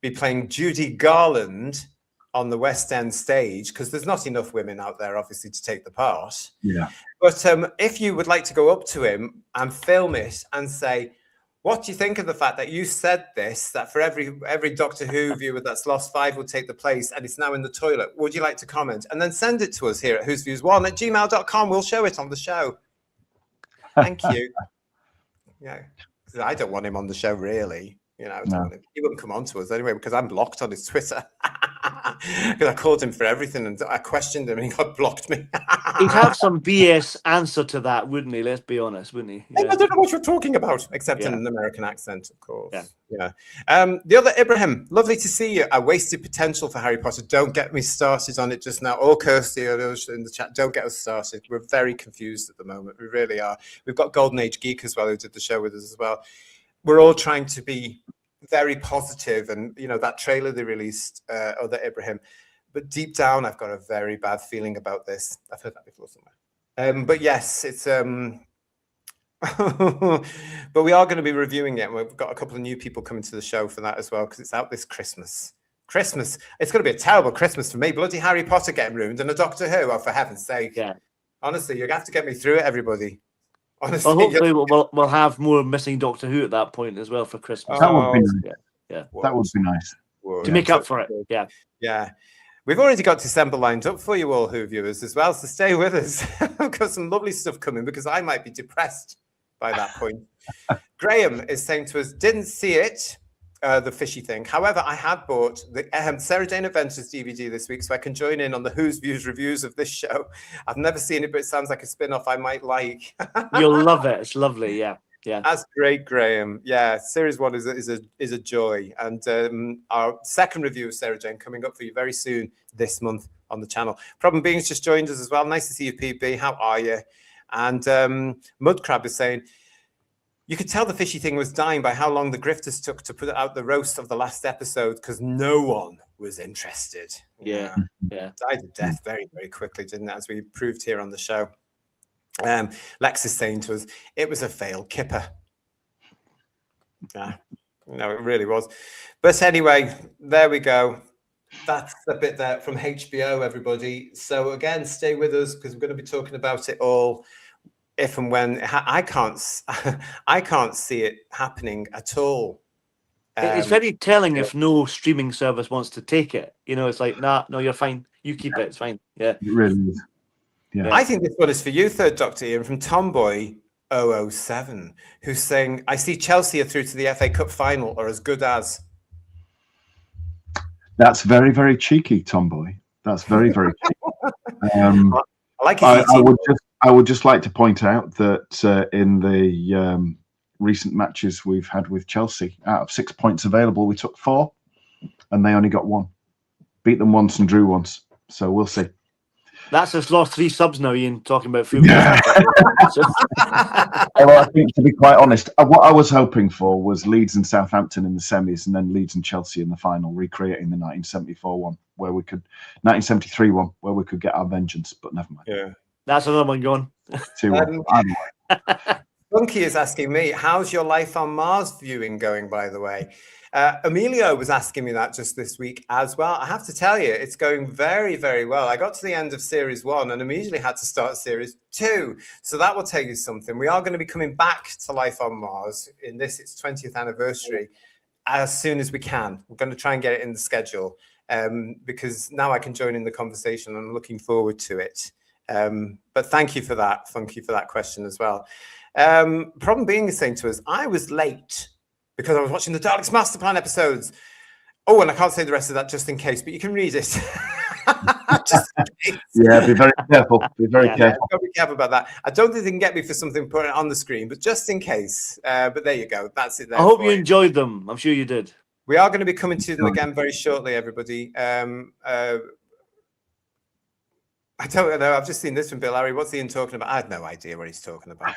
be playing Judy Garland on the West End stage, because there's not enough women out there, obviously, to take the part. Yeah. But if you would like to go up to him and film it and say, what do you think of the fact that you said this, that for every Doctor Who viewer that's lost 5 will take the place and it's now in the toilet, would you like to comment? And then send it to us here at whosviews1@gmail.com. We'll show it on the show. Thank you. Yeah, I don't want him on the show, really. He wouldn't come on to us anyway because I'm blocked on his Twitter. Because I called him for everything and I questioned him and he blocked me. He'd have some BS answer to that, wouldn't he? Let's be honest, wouldn't he? I don't know what you're talking about, except in Yeah. an American accent, of course. Yeah. The other Ibrahim, lovely to see you. I wasted potential for Harry Potter. Don't get me started on it just now. Or Kirsty or those in the chat, don't get us started. We're very confused at the moment. We really are. We've got Golden Age Geek as well, who did the show with us as well. We're all trying to be very positive, and that trailer they released, other Ibrahim. But deep down, I've got a very bad feeling about this. I've heard that before somewhere. But yes, it's but we are going to be reviewing it. We've got a couple of new people coming to the show for that as well, because it's out this Christmas. It's going to be a terrible Christmas for me. Bloody Harry Potter getting ruined and a Doctor Who. Oh, for heaven's sake! Yeah. Honestly, you're going to have to get me through it, everybody. Honestly, Well, hopefully we'll have more missing Doctor Who at that point as well for Christmas. That would be nice. Yeah. That would be nice. To make up for it. Yeah. We've already got December lined up for you all, Who viewers, as well, so stay with us. I've got some lovely stuff coming because I might be depressed by that point. Graham is saying to us, didn't see it, the fishy thing. However, I had bought the Sarah Jane Adventures DVD this week, so I can join in on the Who's Views reviews of this show. I've never seen it, but it sounds like a spin-off I might like. You'll love it. It's lovely. Yeah. That's great, Graham. Yeah, series 1 is a joy, and our second review of Sarah Jane coming up for you very soon this month on the channel. Problem Being's just joined us as well. Nice to see you, PB. How are you? And Mudcrab is saying, you could tell the fishy thing was dying by how long the grifters took to put out the roast of the last episode, because no one was interested. Yeah. Died of death very, very quickly, didn't it? As we proved here on the show. Lex is saying to us, it was a failed kipper. Yeah, no, it really was. But anyway, there we go. That's a bit there from HBO, everybody. So again, stay with us because we're going to be talking about it all if and when. I can't see it happening at all. It's very telling if no streaming service wants to take it. It's like, nah, no, you're fine. You keep it. It's fine. Yeah. It really is. Yeah. I think this one is for you, Third Doctor Ian, from Tomboy 007, who's saying, I see Chelsea are through to the FA Cup final, or as good as. That's very, very cheeky, Tomboy. That's very, very cheeky. I like it. I would just like to point out that in the recent matches we've had with Chelsea, out of 6 points available, we took 4, and they only got 1. Beat them once and drew once. So we'll see. That's us lost 3 subs now, Ian, talking about football. Yeah. Well, I think, to be quite honest, what I was hoping for was Leeds and Southampton in the semis, and then Leeds and Chelsea in the final, recreating the 1974 one, 1973 one, where we could get our vengeance. But never mind. Yeah, that's another one gone. 2-1. Funky is asking me, how's your Life on Mars viewing going, by the way? Emilio was asking me that just this week as well. I have to tell you, it's going very, very well. I got to the end of series 1 and immediately had to start series 2. So that will tell you something. We are going to be coming back to Life on Mars in its 20th anniversary as soon as we can. We're going to try and get it in the schedule because now I can join in the conversation. I'm looking forward to it. But thank you for that, Funky, for that question as well. Problem Being is saying to us, I was late because I was watching the Daleks Master Plan episodes. Oh, and I can't say the rest of that just in case, but you can read it. Just in case. Yeah, be very careful. Be very careful. Be careful about that. I don't think they can get me for something put it on the screen, but just in case. But there you go. That's it. I hope you enjoyed them. I'm sure you did. We are going to be coming to them again very shortly, everybody. I don't know. I've just seen this from Bill Harry. What's Ian talking about? I have no idea what he's talking about.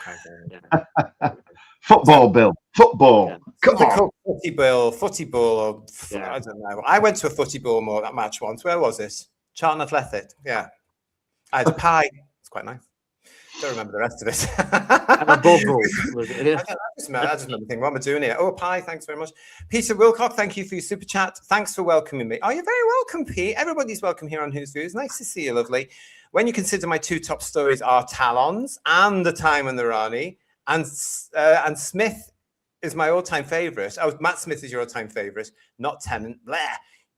Football, Bill. Football. Yeah. Come on. Footy ball. I don't know. I went to a footy ball match once. Where was it? Charlton Athletic. Yeah. I had a pie. It's quite nice. Don't remember the rest of it. And a bubble. I just remember thinking, what am I doing here? Oh, a pie. Thanks very much. Peter Wilcock, thank you for your super chat. Thanks for welcoming me. Oh, you're very welcome, Pete. Everybody's welcome here on Who's Views. Nice to see you, lovely. When you consider my 2 top stories are Talons and The Time and the Rani, and Smith is my all-time favourite. Oh, Matt Smith is your all-time favourite, not Tennant. Blah.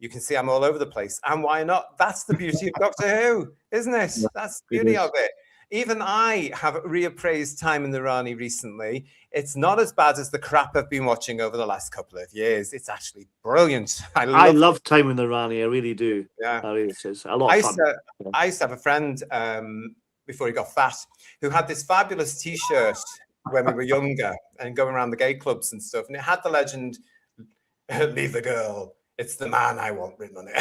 You can see I'm all over the place. And why not? That's the beauty of Doctor Who, isn't it? That's the beauty of it. even I have reappraised Time in the Rani recently. It's not as bad as the crap I've been watching over the last couple of years. It's actually brilliant. I love Time in the Rani. I really do. Yeah, I really, it's a lot of fun. I used to have a friend before he got fat who had this fabulous T-shirt when we were younger and going around the gay clubs and stuff, and it had the legend, "Leave the girl, it's the man I want," written on it.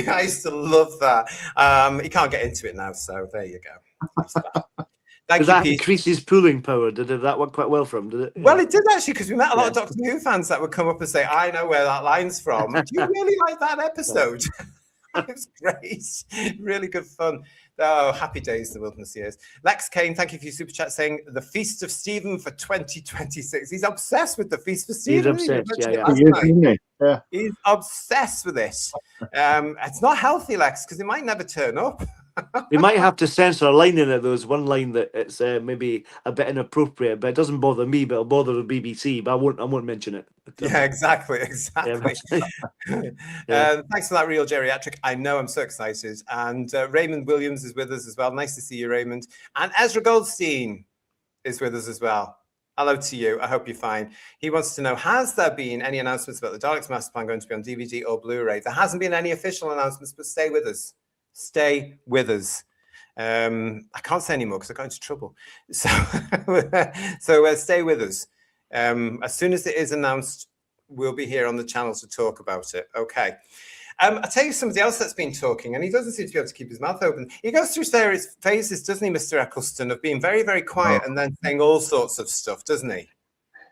I used to love that. You can't get into it now, so there you go. Does that increase his pulling power? Did that work quite well for him? Did it? Well, it did actually, because we met a lot of Doctor Who fans that would come up and say, "I know where that line's from. Do you really like that episode?" It was great. Really good fun. Oh, happy days, the wilderness years. Lex Kane, thank you for your super chat, saying the Feast of Stephen for 2026. He's obsessed with the Feast of Stephen. He's obsessed, yeah. He's obsessed with it. It's not healthy, Lex, because it might never turn up. We might have to censor a line in it. There's one line that it's maybe a bit inappropriate, but it doesn't bother me, but it'll bother the BBC. But I won't mention it. Yeah, exactly. Yeah. Thanks for that, Real Geriatric. I know, I'm so excited. And Raymond Williams is with us as well. Nice to see you, Raymond. And Ezra Goldstein is with us as well. Hello to you. I hope you're fine. He wants to know, has there been any announcements about the Daleks Master Plan going to be on DVD or Blu-ray? There hasn't been any official announcements, but stay with us. Stay with us. I can't say anymore because I got into trouble. So stay with us. As soon as it is announced, we'll be here on the channel to talk about it. Okay. I'll tell you somebody else that's been talking, and he doesn't seem to be able to keep his mouth open. He goes through various phases, doesn't he, Mr. Eccleston, of being very, very quiet and then saying all sorts of stuff, doesn't he?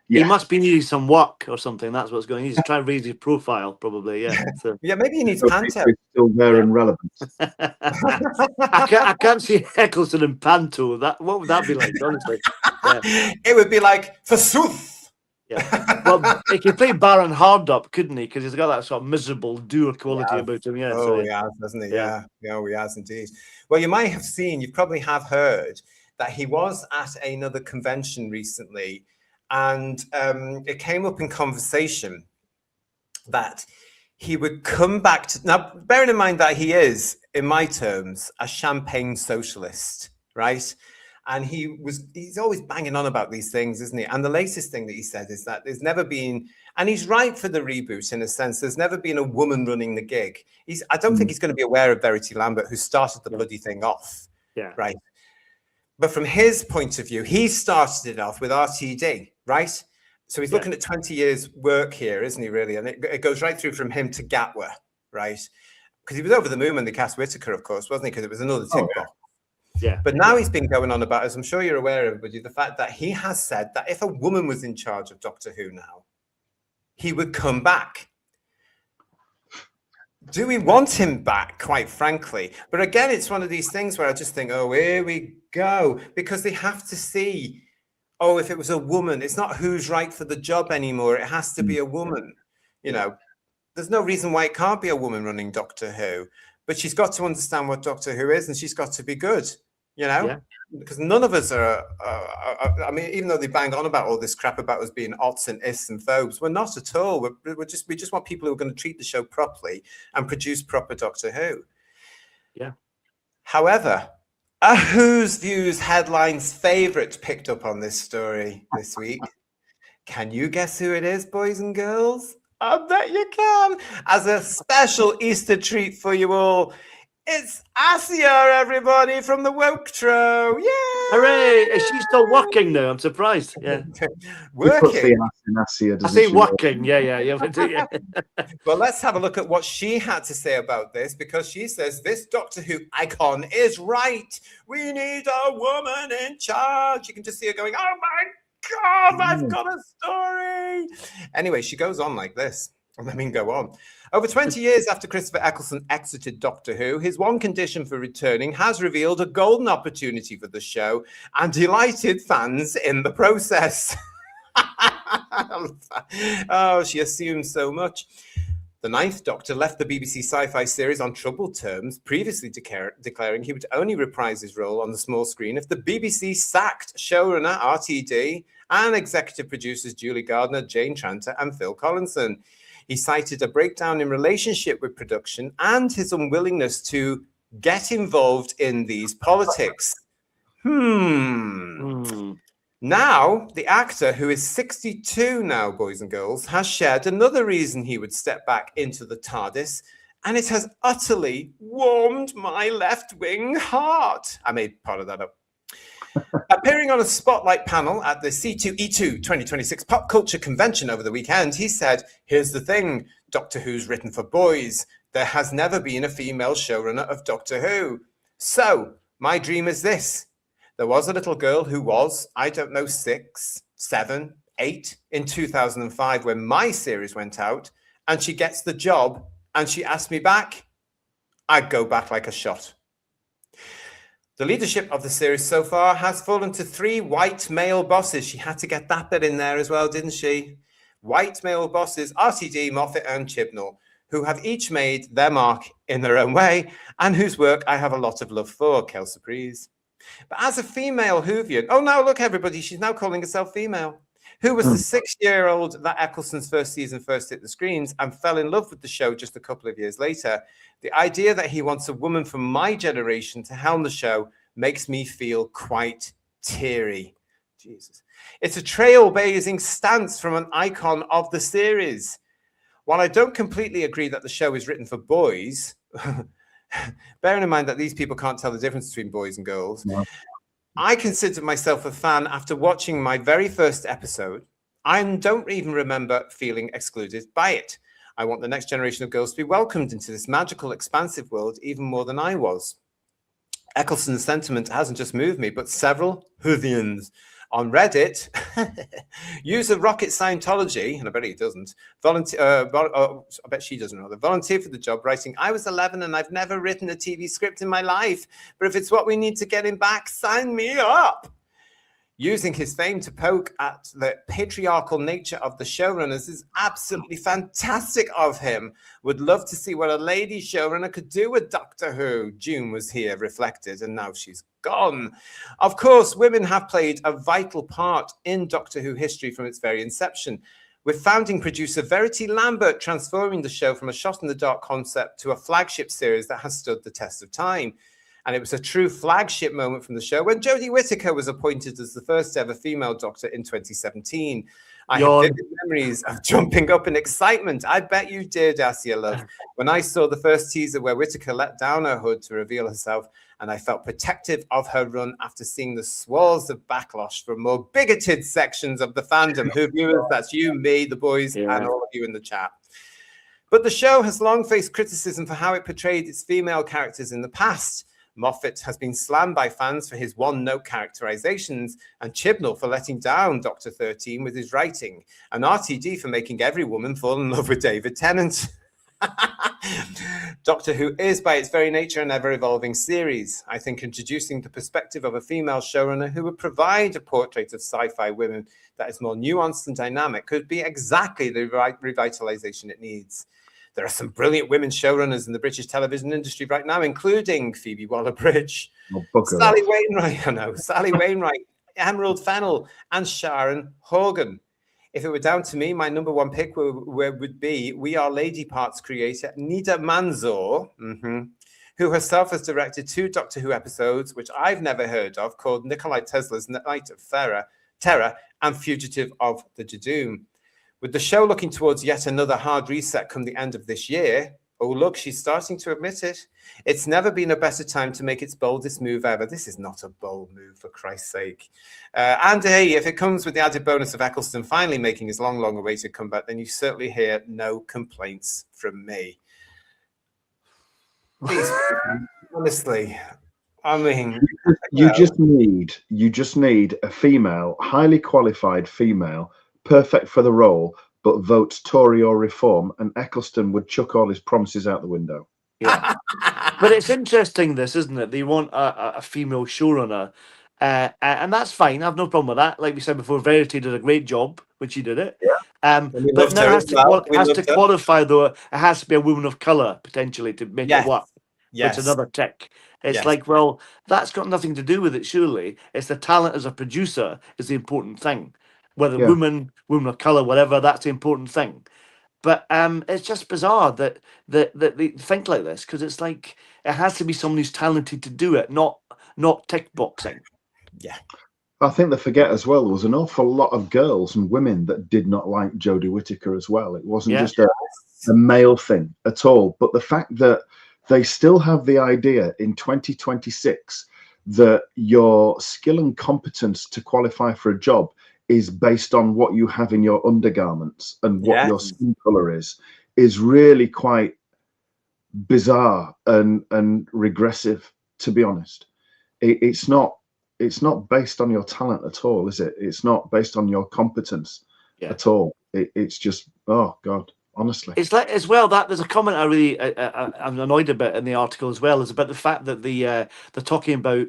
Yeah. He must be needing some work or something. That's what's going on. He's trying to raise his profile, probably. Yeah. So. Yeah, maybe he needs Panto. Still there and relevant. I can't see Eccleston and Panto. What would that be like, honestly? Yeah. It would be like, forsooth. Yeah. Well, he could play Baron Hardup, couldn't he? Because he's got that sort of miserable doer quality about him. Yeah. Oh, he has, hasn't he? Yeah. Yeah, he has indeed. Well, you might have seen, you probably have heard that he was at another convention recently. And it came up in conversation that he would come back to, now bearing in mind that he is, in my terms, a champagne socialist, right? And he's always banging on about these things, isn't he? And the latest thing that he said is that there's never been, and he's right for the reboot in a sense, there's never been a woman running the gig. I don't think he's going to be aware of Verity Lambert, who started the bloody thing off, right? But from his point of view, he started it off with RTD, right? So he's looking at 20 years work here, isn't he, really? And it goes right through from him to Gatwa, right? Because he was over the moon when they cast Whittaker, of course, wasn't he? Because it was another tick box. Yeah. But now he's been going on about, as I'm sure you're aware, everybody, the fact that he has said that if a woman was in charge of Doctor Who now, he would come back. Do we want him back, quite frankly? But again, it's one of these things where I just think, oh, here we go. Because they have to see, oh, if it was a woman, it's not who's right for the job anymore. It has to be a woman. You know, there's no reason why it can't be a woman running Doctor Who. But she's got to understand what Doctor Who is, and she's got to be good, you know? Yeah. Because none of us are, I mean, even though they bang on about all this crap about us being odds and ists and phobes, we're not at all. We just want people who are going to treat the show properly and produce proper Doctor Who. Yeah. However, a Who's Views headline's favourite picked up on this story this week. Can you guess who it is, boys and girls? I bet you can. As a special Easter treat for you all, it's Asia, everybody, from the Woktro. Yay! Hooray! Is she still working now? I'm surprised. Yeah. Working? I say working. Yeah. Well, let's have a look at what she had to say about this, because she says this Doctor Who icon is right. We need a woman in charge. You can just see her going, oh my God, I've got a story. Anyway, she goes on like this. I mean, go on. Over 20 years after Christopher Eccleston exited Doctor Who, his one condition for returning has revealed a golden opportunity for the show and delighted fans in the process. Oh, she assumes so much. The Ninth Doctor left the BBC sci-fi series on troubled terms, previously declaring he would only reprise his role on the small screen if the BBC sacked showrunner RTD and executive producers Julie Gardner, Jane Tranter and Phil Collinson. He cited a breakdown in relationship with production and his unwillingness to get involved in these politics. Now, the actor, who is 62 now, boys and girls, has shared another reason he would step back into the TARDIS, and it has utterly warmed my left-wing heart. I made part of that up. Appearing on a spotlight panel at the C2E2 2026 Pop Culture Convention over the weekend, he said, "Here's the thing, Doctor Who's written for boys. There has never been a female showrunner of Doctor Who. So, my dream is this. There was a little girl who was, I don't know, 6, 7, 8 in 2005 when my series went out, and she gets the job and she asked me back. I'd go back like a shot." The leadership of the series so far has fallen to 3 white male bosses. She had to get that bit in there as well, didn't she? White male bosses, RTD, Moffat and Chibnall, who have each made their mark in their own way and whose work I have a lot of love for, quelle surprise. But as a female Whovian, oh, now look, everybody, she's now calling herself female, who was the 6-year-old that Eccleston's first season first hit the screens and fell in love with the show just a couple of years later. The idea that he wants a woman from my generation to helm the show makes me feel quite teary. Jesus. It's a trailblazing stance from an icon of the series. While I don't completely agree that the show is written for boys, bearing in mind that these people can't tell the difference between boys and girls, no. I consider myself a fan after watching my very first episode. I don't even remember feeling excluded by it. I want the next generation of girls to be welcomed into this magical, expansive world even more than I was. Eccleston's sentiment hasn't just moved me, but several Whovians on Reddit use a rocket Scientology, and I bet he doesn't, I bet she doesn't know, they volunteer for the job, writing, "I was 11 and I've never written a TV script in my life, but if it's what we need to get him back, sign me up." Using his fame to poke at the patriarchal nature of the showrunners is absolutely fantastic of him. Would love to see what a lady showrunner could do with Doctor Who. June was here, reflected, and now she's gone. Of course, women have played a vital part in Doctor Who history from its very inception, with founding producer Verity Lambert transforming the show from a shot-in-the-dark concept to a flagship series that has stood the test of time. And it was a true flagship moment from the show when Jodie Whittaker was appointed as the first ever female Doctor in 2017. I have vivid memories of jumping up in excitement. I bet you did, Asia Love, when I saw the first teaser where Whittaker let down her hood to reveal herself, and I felt protective of her run after seeing the swirls of backlash from more bigoted sections of the fandom. Who viewers, that's you, me, the boys, and all of you in the chat. But the show has long faced criticism for how it portrayed its female characters in the past. Moffat has been slammed by fans for his one-note characterizations, and Chibnall for letting down Dr. 13 with his writing, and RTD for making every woman fall in love with David Tennant. Doctor Who is, by its very nature, an ever-evolving series. I think introducing the perspective of a female showrunner who would provide a portrait of sci-fi women that is more nuanced and dynamic could be exactly the revitalization it needs. There are some brilliant women showrunners in the British television industry right now, including Phoebe Waller-Bridge, Sally Wainwright, Emerald Fennell, and Sharon Horgan. If it were down to me, my number one pick would be We Are Lady Parts creator Nida Manzoor, who herself has directed 2 Doctor Who episodes, which I've never heard of, called Nikolai Tesla's Night of Terror and Fugitive of the Judoon. With the show looking towards yet another hard reset come the end of this year, oh, look, she's starting to admit it. It's never been a better time to make its boldest move ever. This is not a bold move, for Christ's sake. And hey, if it comes with the added bonus of Eccleston finally making his long-awaited comeback, then you certainly hear no complaints from me. Please, honestly, I mean... You just need a female, highly qualified female, perfect for the role, but votes Tory or Reform, and Eccleston would chuck all his promises out the window. Yeah. But it's interesting, this, isn't it? They want a female showrunner, and that's fine. I have no problem with that. Like we said before, Verity did a great job when she did it. Yeah. But now it has to qualify, though. It has to be a woman of colour, potentially, to make it work. Yes. It's another tick. It's like, well, that's got nothing to do with it, surely. It's the talent as a producer is the important thing. Whether woman of colour, whatever, that's the important thing. But it's just bizarre that they think like this, because it's like it has to be someone who's talented to do it, not tick boxing. Yeah. I think they forget as well, there was an awful lot of girls and women that did not like Jodie Whittaker as well. It wasn't just a male thing at all. But the fact that they still have the idea in 2026 that your skill and competence to qualify for a job is based on what you have in your undergarments and what your skin color is really quite bizarre and regressive, to be honest. It's not based on your talent at all, is it? It's not based on your competence at all. It's just, oh God, honestly. It's like, as well, that there's a comment I really I'm annoyed about in the article as well, is about the fact that they're talking about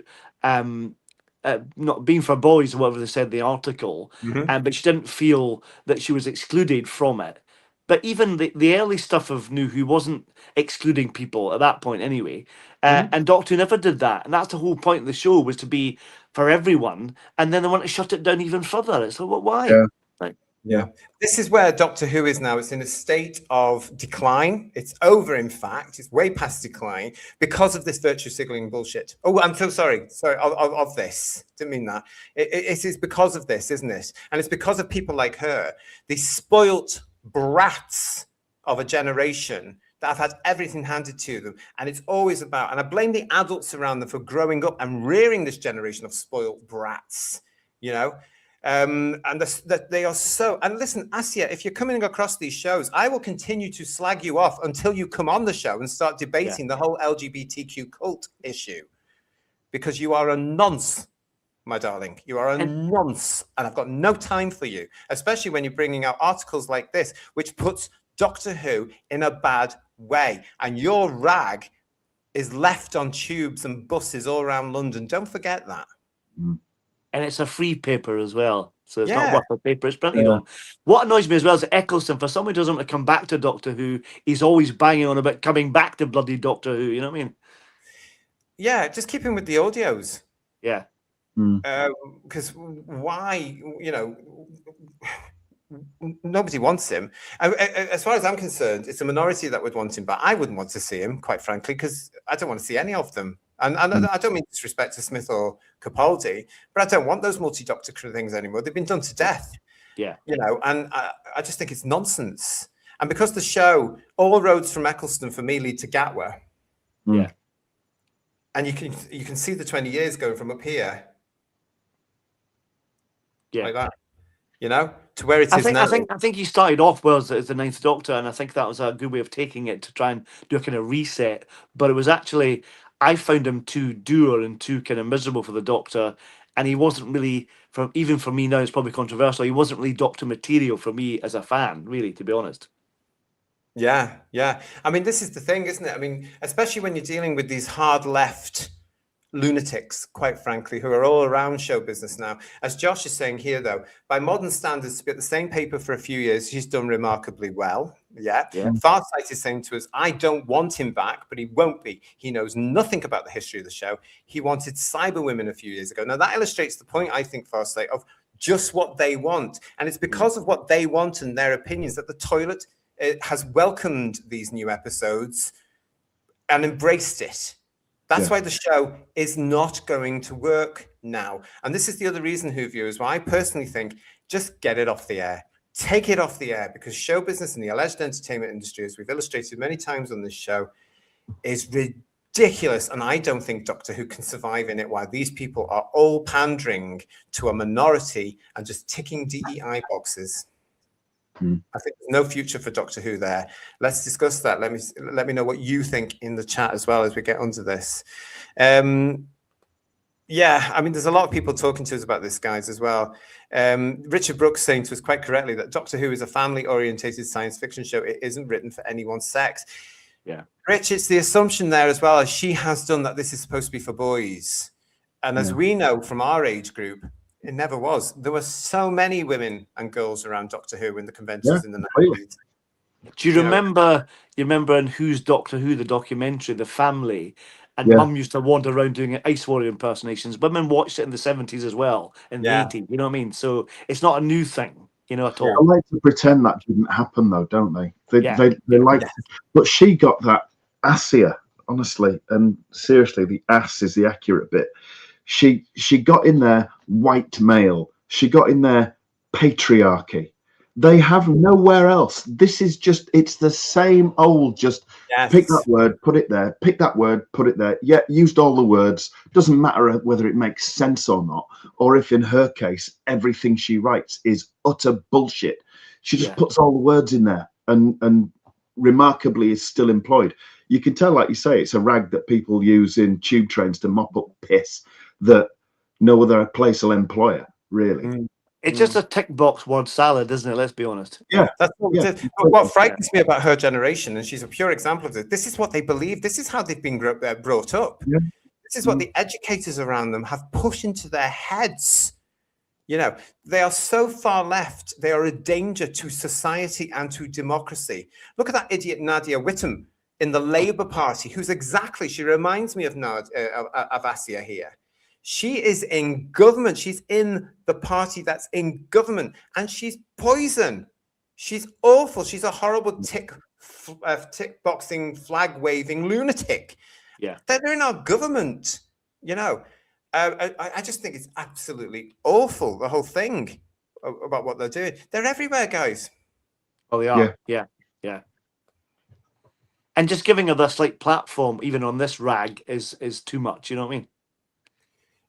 not being for boys or whatever they said in the article, but she didn't feel that she was excluded from it. But even the early stuff of New Who wasn't excluding people at that point anyway. And Doctor Who never did that. And that's the whole point of the show, was to be for everyone. And then they want to shut it down even further. It's like, well, why? Yeah. Yeah, this is where Doctor Who is now. It's in a state of decline. It's over, in fact. It's way past decline because of this virtue signaling bullshit. Oh, I'm so sorry. Sorry, of this. Didn't mean that. It is because of this, isn't it? And it's because of people like her, these spoilt brats of a generation that have had everything handed to them. And it's always about, and I blame the adults around them for growing up and rearing this generation of spoilt brats, you know? And that they are so, and listen, Asya, if you're coming across these shows, I will continue to slag you off until you come on the show and start debating the whole LGBTQ cult issue, because you are a nonce, my darling. You are a nonce, and I've got no time for you, especially when you're bringing out articles like this, which puts Doctor Who in a bad way. And your rag is left on tubes and buses all around London. Don't forget that. And it's a free paper as well. So it's not worth the paper it's printed on. What annoys me as well is that Eccleston, for someone who doesn't want to come back to Doctor Who, he's always banging on about coming back to bloody Doctor Who. You know what I mean? Yeah, just keep him with the audios. Yeah. Because why, you know, nobody wants him. As far as I'm concerned, it's a minority that would want him, but I wouldn't want to see him, quite frankly, because I don't want to see any of them. And I don't mean disrespect to Smith or Capaldi, but I don't want those multi-doctor things anymore. They've been done to death. Yeah. You know, and I just think it's nonsense. And because the show, all roads from Eccleston for me lead to Gatwa. Yeah. And you can see the 20 years going from up here. Yeah. Like that. You know, to where it is now. I think he started off well as the Ninth Doctor, and I think that was a good way of taking it, to try and do a kind of reset. But it was actually, I found him too dour and too kind of miserable for the Doctor, and he wasn't really, even for me now, it's probably controversial, he wasn't really Doctor material for me as a fan, really, to be honest. Yeah, yeah. I mean, this is the thing, isn't it? I mean, especially when you're dealing with these hard left lunatics, quite frankly, who are all around show business now. As Josh is saying here, though, by modern standards, to be at the same paper for a few years, he's done remarkably well. Yeah. Farsight is saying to us, I don't want him back, but he won't be. He knows nothing about the history of the show. He wanted cyber women a few years ago. Now, that illustrates the point, I think, Farsight, of just what they want. And it's because of what they want and their opinions that the toilet has welcomed these new episodes and embraced it. That's why the show is not going to work now. And this is the other reason, Who viewers, why I personally think just get it off the air. Take it off the air, because show business and the alleged entertainment industry, as we've illustrated many times on this show, is ridiculous. And I don't think Doctor Who can survive in it while these people are all pandering to a minority and just ticking DEI boxes. I think there's no future for Doctor Who there. Let's discuss that. Let me know what you think in the chat as well as we get onto this. Yeah, I mean, there's a lot of people talking to us about this, guys, as well. Richard Brooks saying to us quite correctly that Doctor Who is a family-orientated science fiction show. It isn't written for anyone's sex. Yeah, Rich, it's the assumption there as well, as she has done, that this is supposed to be for boys. And as we know from our age group, it never was. There were so many women and girls around Doctor Who in the conventions in the 90s. Do you remember? You remember in Who's Doctor Who, the documentary, the family, and Mum used to wander around doing Ice Warrior impersonations. Women watched it in the 70s as well, in the 80s. You know what I mean? So it's not a new thing. you know, at They all. like to pretend that didn't happen, though, don't they? Yeah. They like, Yes. but she got that Asia, honestly, and seriously, the ass is the accurate bit. She got in there white male. She got in there patriarchy. They have nowhere else. This is just, it's the same old, just pick that word, put it there, pick that word, put it there. Yeah, used all the words. Doesn't matter whether it makes sense or not, or if in her case, everything she writes is utter bullshit. She just puts all the words in there and remarkably is still employed. You can tell, like you say, it's a rag that people use in tube trains to mop up piss that no other place will employ her, really. It's just a tick box word salad, isn't it? Let's be honest. Yeah, that's what it is. But what frightens me about her generation, and she's a pure example of this, this is what they believe. This is how they've been brought up. Yeah. This is what the educators around them have pushed into their heads. You know, they are so far left. They are a danger to society and to democracy. Look at that idiot Nadia Whittam in the Labour Party, who's exactly, she reminds me of Asia here. She is in government. She's in the party that's in government, and she's poison. She's awful. She's a horrible tick boxing, flag waving lunatic. Yeah, they're in our government. You know, I just think it's absolutely awful. The whole thing about what they're doing. They're everywhere, guys. Oh, they are. Yeah. And just giving her this like platform, even on this rag, is too much. You know what I mean?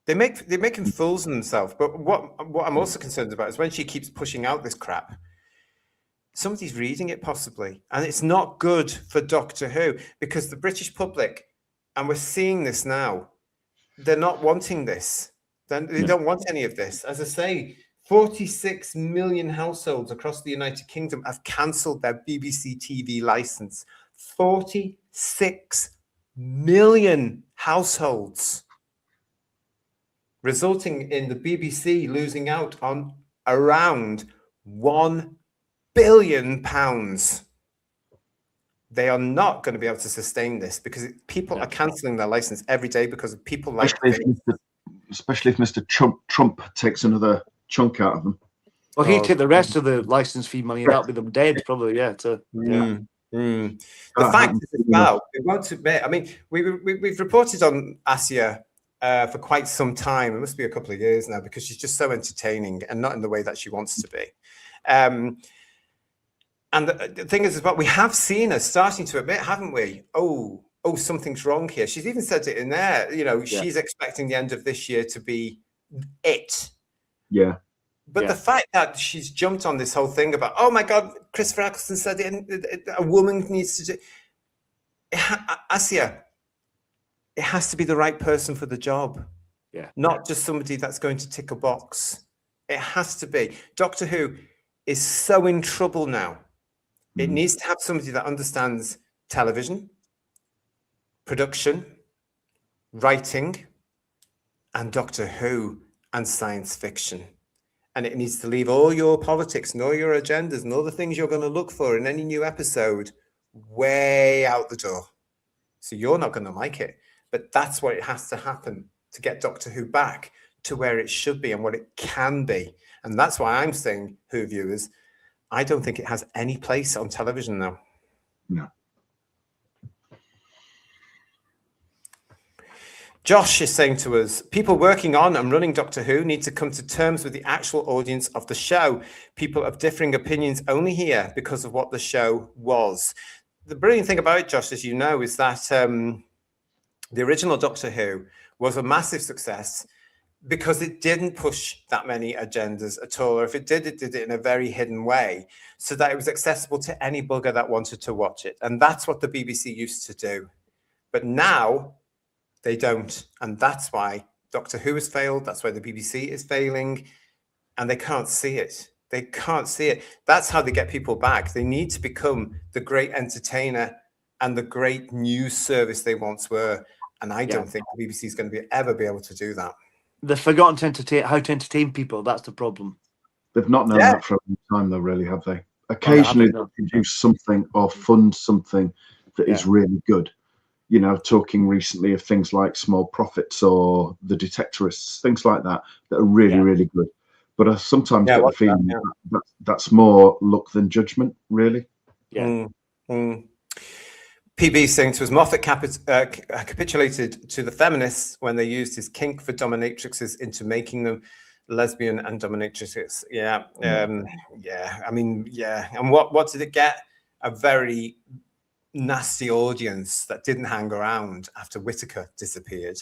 They're making fools of themselves. But what I'm also concerned about is when she keeps pushing out this crap, somebody's reading it possibly. And it's not good for Doctor Who, because the British public, and we're seeing this now, they're not wanting this. They don't want any of this. As I say, 46 million households across the United Kingdom have cancelled their BBC TV license. 46 million households, resulting in the BBC losing out on around £1 billion. They are not going to be able to sustain this because people are cancelling their license every day because of people like especially if Mr. Trump takes another chunk out of them. Well, he'd take the rest of the license fee money and that'll be them dead, probably. Yeah. The fact is, as well, we won't admit. I mean, we've reported on Asia for quite some time. It must be a couple of years now, because she's just so entertaining and not in the way that she wants to be. And the thing is, as well, we have seen her starting to admit, haven't we? Oh, something's wrong here. She's even said it in there. You know, she's expecting the end of this year to be it. Yeah. But the fact that she's jumped on this whole thing about, oh my God, Christopher Eccleston said a woman needs to do. Asia, it has to be the right person for the job. Yeah. Not just somebody that's going to tick a box. It has to be. Doctor Who is so in trouble now. It needs to have somebody that understands television, production, writing, and Doctor Who and science fiction. And it needs to leave all your politics and all your agendas and all the things you're going to look for in any new episode way out the door. So you're not going to like it. But that's what it has to happen to get Doctor Who back to where it should be and what it can be. And that's why I'm saying, Who viewers, I don't think it has any place on television now. No. Josh is saying to us, people working on and running Doctor Who need to come to terms with the actual audience of the show. People of differing opinions only here because of what the show was. The brilliant thing about it, Josh, as you know, is that the original Doctor Who was a massive success because it didn't push that many agendas at all. Or if it did it in a very hidden way so that it was accessible to any bugger that wanted to watch it. And that's what the BBC used to do. But now they don't. And that's why Doctor Who has failed. That's why the BBC is failing. And they can't see it. They can't see it. That's how they get people back. They need to become the great entertainer and the great news service they once were. And I don't think the BBC is going to ever be able to do that. They've forgotten to how to entertain people. That's the problem. They've not known that for a long time, though, really, have they? Occasionally, they'll produce something or fund something that is really good. You know, talking recently of things like Small Profits or The Detectorists, things like that, that are really, really good. but I sometimes Yeah, get the what's that? feeling Yeah. that's more luck than judgment, really. Yeah. PB saying to us, Moffat capitulated to the feminists when they used his kink for dominatrixes into making them lesbian and dominatrixes. Yeah. I mean, yeah. And what did it get? A very nasty audience that didn't hang around after Whittaker disappeared.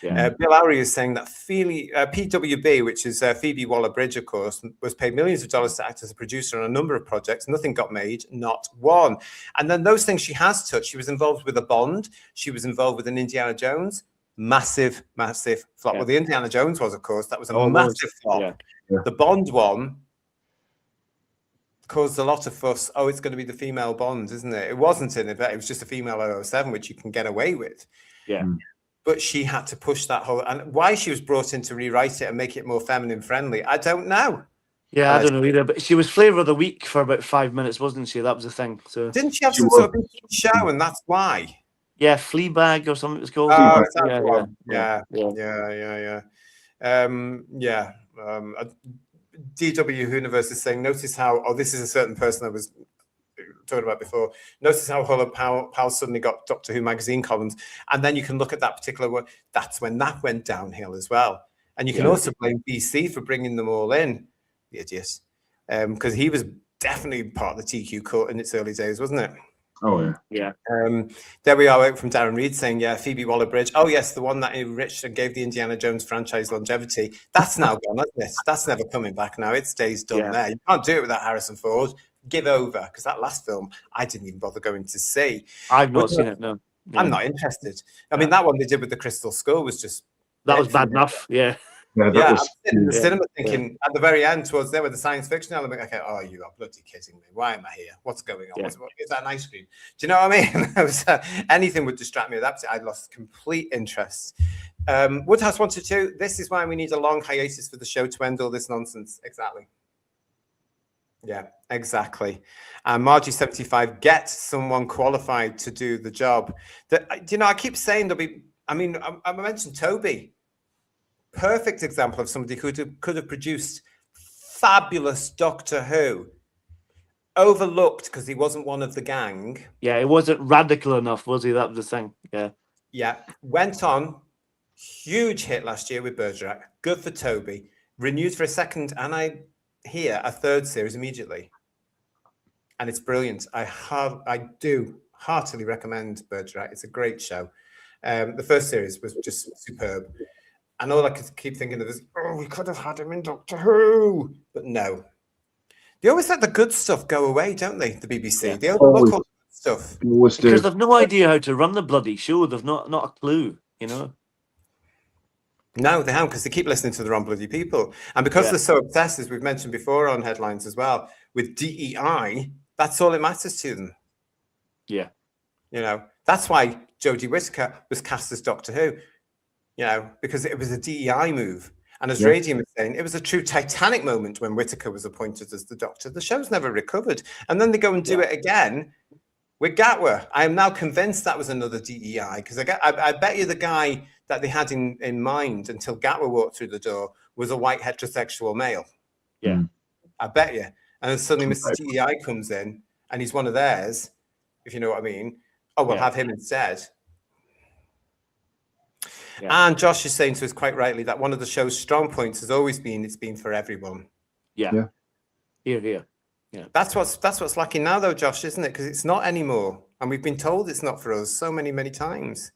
Yeah. Bill Lowry is saying that PWB, which is Phoebe Waller-Bridge, of course, was paid millions of dollars to act as a producer on a number of projects. Nothing got made, not one. And then those things she has touched, she was involved with a Bond. She was involved with an Indiana Jones. Massive, massive flop. Yeah. Well, the Indiana Jones was, of course, that was a Almost, massive flop. yeah. The Bond one caused a lot of fuss. Oh, it's going to be the female Bond, isn't it? It wasn't in it. It was just a female 007, which you can get away with. Yeah. But she had to push that whole, and why she was brought in to rewrite it and make it more feminine friendly, I don't know. Yeah, I don't know either. But she was flavour of the week for about 5 minutes, wasn't she? That was the thing. So Didn't she have some sort of show, and that's why? yeah, Fleabag or something it was called. Oh, is that yeah, one? yeah, Yeah. DW Universe is saying, notice how, this is a certain person I was talking about before. Notice how Powell suddenly got Doctor Who magazine columns, and then you can look at that particular one. That's when that went downhill as well. And you can also blame BC for bringing them all in, the idiots, because he was definitely part of the TQ court in its early days, wasn't it? Oh yeah. There we are from Darren Reed saying, yeah, Phoebe Waller-Bridge. Oh yes, the one that enriched and gave the Indiana Jones franchise longevity. That's now gone, hasn't it? That's never coming back now. It stays done there. You can't do it without Harrison Ford. Give over, because that last film I didn't even bother going to see. I've not seen it. No, I'm not interested. I mean, that one they did with the Crystal Skull was just that was bad enough. Yeah. I'm sitting in the cinema thinking at the very end, towards there with the science fiction element, okay, oh, you are bloody kidding me. Why am I here? What's going on? What, is that an ice cream? Do you know what I mean? Anything would distract me at that. I'd lost complete interest. Woodhouse 122, this is why we need a long hiatus for the show to end all this nonsense. Exactly. Yeah, exactly. And Margie75, get someone qualified to do the job. I keep saying there'll be, I mentioned Toby. Perfect example of somebody who could have produced fabulous Doctor Who, overlooked because he wasn't one of the gang. Yeah, it wasn't radical enough, was he? That was the thing. Yeah. Went on, huge hit last year with Bergerac. Good for Toby. Renewed for a second, and I hear a third series immediately, and it's brilliant. I do heartily recommend Bergerac. It's a great show. The first series was just superb. And all I could keep thinking of is, we could have had him in Doctor Who. But no. They always let the good stuff go away, don't they, the BBC? Yeah. They overlook all the good stuff. Because they've no idea how to run the bloody show. They've not a clue, No, they haven't, because they keep listening to the wrong bloody people. And because they're so obsessed, as we've mentioned before on headlines as well, with DEI, that's all it matters to them. Yeah. That's why Jodie Whittaker was cast as Doctor Who. Because it was a DEI move. And as Radium was saying, it was a true Titanic moment when Whittaker was appointed as the Doctor. The show's never recovered. And then they go and do it again with Gatwa. I am now convinced that was another DEI, because I bet you the guy that they had in mind until Gatwa walked through the door was a white heterosexual male. Yeah. I bet you. And then suddenly Mr. DEI comes in and he's one of theirs, if you know what I mean. Oh, we'll have him instead. Yeah. And Josh is saying to us quite rightly that one of the show's strong points has always been it's been for everyone. Yeah. Here. Yeah. That's what's lacking now, though, Josh, isn't it? Because it's not anymore, and we've been told it's not for us so many times.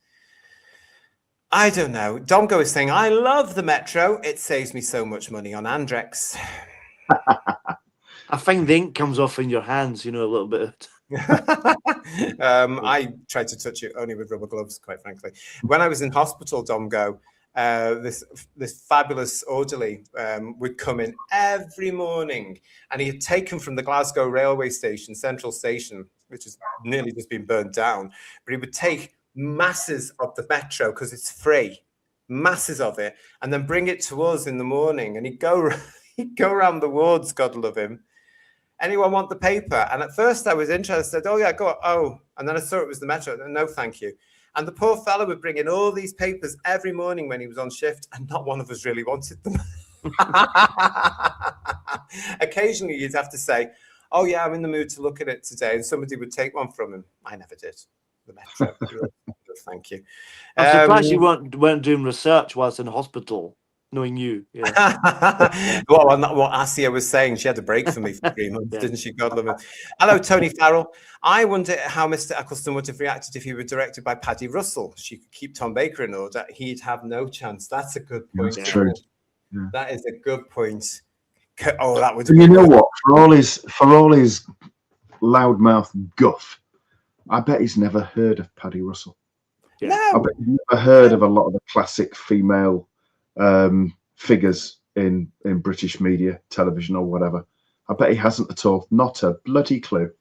I don't know. Domgo is saying, I love the Metro. It saves me so much money on Andrex. I think the ink comes off in your hands, a little bit. I tried to touch it only with rubber gloves, quite frankly. When I was in hospital, Domgo, this fabulous orderly would come in every morning, and he had taken from the Glasgow railway station, Central Station, which has nearly just been burnt down, but he would take masses of the Metro because it's free, masses of it, and then bring it to us in the morning, and he'd go around the wards, God love him. Anyone want the paper? And at first I was interested. Oh, yeah, go on. Oh, and then I saw it was the Metro. No, thank you. And the poor fellow would bring in all these papers every morning when he was on shift, and not one of us really wanted them. Occasionally, you'd have to say, "Oh yeah, I'm in the mood to look at it today," and somebody would take one from him. I never did. The Metro. Thank you. I'm surprised you weren't doing research whilst in hospital, knowing you. Yeah. Well, what Asia was saying, she had a break for me for 3 months, didn't she? God love her. Hello, Tony Farrell. I wonder how Mr. Eccleston would have reacted if he were directed by Paddy Russell. She could keep Tom Baker in order. He'd have no chance. That's a good point. That's true. Yeah. That is a good point. Oh, that would. You know what? For all his loudmouth guff, I bet he's never heard of Paddy Russell. Yeah. No. I bet he's never heard of a lot of the classic female figures in British media, television, or whatever. I bet he hasn't at all. Not a bloody clue.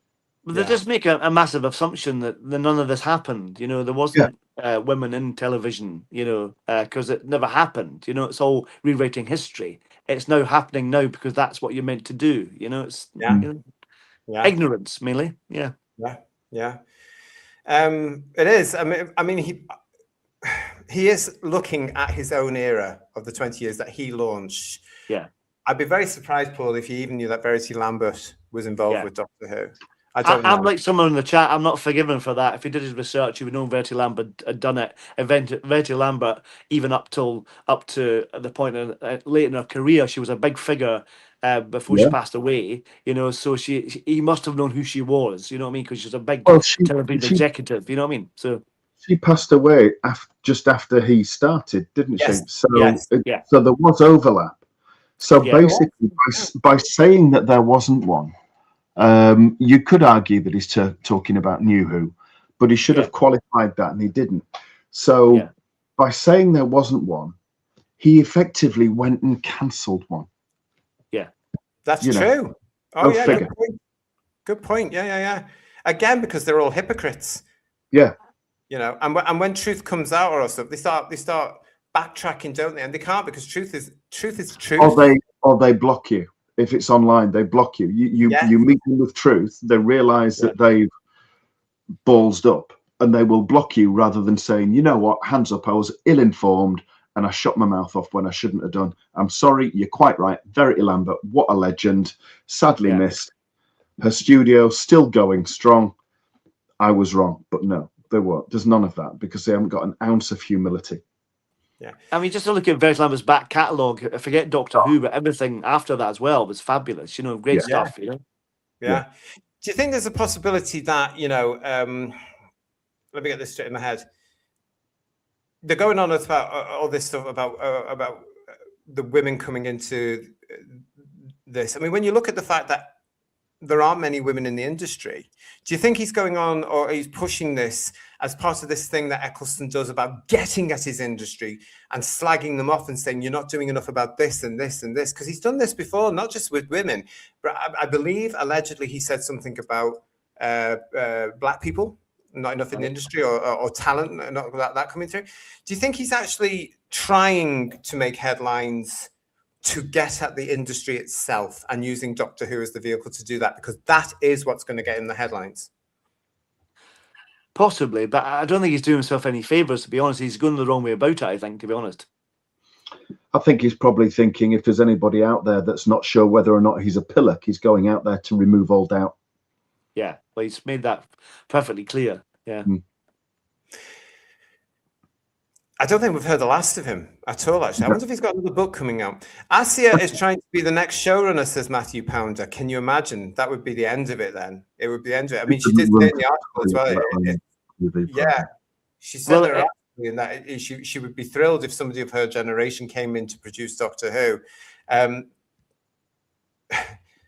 But they just make a massive assumption that none of this happened. You know, there wasn't women in television, you know, because it never happened. You know, it's all rewriting history. It's now happening now because that's what you're meant to do. You know, it's you know, ignorance, mainly. Yeah. Yeah. It is. I mean, he is looking at his own era of the 20 years that he launched. Yeah. I'd be very surprised, Paul, if you even knew that Verity Lambert was involved with Doctor Who. I'm like someone in the chat. I'm not forgiven for that. If he did his research, he would know Verity Lambert had done it. Verity Lambert, even up to the point late in her career, she was a big figure before she passed away. You know, so he must have known who she was. You know what I mean? Because she's a big television executive. You know what I mean? So she passed away just after he started, didn't she? So so there was overlap. So basically, by saying that there wasn't one. You could argue that he's talking about New Who, but he should have qualified that, and he didn't. So by saying there wasn't one, he effectively went and cancelled one. Yeah, that's true. Oh yeah, good point. Yeah. Again, because they're all hypocrites. Yeah. You know, and when truth comes out or stuff, they start backtracking, don't they? And they can't, because truth is truth. Or they block you. If it's online, they block you. You meet them with truth. They realise that they've ballsed up, and they will block you rather than saying, you know what, hands up, I was ill-informed and I shut my mouth off when I shouldn't have done. I'm sorry, you're quite right. Verity Lambert, what a legend. Sadly missed. Her studio still going strong. I was wrong, but no, they weren't. There's none of that, because they haven't got an ounce of humility. Yeah, I mean, just to look at Verity Lambert's back catalogue, forget Doctor Who, but everything after that as well was fabulous. You know, great stuff. You know. Yeah. Do you think there's a possibility that, you know, let me get this straight in my head. They're going on about all this stuff about the women coming into this. I mean, when you look at the fact that there aren't many women in the industry, do you think he's going on, or he's pushing this as part of this thing that Eccleston does about getting at his industry and slagging them off and saying, you're not doing enough about this and this and this? Because he's done this before, not just with women, but I believe allegedly he said something about black people, not enough in the industry, or talent, not that coming through. Do you think he's actually trying to make headlines to get at the industry itself and using Doctor Who as the vehicle to do that, because that is what's going to get in the headlines? Possibly, but I don't think he's doing himself any favours, to be honest. He's going the wrong way about it, I think, to be honest. I think he's probably thinking, if there's anybody out there that's not sure whether or not he's a pillock, he's going out there to remove all doubt. Yeah, well, he's made that perfectly clear. Yeah. I don't think we've heard the last of him at all, actually. I wonder if he's got another book coming out. Asia is trying to be the next showrunner, says Matthew Pounder. Can you imagine? That would be the end of it then. It would be the end of it. I mean, she did say in the article as well. Yeah. She said in that she would be thrilled if somebody of her generation came in to produce Doctor Who.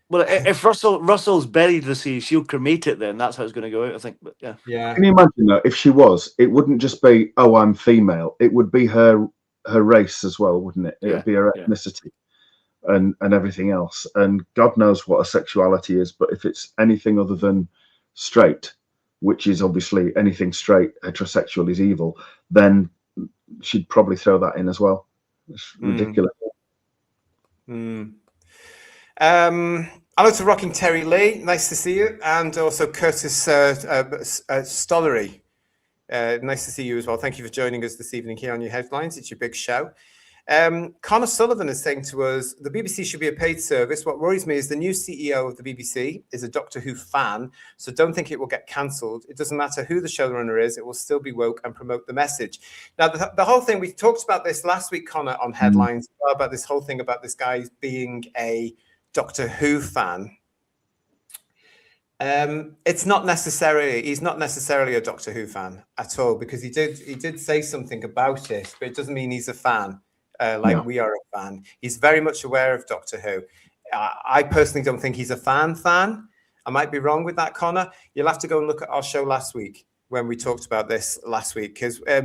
Well, if Russell's buried the sea, she'll cremate it then. That's how it's going to go out, I think. But yeah. Can you imagine that? If she was, it wouldn't just be, oh, I'm female. It would be her race as well, wouldn't it? It would be her ethnicity and everything else. And God knows what her sexuality is. But if it's anything other than straight, which is obviously anything straight, heterosexual is evil, then she'd probably throw that in as well. It's ridiculous. Hello to Rocking Terry Lee, nice to see you, and also Curtis Stollery, nice to see you as well. Thank you for joining us this evening here on your headlines. It's your big show. Connor Sullivan is saying to us, the BBC should be a paid service. What worries me is the new CEO of the BBC is a Doctor Who fan, so don't think it will get cancelled. It doesn't matter who the showrunner is, it will still be woke and promote the message. Now, the whole thing, we talked about this last week, Connor, on Headlines, about this whole thing about this guy being a Doctor Who fan. He's not necessarily a Doctor Who fan at all, because he did say something about it, but it doesn't mean he's a fan. We are a fan. He's very much aware of Doctor Who. I personally don't think he's a fan. I might be wrong with that, Connor. You'll have to go and look at our show last week when we talked about this last week, because I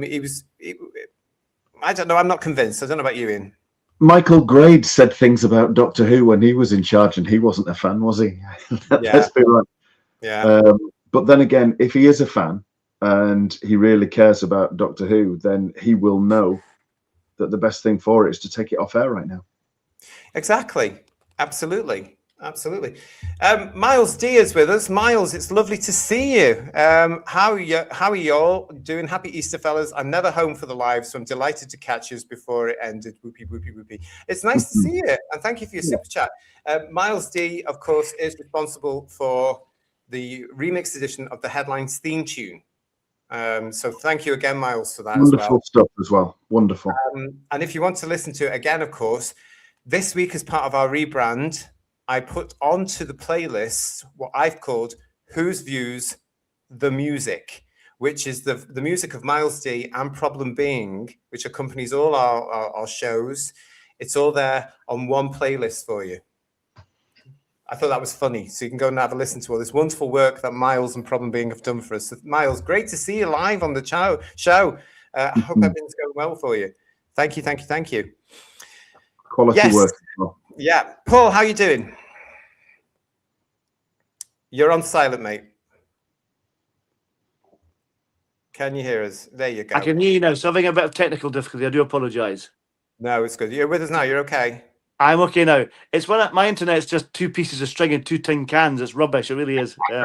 don't know. I'm not convinced. I don't know about you, Ian. Michael Grade said things about Doctor Who when he was in charge, and he wasn't a fan, was he? Yeah. Let's be right. Yeah. But then again, if he is a fan and he really cares about Doctor Who, then he will know that the best thing for it is to take it off air right now. Exactly. Absolutely. Miles D is with us. Miles, it's lovely to see you. How are you all doing? Happy Easter, fellas. I'm never home for the live, so I'm delighted to catch you before it ended. Whoopie, whoopie, whoopie. It's nice to see you, and thank you for your super chat. Miles D, of course, is responsible for the remix edition of the Headlines theme tune. So thank you again, Miles, for that. Wonderful stuff as well. Wonderful. And if you want to listen to it again, of course, this week as part of our rebrand, I put onto the playlist what I've called Whose Views the Music, which is the music of Miles D and Problem Being, which accompanies all our shows. It's all there on one playlist for you. I thought that was funny. So you can go and have a listen to all this wonderful work that Miles and Problem Being have done for us. So, Miles, great to see you live on the show. I hope everything's going well for you. Thank you. Quality work. Yeah. Paul, how you doing? You're on silent, mate. Can you hear us? There you go. I can hear you now. So having a bit of technical difficulty. I do apologise. No, it's good. You're with us now. You're okay. I'm okay now. It's when my internet's just two pieces of string and two tin cans. It's rubbish. It really is. Yeah.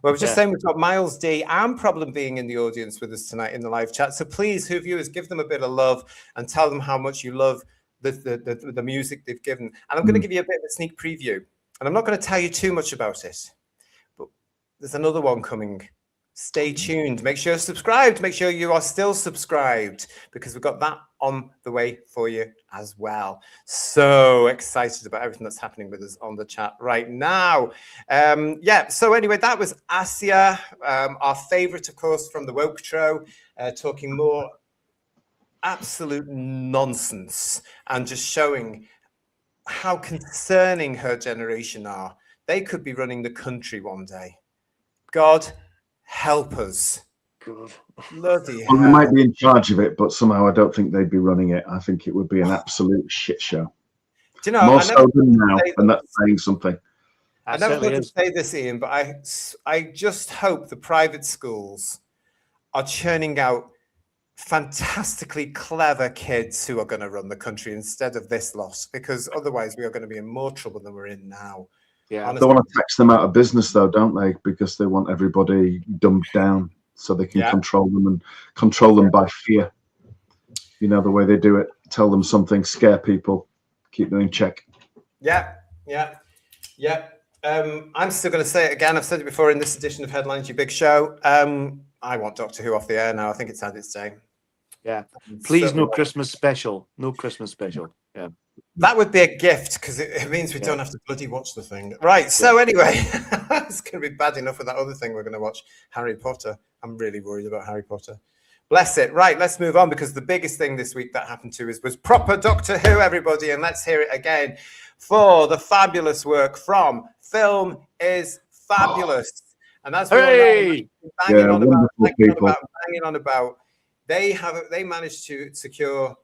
Well, we're just saying we've got Miles D and Problem Being in the audience with us tonight in the live chat. So please, who viewers, give them a bit of love and tell them how much you love the music they've given. And I'm going to give you a bit of a sneak preview. And I'm not going to tell you too much about it. But there's another one coming. Stay tuned. Make sure you're subscribed. Make sure you are still subscribed, because we've got that on the way for you as well. So excited about everything that's happening with us on the chat right now. So anyway, that was Asia, our favorite, of course, from the Woke Show, talking more absolute nonsense and just showing how concerning her generation are. They could be running the country one day. God help us. Bloody hell. Well, they might be in charge of it, but somehow I don't think they'd be running it. I think it would be an absolute shit show. Do you know, more so than now, and that's saying something. I never thought to say this, Ian, but I just hope the private schools are churning out fantastically clever kids who are going to run the country instead of this lot, because otherwise we are going to be in more trouble than we're in now. Yeah, honestly. They want to tax them out of business, though, don't they? Because they want everybody dumbed down so they can control them and control them by fear. You know, the way they do it. Tell them something, scare people, keep them in check. Yeah. I'm still going to say it again. I've said it before in this edition of Headlines, your big show. I want Doctor Who off the air now. I think it's had its day. Yeah. Please, no Christmas special. No Christmas special. Yeah. That would be a gift, because it means we don't have to bloody watch the thing. Right. So anyway, it's going to be bad enough with that other thing we're going to watch, Harry Potter. I'm really worried about Harry Potter. Bless it. Right. Let's move on, because the biggest thing this week that happened to us was proper Doctor Who, everybody. And let's hear it again for the fabulous work from Film is Fabulous. And that's what hey! banging on about. They managed to secure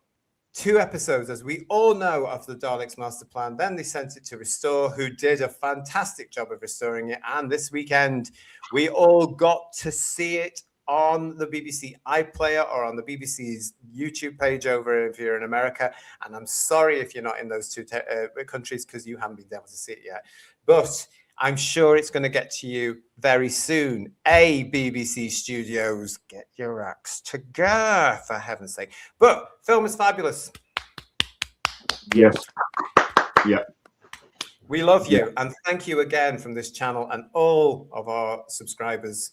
2 episodes, as we all know, of the Daleks master plan. Then they sent it to Restore, who did a fantastic job of restoring it. And this weekend, we all got to see it on the BBC iPlayer or on the BBC's YouTube page over if you're in America. And I'm sorry if you're not in those 2 countries, because you haven't been able to see it yet. But I'm sure it's going to get to you very soon. BBC Studios, get your acts together, for heaven's sake. But Film is Fabulous. Yes. Yeah. We love you, and thank you again from this channel and all of our subscribers.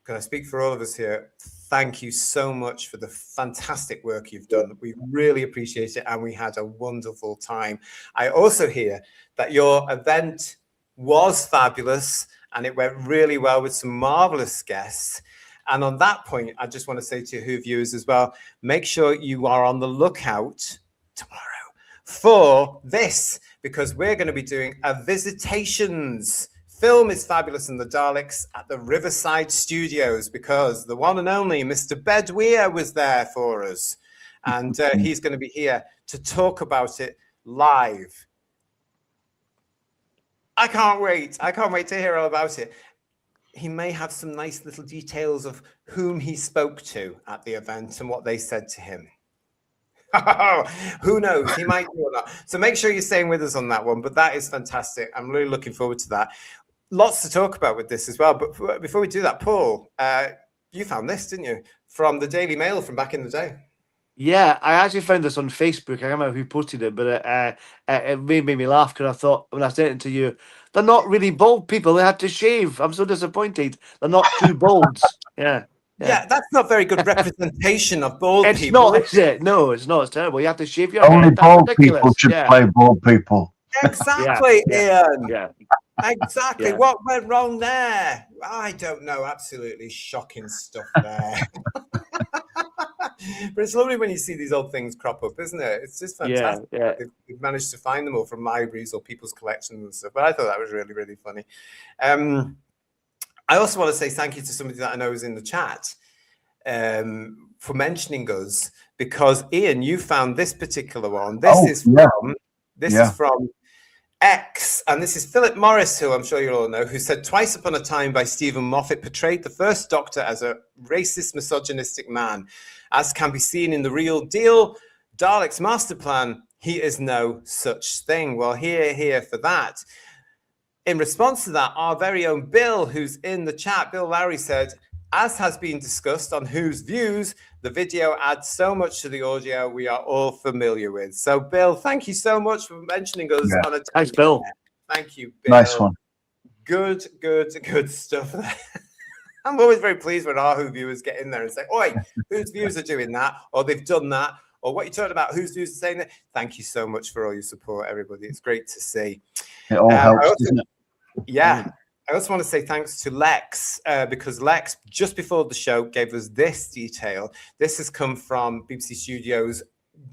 Can I speak for all of us here? Thank you so much for the fantastic work you've done. We really appreciate it, and we had a wonderful time. I also hear that your event was fabulous, and it went really well with some marvelous guests. And on that point, I just want to say to Who viewers as well, make sure you are on the lookout tomorrow for this, because we're going to be doing a visitations. Film is Fabulous and the Daleks at the Riverside Studios, because the one and only Mr. Bedweer was there for us. And he's going to be here to talk about it live. I can't wait. I can't wait to hear all about it. He may have some nice little details of whom he spoke to at the event and what they said to him. Who knows? He might do or not. So make sure you're staying with us on that one. But that is fantastic. I'm really looking forward to that. Lots to talk about with this as well. But before we do that, Paul, you found this, didn't you? From the Daily Mail from back in the day. Yeah, I actually found this on Facebook. I can't remember who posted it, but it made me laugh because I thought when I sent it to you, they're not really bald people. They had to shave. I'm so disappointed. They're not two balds. Yeah, that's not very good representation of bald it's people. It's not, is it? No, it's not. It's terrible. You have to shave your Only head. That's bald ridiculous. people should play bald people. Exactly, Ian. Yeah. Exactly. Yeah. What went wrong there? I don't know. Absolutely shocking stuff there. But it's lovely when you see these old things crop up, isn't it? It's just fantastic. Yeah. They've managed to find them all from libraries or people's collections and stuff. But I thought that was really, really funny. I also want to say thank you to somebody that I know is in the chat for mentioning us, because Ian, you found this particular one. This is from X, and this is Philip Morris, who I'm sure you all know, who said Twice Upon a Time by Stephen Moffat portrayed the first Doctor as a racist, misogynistic man. As can be seen in The Real Deal, Dalek's master plan, he is no such thing. Well, here for that. In response to that, our very own Bill, who's in the chat, Bill Laurie said, as has been discussed on Who's Views, the video adds so much to the audio we are all familiar with. So, Bill, thank you so much for mentioning us. On a Thanks, Bill. Thank you, Bill. Nice one. Good stuff there. I'm always very pleased when our Who viewers get in there and say, oi, Who's Views are doing that, or they've done that, or what you're talking about, Who's Views are saying that. Thank you so much for all your support, everybody. It's great to see. It all helps, doesn't it? Yeah. I also want to say thanks to Lex, because Lex, just before the show, gave us this detail. This has come from BBC Studios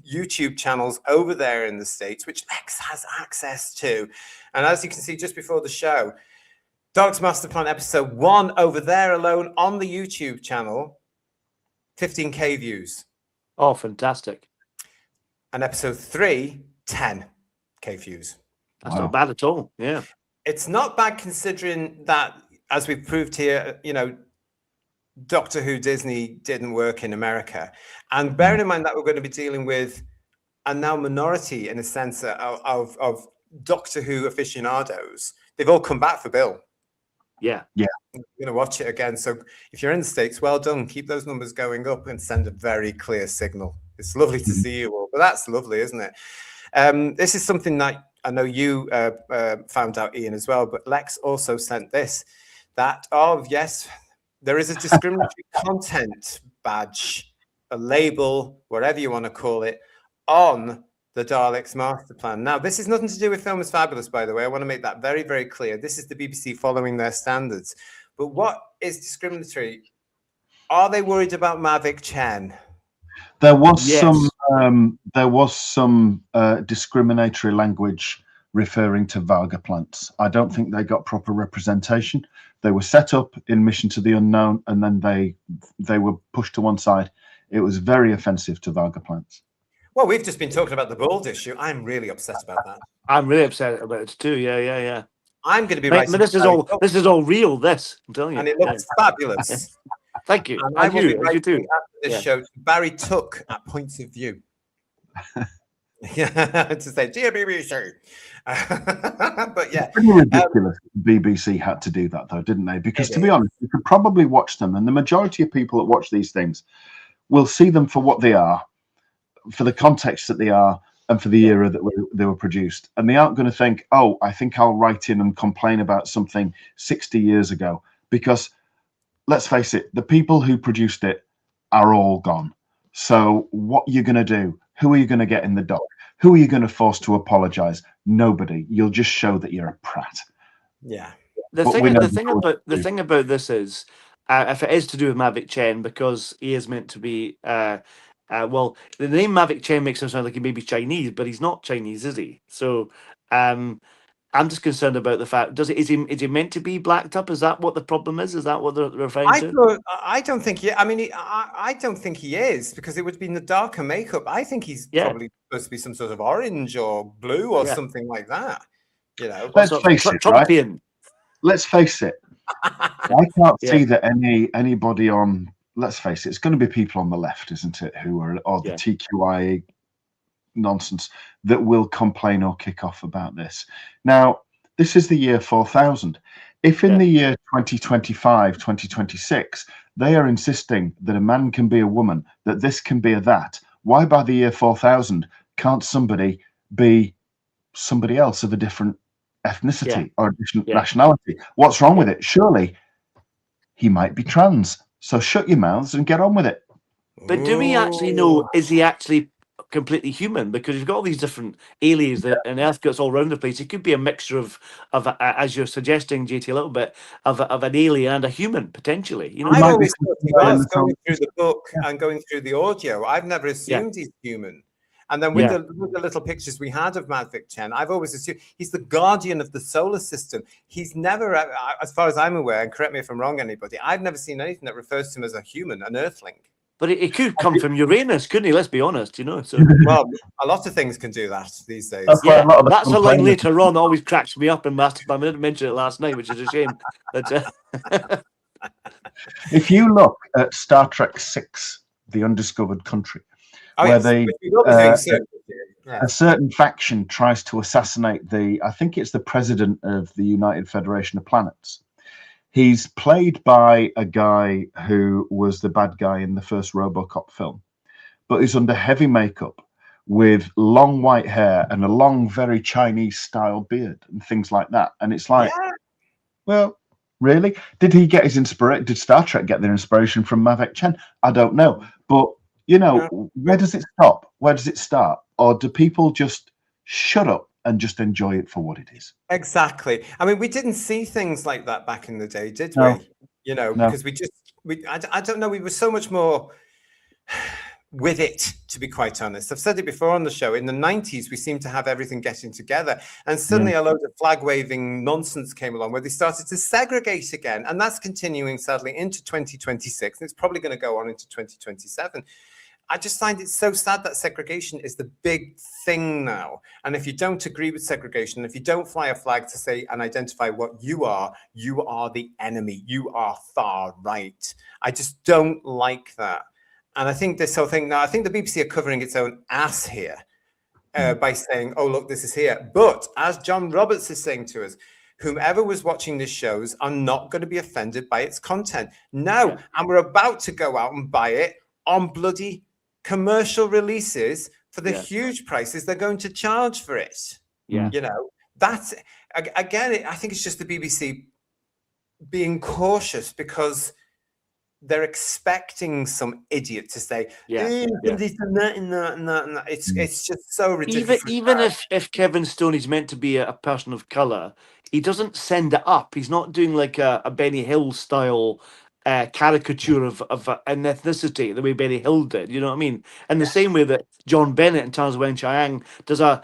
YouTube channels over there in the States, which Lex has access to. And as you can see just before the show, Daleks Master Plan episode 1 over there alone on the YouTube channel, 15K views. Oh, fantastic. And episode 3, 10K views. That's not bad at all. Yeah. It's not bad considering that, as we've proved here, Doctor Who Disney didn't work in America. And bearing in mind that we're going to be dealing with a now minority, in a sense, of Doctor Who aficionados. They've all come back for Bill. Yeah. We're going to watch it again. So if you're in the States, well done. Keep those numbers going up and send a very clear signal. It's lovely to see you all. But that's lovely, isn't it? This is something that I know you found out, Ian, as well, but Lex also sent this, that, yes, there is a discriminatory content badge, a label, whatever you want to call it, on the Daleks Master Plan. Now, this is nothing to do with Film is Fabulous, by the way. I want to make that very, very clear. This is the BBC following their standards. But what is discriminatory? Are they worried about Mavic Chen? There was some discriminatory language referring to Varga plants. I don't think they got proper representation. They were set up in Mission to the Unknown, and then they were pushed to one side. It was very offensive to Varga plants. Well, we've just been talking about the bald issue. I'm really upset about that. I'm really upset about it too. Yeah. I'm going to be writing. This is all real. This, I'm telling you, and it looks fabulous. Thank you. And I will be writing too. after this show to Barry Tuck at Points of View. To say, dear BBC. But yeah. It's pretty ridiculous. The BBC had to do that, though, didn't they? Because to be honest, you could probably watch them, and the majority of people that watch these things will see them for what they are, for the context that they are, and for the era that they were produced. And they aren't going to think, oh, I think I'll write in and complain about something 60 years ago. Because let's face it, the people who produced it are all gone. So what are you going to do? Who are you going to get in the dock? Who are you going to force to apologize? Nobody. You'll just show that you're a prat. Yeah. The thing about this is, if it is to do with Mavic Chen, because he is meant to be, well, the name Mavic Chen makes him sound like he may be Chinese, but he's not Chinese, is he? So, I'm just concerned about the fact: is he meant to be blacked up? Is that what the problem is? Is that what they're referring to? I don't think he. I mean, I don't think he is, because it would be in the darker makeup. I think he's probably supposed to be some sort of orange or blue or something like that. You know, let's face it, right? Let's face it. I can't see that anybody on. Let's face it. It's going to be people on the left, isn't it? Who are or the TQIA nonsense that will complain or kick off about this. Now, this is the year 4000. If in the year 2025, 2026, they are insisting that a man can be a woman, that this can be a that, why by the year 4000 can't somebody be somebody else of a different ethnicity or a different nationality? What's wrong with it? Surely he might be trans. So shut your mouths and get on with it. But do we actually know, is he actually completely human? Because you've got all these different aliens and Earth gets all around the place. It could be a mixture of as you're suggesting, JT, a little bit of an alien and a human potentially. You know, I've always thought he was going through the book and going through the audio. I've never assumed he's human. And then with the little pictures we had of Mavic Chen, I've always assumed he's the guardian of the solar system. He's never, as far as I'm aware, and correct me if I'm wrong, anybody, I've never seen anything that refers to him as a human, an earthling. But it could come from Uranus, couldn't he? Let's be honest, you know. So well, a lot of things can do that these days. That's a line later on that always cracks me up in Masterplan. I didn't mention it last night, which is a shame. But, if you look at Star Trek VI, The Undiscovered Country, where a certain faction tries to assassinate I think it's the president of the United Federation of Planets. He's played by a guy who was the bad guy in the first RoboCop film, but he's under heavy makeup with long white hair and a long, very Chinese-style beard and things like that. And it's like, well, really? Did he get his inspiration? Did Star Trek get their inspiration from Mavic Chen? I don't know. But, you know, where does it stop? Where does it start? Or do people just shut up and just enjoy it for what it is? Exactly. I mean, we didn't see things like that back in the day, did we? You know, because I don't know, we were so much more with it, to be quite honest. I've said it before on the show. In the 90s, we seemed to have everything getting together. And suddenly a load of flag-waving nonsense came along where they started to segregate again. And that's continuing, sadly, into 2026. And it's probably going to go on into 2027. I just find it so sad that segregation is the big thing now. And if you don't agree with segregation, if you don't fly a flag to say and identify what you are the enemy. You are far right. I just don't like that. And I think this whole thing now, I think the BBC are covering its own ass here by saying, oh, look, this is here. But as John Roberts is saying to us, whomever was watching these shows are not going to be offended by its content. No, and we're about to go out and buy it on bloody commercial releases for the huge prices they're going to charge for it. You know, that's, again, I think it's just the BBC being cautious because they're expecting some idiot to say, this and that and that and that. And that. It's just so ridiculous. Even if Kevin Stoney is meant to be a person of colour, he doesn't send it up. He's not doing like a Benny Hill style caricature of an ethnicity the way Benny Hill did, you know what I mean? In the same way that John Bennett in Terms of Wen Chiang does a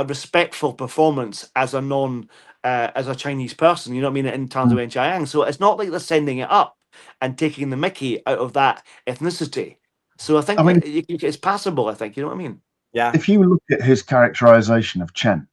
respectful performance as a Chinese person, you know what I mean, in Terms of Wen Chiang. So it's not like they're sending it up and taking the mickey out of that ethnicity. So I think it's passable, I think, you know what I mean? Yeah. If you look at his characterization of Chen,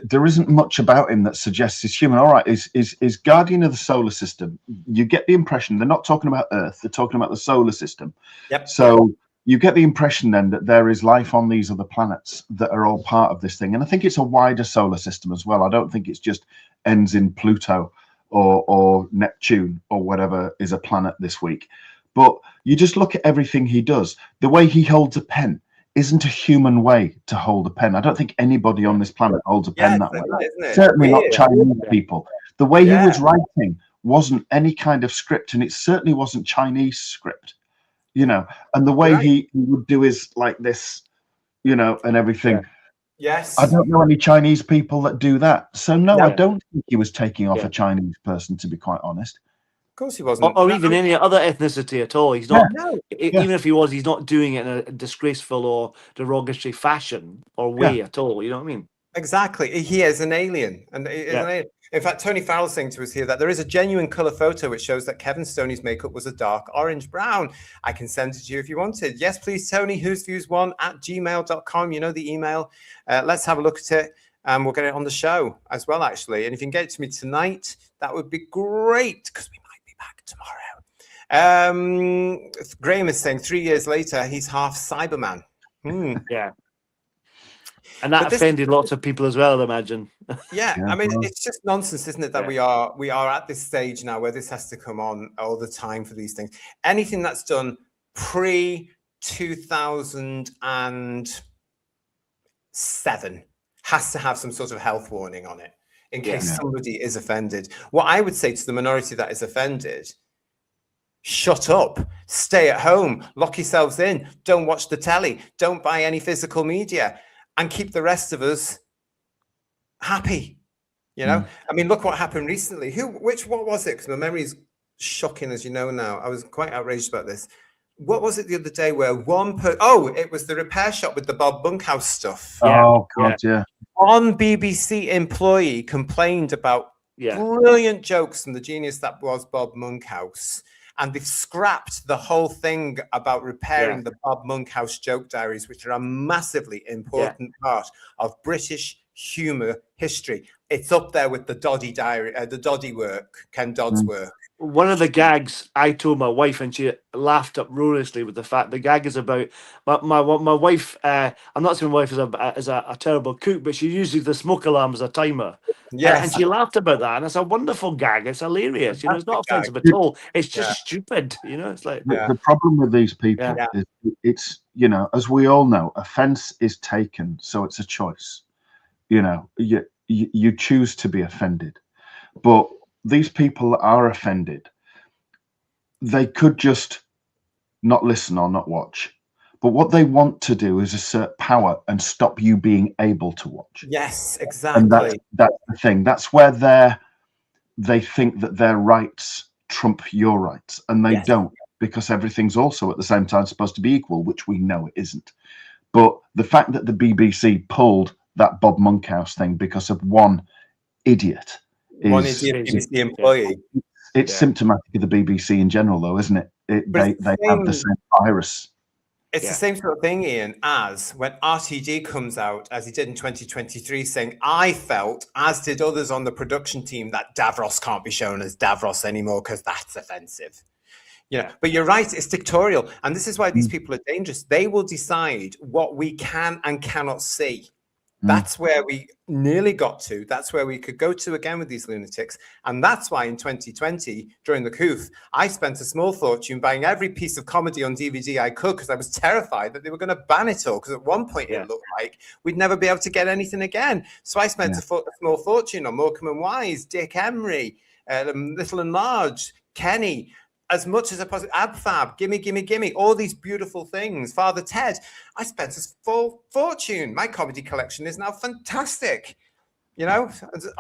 there isn't much about him that suggests he's human. All right, is guardian of the solar system. You get the impression they're not talking about Earth; they're talking about the solar system. Yep. So you get the impression then that there is life on these other planets that are all part of this thing. And I think it's a wider solar system as well. I don't think it's just ends in Pluto or Neptune or whatever is a planet this week. But you just look at everything he does. The way he holds a pen isn't a human way to hold a pen. I don't think anybody on this planet holds a pen that way. Isn't it? Certainly not Weird. Chinese people. The way he Yeah. was writing wasn't any kind of script, and it certainly wasn't Chinese script, you know. And the way Right. he would do his like this, you know, and everything. Yes. I don't know any Chinese people that do that. So no, No. I don't think he was taking off Yeah. a Chinese person, to be quite honest. Of course he wasn't. Or even any other ethnicity at all. He's not. No. Even if he was, he's not doing it in a disgraceful or derogatory fashion or way at all. You know what I mean? Exactly. He is an alien. And he is an alien. In fact, Tony Farrell's saying to us here that there is a genuine colour photo which shows that Kevin Stoney's makeup was a dark orange brown. I can send it to you if you wanted. Yes, please, Tony, whosviews1@gmail.com. You know the email. Let's have a look at it. And we'll get it on the show as well, actually. And if you can get it to me tonight, that would be great, because we might be back tomorrow. Graham is saying 3 years later, he's half Cyberman. Yeah. And that offended lots of people as well, I imagine. Yeah, I mean, it's just nonsense, isn't it, that we are at this stage now where this has to come on all the time for these things. Anything that's done pre-2007 has to have some sort of health warning on it in case somebody is offended. What I would say to the minority that is offended: shut up, stay at home, lock yourselves in, don't watch the telly, don't buy any physical media, and keep the rest of us happy. You know, I mean, look what happened recently. What was it? Because my memory is shocking, as you know now. I was quite outraged about this. What was it the other day where it was the repair shop with the Bob Bunkhouse stuff. Oh, God, yeah. One BBC employee complained about brilliant jokes from the genius that was Bob Monkhouse, and they've scrapped the whole thing about repairing the Bob Monkhouse joke diaries, which are a massively important part of British humour history. It's up there with the Doddy diary, the Doddy work, Ken Dodd's work. One of the gags I told my wife, and she laughed uproariously with the fact the gag is about my wife. I'm not saying my wife is a terrible cook, but she uses the smoke alarm as a timer. Yes. And she laughed about that, and it's a wonderful gag. It's hilarious. You know, it's not offensive at all. It's just stupid. You know, it's like the problem with these people is it's, you know, as we all know, offense is taken, so it's a choice. You know, you choose to be offended, but these people that are offended, they could just not listen or not watch. But what they want to do is assert power and stop you being able to watch. Yes, exactly. And that's the thing. That's where they think that their rights trump your rights, and they don't, because everything's also at the same time supposed to be equal, which we know it isn't. But the fact that the BBC pulled that Bob Monkhouse thing because of one idiot BBC employee. It's symptomatic of the BBC in general, though, isn't it? They have the same virus. It's the same sort of thing, Ian, as when RTD comes out, as he did in 2023, saying, I felt, as did others on the production team, that Davros can't be shown as Davros anymore because that's offensive. You know, but you're right, it's dictatorial. And this is why these people are dangerous. They will decide what we can and cannot see. That's where we nearly got to. That's where we could go to again with these lunatics. And that's why in 2020, during the coup, I spent a small fortune buying every piece of comedy on DVD I could, because I was terrified that they were going to ban it all. Because at one point it looked like we'd never be able to get anything again. So I spent a small fortune on Morecambe and Wise, Dick Emery, Little and Large, Kenny, as much as I possibly, Abfab, Gimme, all these beautiful things. Father Ted, I spent a full fortune. My comedy collection is now fantastic, you know,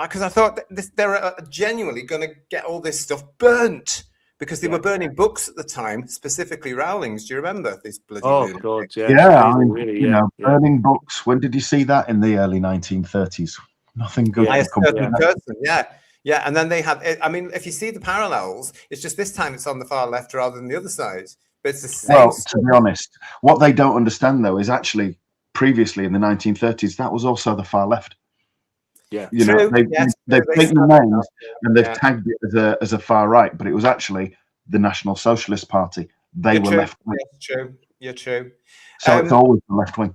because I thought they're genuinely going to get all this stuff burnt, because they were burning books at the time, specifically Rowling's. Do you remember this bloody? Oh God, I mean, really, you know, burning books. When did you see that? In the early 1930s. Nothing good. A certain person, Yeah, and then they have, I mean, if you see the parallels, it's just this time it's on the far left rather than the other side. But it's the same. Well, to be honest, what they don't understand, though, is actually previously in the 1930s, that was also the far left. Yeah. You know, they've taken the names and they've tagged it as a far right, but it was actually the National Socialist Party. They were left wing. You're true. So it's always the left wing.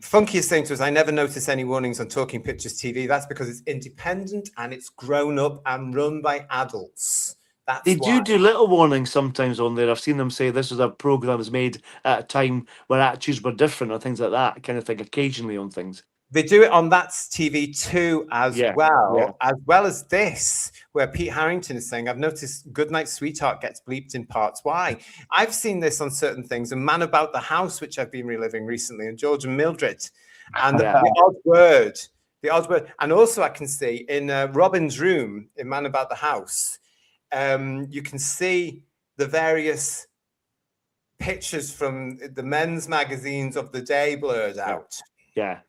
Funky is saying to us, I never notice any warnings on Talking Pictures TV. That's because it's independent and it's grown up and run by adults. That's They why. do little warnings sometimes on there. I've seen them say this was a program that was made at a time where attitudes were different or things like that, kind of thing, occasionally on things. They do it on That's TV too, as Yeah, well as this, where Pete Harrington is saying, I've noticed Goodnight Sweetheart gets bleeped in parts. Why? I've seen this on certain things, and Man About the House, which I've been reliving recently, and George and Mildred, and Yeah. the odd word. And also I can see in Robin's room in Man About the House, you can see the various pictures from the men's magazines of the day blurred out. Yeah.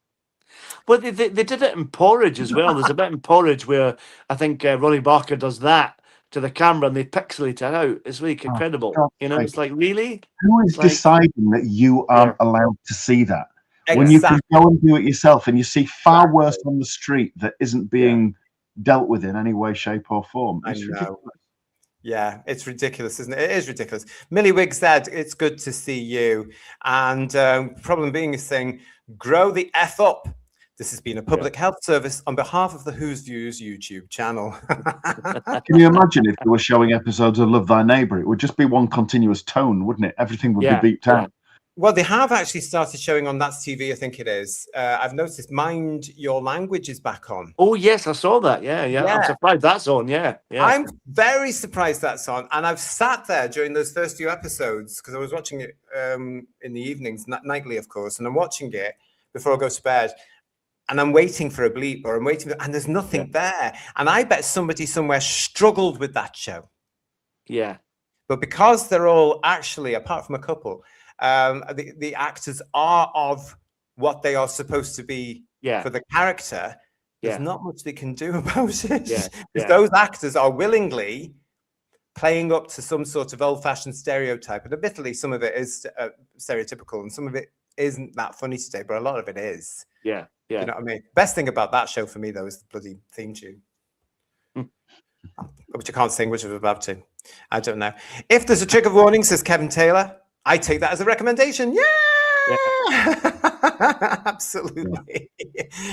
But they did it in Porridge as well. There's a bit in Porridge where I think Ronnie Barker does that to the camera and they pixelate it out. It's really incredible. God's It's like, really? Who is Like- deciding that you aren't allowed to see that? Exactly. When you can go and do it yourself, and you see far worse on the street that isn't being dealt with in any way, shape, or form. I It's know. ridiculous. Yeah, it's ridiculous, isn't it? It is ridiculous. Millie Wigg said, it's good to see you. And problem being is saying, grow the F up. This has been a public health service on behalf of the Who's Views YouTube channel. Can you imagine if they were showing episodes of Love Thy Neighbour? It would just be one continuous tone, wouldn't it? Everything would be beeped out. Well, they have actually started showing on That's TV, I think it is. I've noticed Mind Your Language is back on. Oh, yes, I saw that. Yeah. I'm surprised that's on. Yeah. I'm very surprised that's on. And I've sat there during those first few episodes because I was watching it in the evenings, nightly, of course. And I'm watching it before I go to bed. And I'm waiting for a bleep or I'm waiting and there's nothing there. And I bet somebody somewhere struggled with that show. Yeah. But because they're all actually, apart from a couple, the actors are of what they are supposed to be for the character, there's not much they can do about it. Because those actors are willingly playing up to some sort of old-fashioned stereotype. And admittedly, some of it is stereotypical and some of it isn't that funny today, but a lot of it is. Yeah. You know what I mean? Best thing about that show for me, though, is the bloody theme tune. Which I can't sing, which I was about to. I don't know. If there's a trigger warning, says Kevin Taylor, I take that as a recommendation. Yeah! Absolutely.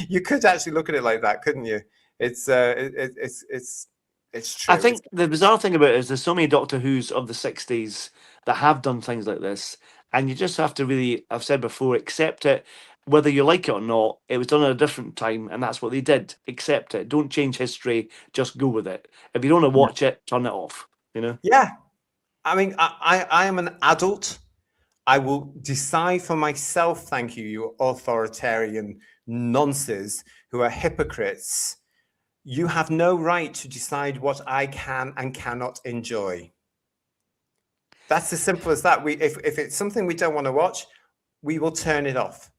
You could actually look at it like that, couldn't you? It's true. I think the bizarre thing about it is there's so many Doctor Who's of the 60s that have done things like this. And you just have to really, I've said before, accept it. Whether you like it or not, it was done at a different time, and that's what they did. Accept it. Don't change history. Just go with it. If you don't want to watch it, turn it off. Yeah. I mean, I am an adult. I will decide for myself, thank you, you authoritarian nonces who are hypocrites. You have no right to decide what I can and cannot enjoy. That's as simple as that. If it's something we don't want to watch, we will turn it off.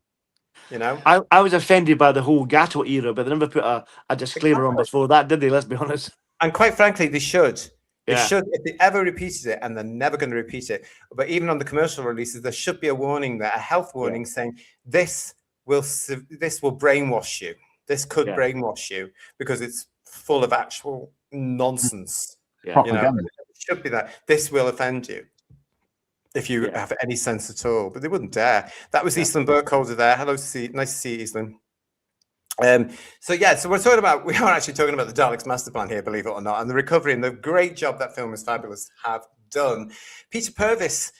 I was offended by the whole Gatto era, but they never put a disclaimer on before that, did they? Let's be honest. And quite frankly, they should. They should, if they ever repeated it, and they're never going to repeat it. But even on the commercial releases, there should be a warning there, a health warning saying this will brainwash you. This could brainwash you because it's full of actual nonsense. Propaganda. It should be that. This will offend you if you have any sense at all. But they wouldn't dare. That was Eastland Burkholder there. Hello, nice to see you, Eastland. So we are actually talking about the Daleks master plan here, believe it or not, and the recovery and the great job that film is fabulous have done. Peter Purvis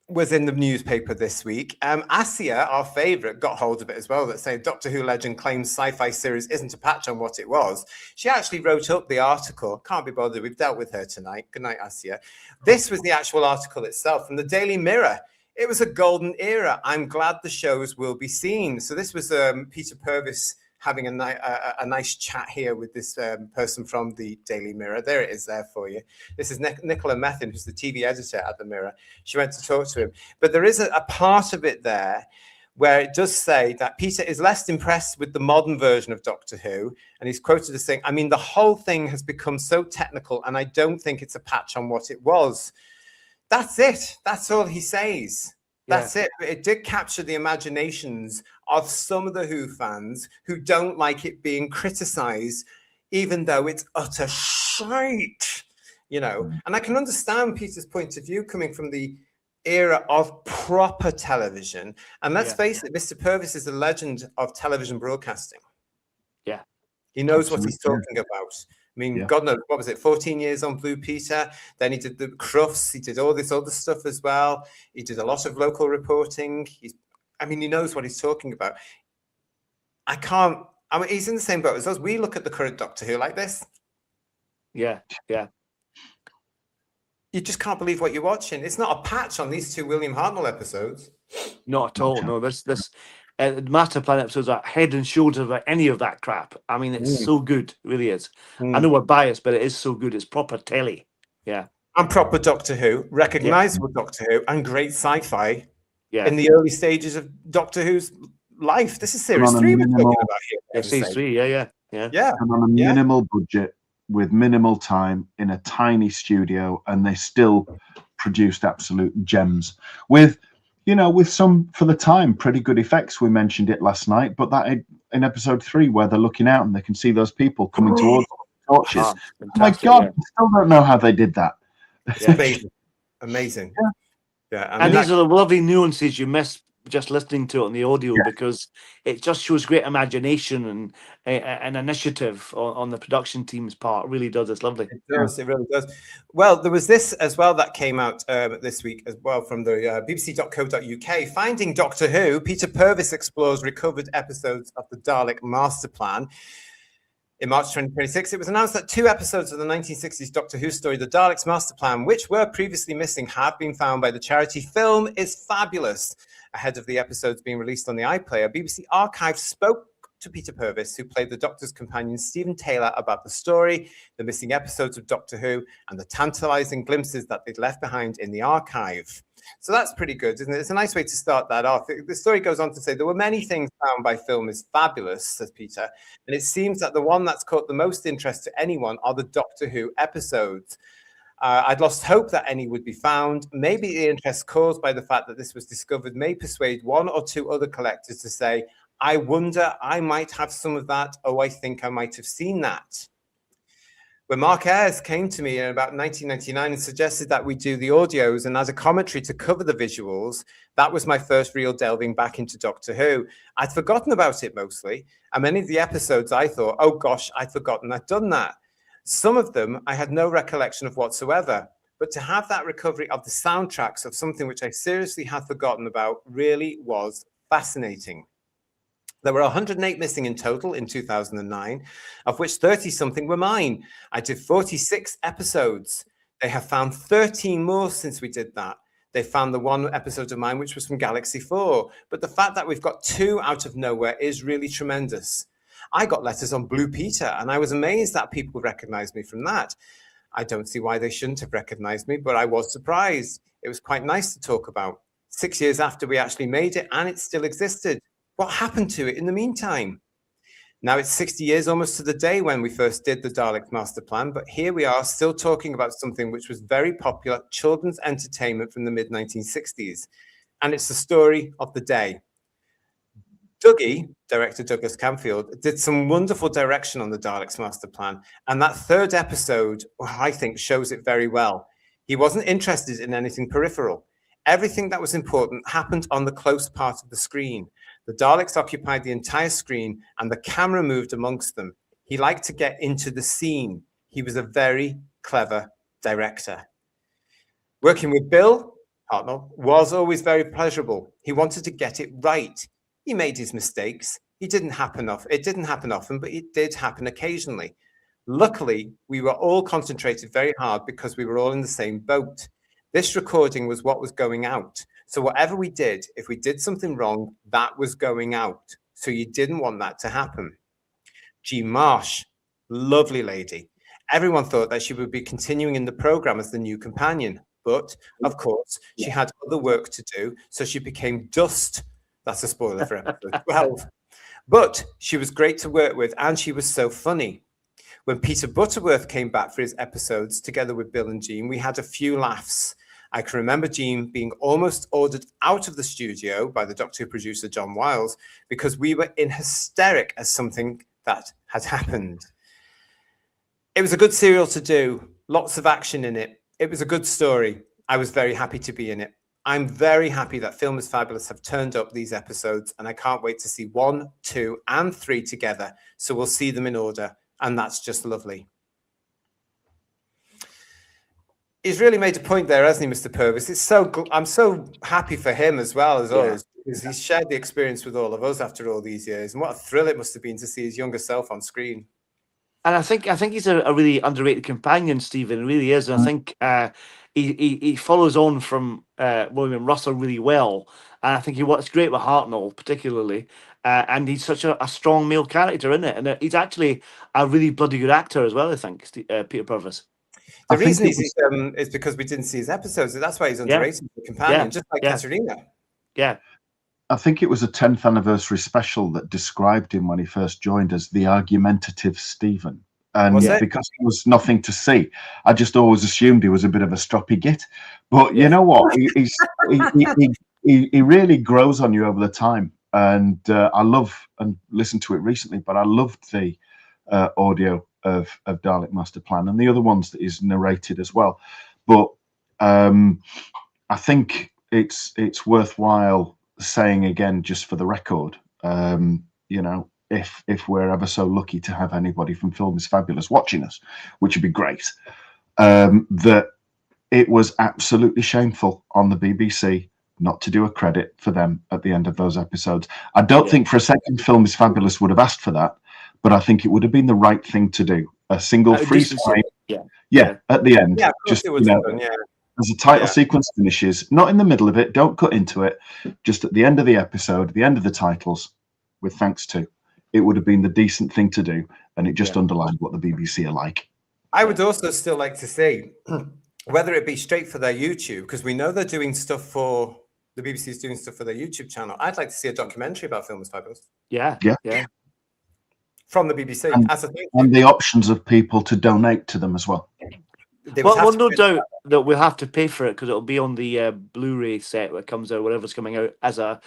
was in the newspaper this week. Asia, our favourite, got hold of it as well, that saying Doctor Who legend claims sci-fi series isn't a patch on what it was. She actually wrote up the article. Can't be bothered. We've dealt with her tonight. Good night, Asia. This was the actual article itself from the Daily Mirror. It was a golden era. I'm glad the shows will be seen. So this was Peter Purvis having a nice chat here with this person from the Daily Mirror. There it is there for you. This is Nicola Methin, who's the TV editor at the Mirror. She went to talk to him. But there is a part of it there where it does say that Peter is less impressed with the modern version of Doctor Who. And he's quoted as saying, I mean, the whole thing has become so technical and I don't think it's a patch on what it was. That's it. That's all he says. That's it. It did capture the imaginations of some of the Who fans who don't like it being criticized, even though it's utter shite, And I can understand Peter's point of view coming from the era of proper television. And let's face it, Mr. Purvis is a legend of television broadcasting. Yeah. He knows what he's talking about. mean, Yeah. God knows, what was it, 14 years on Blue Peter? Then he did the Crufts. He did all this other stuff as well. He did a lot of local reporting. He knows what he's talking about. He's in the same boat as us. We look at the current Doctor Who like this. Yeah. You just can't believe what you're watching. It's not a patch on these 2 William Hartnell episodes. Not at all. No, this Master Plan episodes are head and shoulders about any of that crap. I mean, it's so good. It really is. I know we're biased, but it is so good. It's proper telly. Yeah. And proper Doctor Who, recognisable Doctor Who, and great sci-fi Yeah. in the early stages of Doctor Who's life. This is series 3 we're talking about here. Yeah, series 3. Yeah. And on a minimal budget with minimal time in a tiny studio, and they still produced absolute gems with some, for the time, pretty good effects. We mentioned it last night, but that in episode 3 where they're looking out and they can see those people coming towards them with torches. Oh my God, I still don't know how they did that. It's amazing. Yeah. And these are the lovely nuances you miss just listening to it on the audio, because it just shows great imagination and an initiative on the production team's part. It really does. It's lovely. It does. It really does. Well, there was this as well that came out this week as well from the bbc.co.uk. Finding Doctor Who, Peter Purves explores recovered episodes of the Dalek Master Plan. In March 2026, it was announced that 2 episodes of the 1960s Doctor Who story, The Daleks Master Plan, which were previously missing, have been found by the charity Film is Fabulous. Ahead of the episodes being released on the iPlayer, BBC Archive spoke to Peter Purves, who played the Doctor's companion Stephen Taylor, about the story, the missing episodes of Doctor Who, and the tantalising glimpses that they'd left behind in the archive. So that's pretty good, isn't it? It's a nice way to start that off. The story goes on to say there were many things found by Film is Fabulous, says Peter, and it seems that the one that's caught the most interest to anyone are the Doctor Who episodes. I'd lost hope that any would be found. Maybe the interest caused by the fact that this was discovered may persuade 1 or 2 other collectors to say, I wonder, I might have some of that. Oh, I think I might have seen that. When Mark Ayres came to me in about 1999 and suggested that we do the audios and as a commentary to cover the visuals, that was my first real delving back into Doctor Who. I'd forgotten about it mostly, and many of the episodes I thought, oh gosh, I'd forgotten I'd done that. Some of them I had no recollection of whatsoever, but to have that recovery of the soundtracks of something which I seriously had forgotten about really was fascinating. There were 108 missing in total in 2009, of which 30-something were mine. I did 46 episodes. They have found 13 more since we did that. They found the 1 episode of mine, which was from Galaxy 4. But the fact that we've got 2 out of nowhere is really tremendous. I got letters on Blue Peter, and I was amazed that people recognized me from that. I don't see why they shouldn't have recognized me, but I was surprised. It was quite nice to talk about. 6 years after we actually made it, and it still existed. What happened to it in the meantime? Now it's 60 years almost to the day when we first did the Dalek Master Plan, but here we are still talking about something which was very popular children's entertainment from the mid-1960s. And it's the story of the day. Dougie, director Douglas Camfield, did some wonderful direction on the Daleks Master Plan. And that 3rd episode, I think, shows it very well. He wasn't interested in anything peripheral. Everything that was important happened on the close part of the screen. The Daleks occupied the entire screen and the camera moved amongst them. He liked to get into the scene. He was a very clever director. Working with Bill Hartnell was always very pleasurable. He wanted to get it right. He made his mistakes. It didn't happen often, but it did happen occasionally. Luckily, we were all concentrated very hard because we were all in the same boat. This recording was what was going out. So whatever we did, if we did something wrong, that was going out. So you didn't want that to happen. Jean Marsh, lovely lady. Everyone thought that she would be continuing in the program as the new companion. But, of course, she had other work to do. So she became dust. That's a spoiler for episode 12. But she was great to work with, and she was so funny. When Peter Butterworth came back for his episodes, together with Bill and Jean, we had a few laughs. I can remember Jean being almost ordered out of the studio by the Doctor Who producer, John Wiles, because we were in hysteric as something that had happened. It was a good serial to do, lots of action in it. It was a good story. I was very happy to be in it. I'm very happy that Film is Fabulous have turned up these episodes, and I can't wait to see 1, 2, and 3 together. So we'll see them in order, and that's just lovely. He's really made a point there, hasn't he, Mr. Purvis? I'm so happy for him as well as us, because he's shared the experience with all of us after all these years, and what a thrill it must have been to see his younger self on screen. And I think he's a really underrated companion, Stephen. He really is. And I think he follows on from William Russell really well. And I think he works great with Hartnell, particularly. And he's such a strong male character in it. And he's actually a really bloody good actor as well, I think, Peter Purvis. The reason is because we didn't see his episodes. That's why he's underrated as a companion, just like Katerina. Yeah. I think it was a 10th anniversary special that described him when he first joined as the argumentative Stephen. And because he was nothing to see, I just always assumed he was a bit of a stroppy git. But you know what? He really grows on you over the time. And I love and listened to it recently, but I loved the audio of Dalek Master Plan and the other ones that is narrated as well. But I think it's worthwhile saying again, just for the record, you know, if we're ever so lucky to have anybody from Film is Fabulous watching us, which would be great, that it was absolutely shameful on the BBC not to do a credit for them at the end of those episodes. I don't think for a second Film is Fabulous would have asked for that, but I think it would have been the right thing to do. A single freeze frame, at the end, just you know, as the title sequence finishes, not in the middle of it, don't cut into it, just at the end of the episode, the end of the titles, with thanks to. It would have been the decent thing to do, and it just underlined what the BBC are like. I would also still like to see whether it be straight for their YouTube, because we know they're doing stuff for the BBC is doing stuff for their YouTube channel. I'd like to see a documentary about Film is Fabulous. Yeah. From the BBC as a thing. And the options of people to donate to them as well. Well, no doubt that we'll have to pay for it because it'll be on the Blu-ray set that comes out, whatever's coming out, as a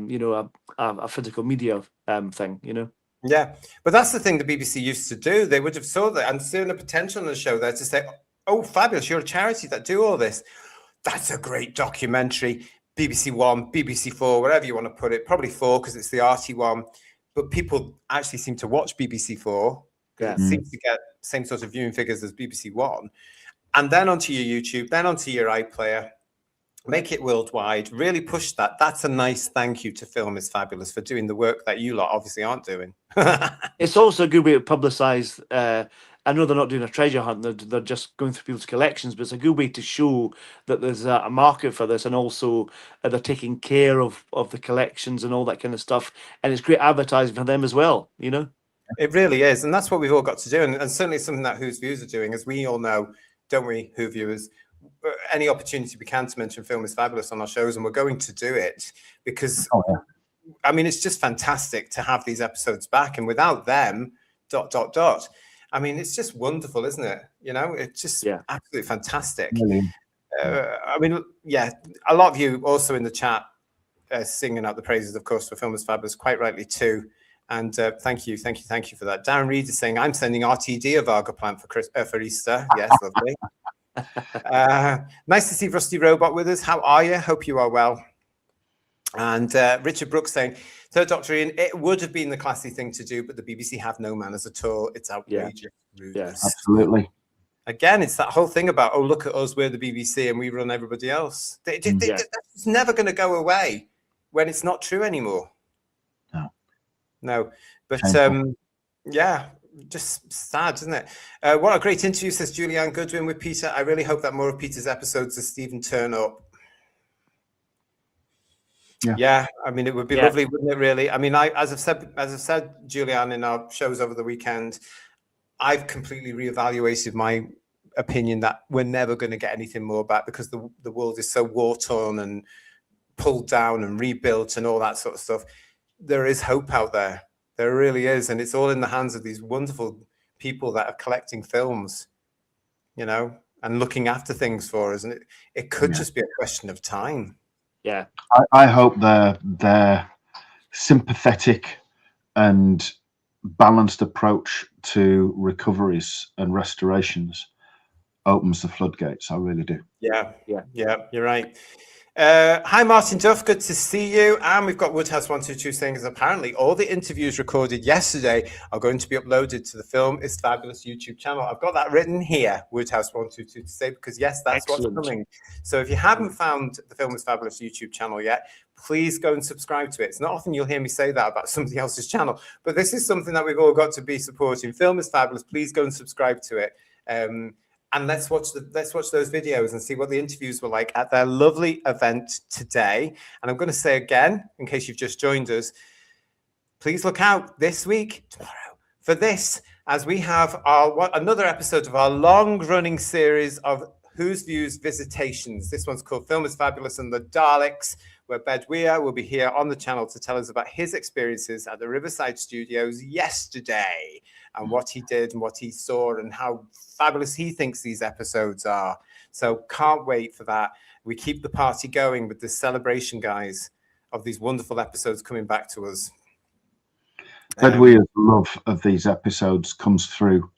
you know, a physical media thing, you know. Yeah, but that's the thing the BBC used to do. They would have saw that and seen the potential in the show there to say, "Oh, fabulous! You're a charity that do all this. That's a great documentary." BBC One, BBC Four, wherever you want to put it. Probably Four because it's the arty one. But people actually seem to watch BBC Four. It seems to get same sort of viewing figures as BBC One, and then onto your YouTube, then onto your iPlayer, make it worldwide, really push that. That's a nice thank you to Film is Fabulous for doing the work that you lot obviously aren't doing. It's also a good way to publicize. I know they're not doing a treasure hunt; they're just going through people's collections, but it's a good way to show that there's a market for this, and also they're taking care of the collections and all that kind of stuff. And it's great advertising for them as well, you know. It really is, and that's what we've all got to do, and certainly something that Who's Views are doing, as we all know, don't we, Who viewers? Any opportunity we can to mention Film is Fabulous on our shows, and we're going to do it because, I mean, it's just fantastic to have these episodes back, and without them, ... I mean, it's just wonderful, isn't it? You know, it's just absolutely fantastic. I mean, a lot of you also in the chat singing out the praises, of course, for Film is Fabulous, quite rightly too. And thank you for that. Darren Reed is saying, I'm sending RTD a Varga plant for Easter. Yes, lovely. Nice to see Rusty Robot with us. How are you? Hope you are well. And Richard Brooks saying, Third Doctor Ian, it would have been the classy thing to do, but the BBC have no manners at all. It's outrageous. Rudeness. Absolutely. Again, it's that whole thing about, oh, look at us, we're the BBC and we run everybody else. It's never going to go away when it's not true anymore. No, but just sad, isn't it? What a great interview, says Julianne Goodwin with Peter. I really hope that more of Peter's episodes as Stephen turn up. Yeah, I mean, it would be lovely, wouldn't it? Really, I mean, as I've said, Julianne, in our shows over the weekend, I've completely reevaluated my opinion that we're never going to get anything more back because the world is so war torn and pulled down and rebuilt and all that sort of stuff. There is hope out there. There really is. And it's all in the hands of these wonderful people that are collecting films, you know, and looking after things for us. And it could just be a question of time. Yeah. I hope their sympathetic and balanced approach to recoveries and restorations opens the floodgates. I really do. Yeah, you're right. Hi, Martin Duff. Good to see you. And we've got Woodhouse122 saying is apparently all the interviews recorded yesterday are going to be uploaded to the Film is Fabulous YouTube channel. I've got that written here, Woodhouse122, to say, because yes, that's Excellent. what's coming. So if you haven't found the Film is Fabulous YouTube channel yet, please go and subscribe to it. It's not often you'll hear me say that about somebody else's channel, but this is something that we've all got to be supporting. Film is Fabulous. Please go and subscribe to it. And let's watch those videos and see what the interviews were like at their lovely event today. And I'm going to say again, in case you've just joined us, please look out this week, tomorrow, for this, as we have another episode of our long-running series of Whose Views Visitations. This one's called Film is Fabulous and the Daleks, where Bedweer will be here on the channel to tell us about his experiences at the Riverside Studios yesterday and what he did and what he saw and how fabulous he thinks these episodes are. So can't wait for that. We keep the party going with this celebration, guys, of these wonderful episodes coming back to us. Bedweer's love of these episodes comes through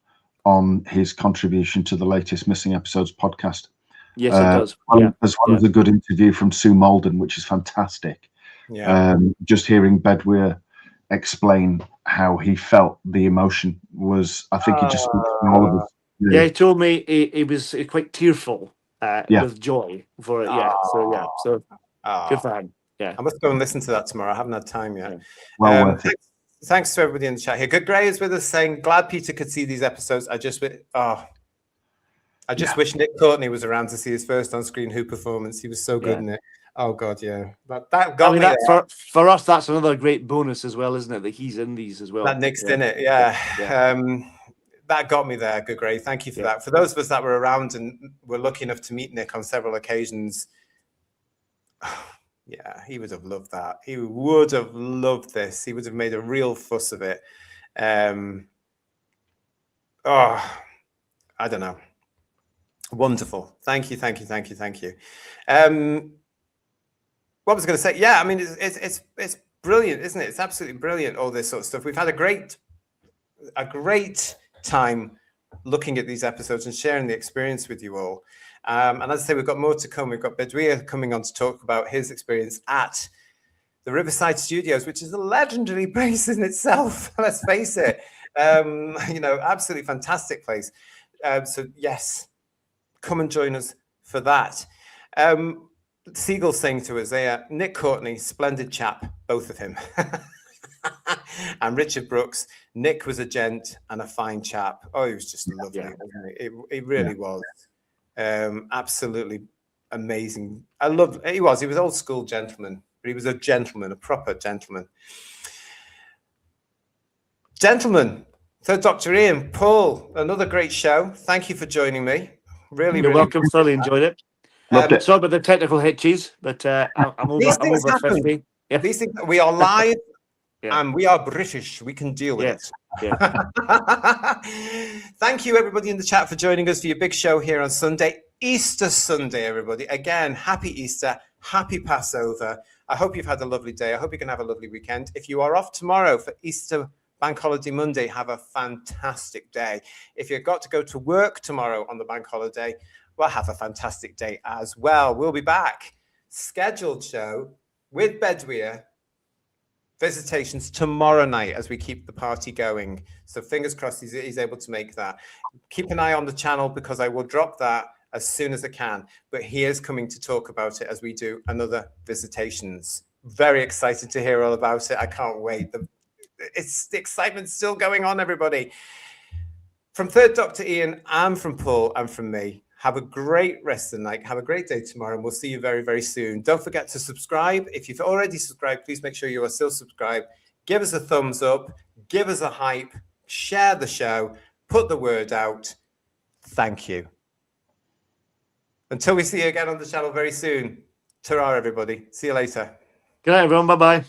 on his contribution to the latest Missing Episodes podcast. Yes, it does. As well as a good interview from Sue Malden, which is fantastic. Yeah. Just hearing Bedweer explain how he felt the emotion was, I think he just speaks for all of us. Yeah, he told me he was quite tearful with joy for it. Yeah, so good for him. Yeah, I must go and listen to that tomorrow. I haven't had time yet. Well worth it. Thanks to everybody in the chat here. Good Gray is with us saying, glad Peter could see these episodes. I just wish Nick Courtney was around to see his first on-screen Who performance. He was so good in it. Oh God, yeah. But that got me. For us, that's another great bonus as well, isn't it? That he's in these as well. That Nick's in it, that got me there. Good, Gray. Thank you for that. For those of us that were around and were lucky enough to meet Nick on several occasions, yeah, he would have loved that. He would have loved this. He would have made a real fuss of it. I don't know. Wonderful. Thank you. What was I going to say? Yeah, I mean, it's brilliant, isn't it? It's absolutely brilliant, all this sort of stuff. We've had a great time looking at these episodes and sharing the experience with you all. And as I say, we've got more to come. We've got Bedweer coming on to talk about his experience at the Riverside Studios, which is a legendary place in itself. Let's face it. Absolutely fantastic place. So yes, come and join us for that. Siegel's saying to us, Nick Courtney, splendid chap, both of him. And Richard Brooks, Nick was a gent and a fine chap. Oh, he was just lovely. It really was. Absolutely amazing. He was old school gentleman, but he was a gentleman, a proper gentleman. Gentlemen, Third Doctor Ian, Paul, another great show. Thank you for joining me. You're welcome. Thoroughly enjoyed it. Sorry about the technical hitches, but I'm over 50. Yeah. These things, we are live and we are British. We can deal with it. Yeah. Thank you, everybody in the chat, for joining us for your big show here on Sunday, Easter Sunday, everybody. Again, happy Easter, happy Passover. I hope you've had a lovely day. I hope you can have a lovely weekend. If you are off tomorrow for Easter Bank Holiday Monday, have a fantastic day. If you've got to go to work tomorrow on the bank holiday, well, have a fantastic day as well. We'll be back. Scheduled show with Bedweer Visitations tomorrow night as we keep the party going. So fingers crossed he's able to make that. Keep an eye on the channel because I will drop that as soon as I can. But he is coming to talk about it as we do another Visitations. Very excited to hear all about it. I can't wait. The excitement's still going on, everybody. From Third Doctor Ian and from Paul and from me, have a great rest of the night. Have a great day tomorrow, and we'll see you very, very soon. Don't forget to subscribe. If you've already subscribed, please make sure you are still subscribed. Give us a thumbs up. Give us a hype. Share the show. Put the word out. Thank you. Until we see you again on the channel very soon. Ta-ra, everybody. See you later. Good night, everyone. Bye-bye.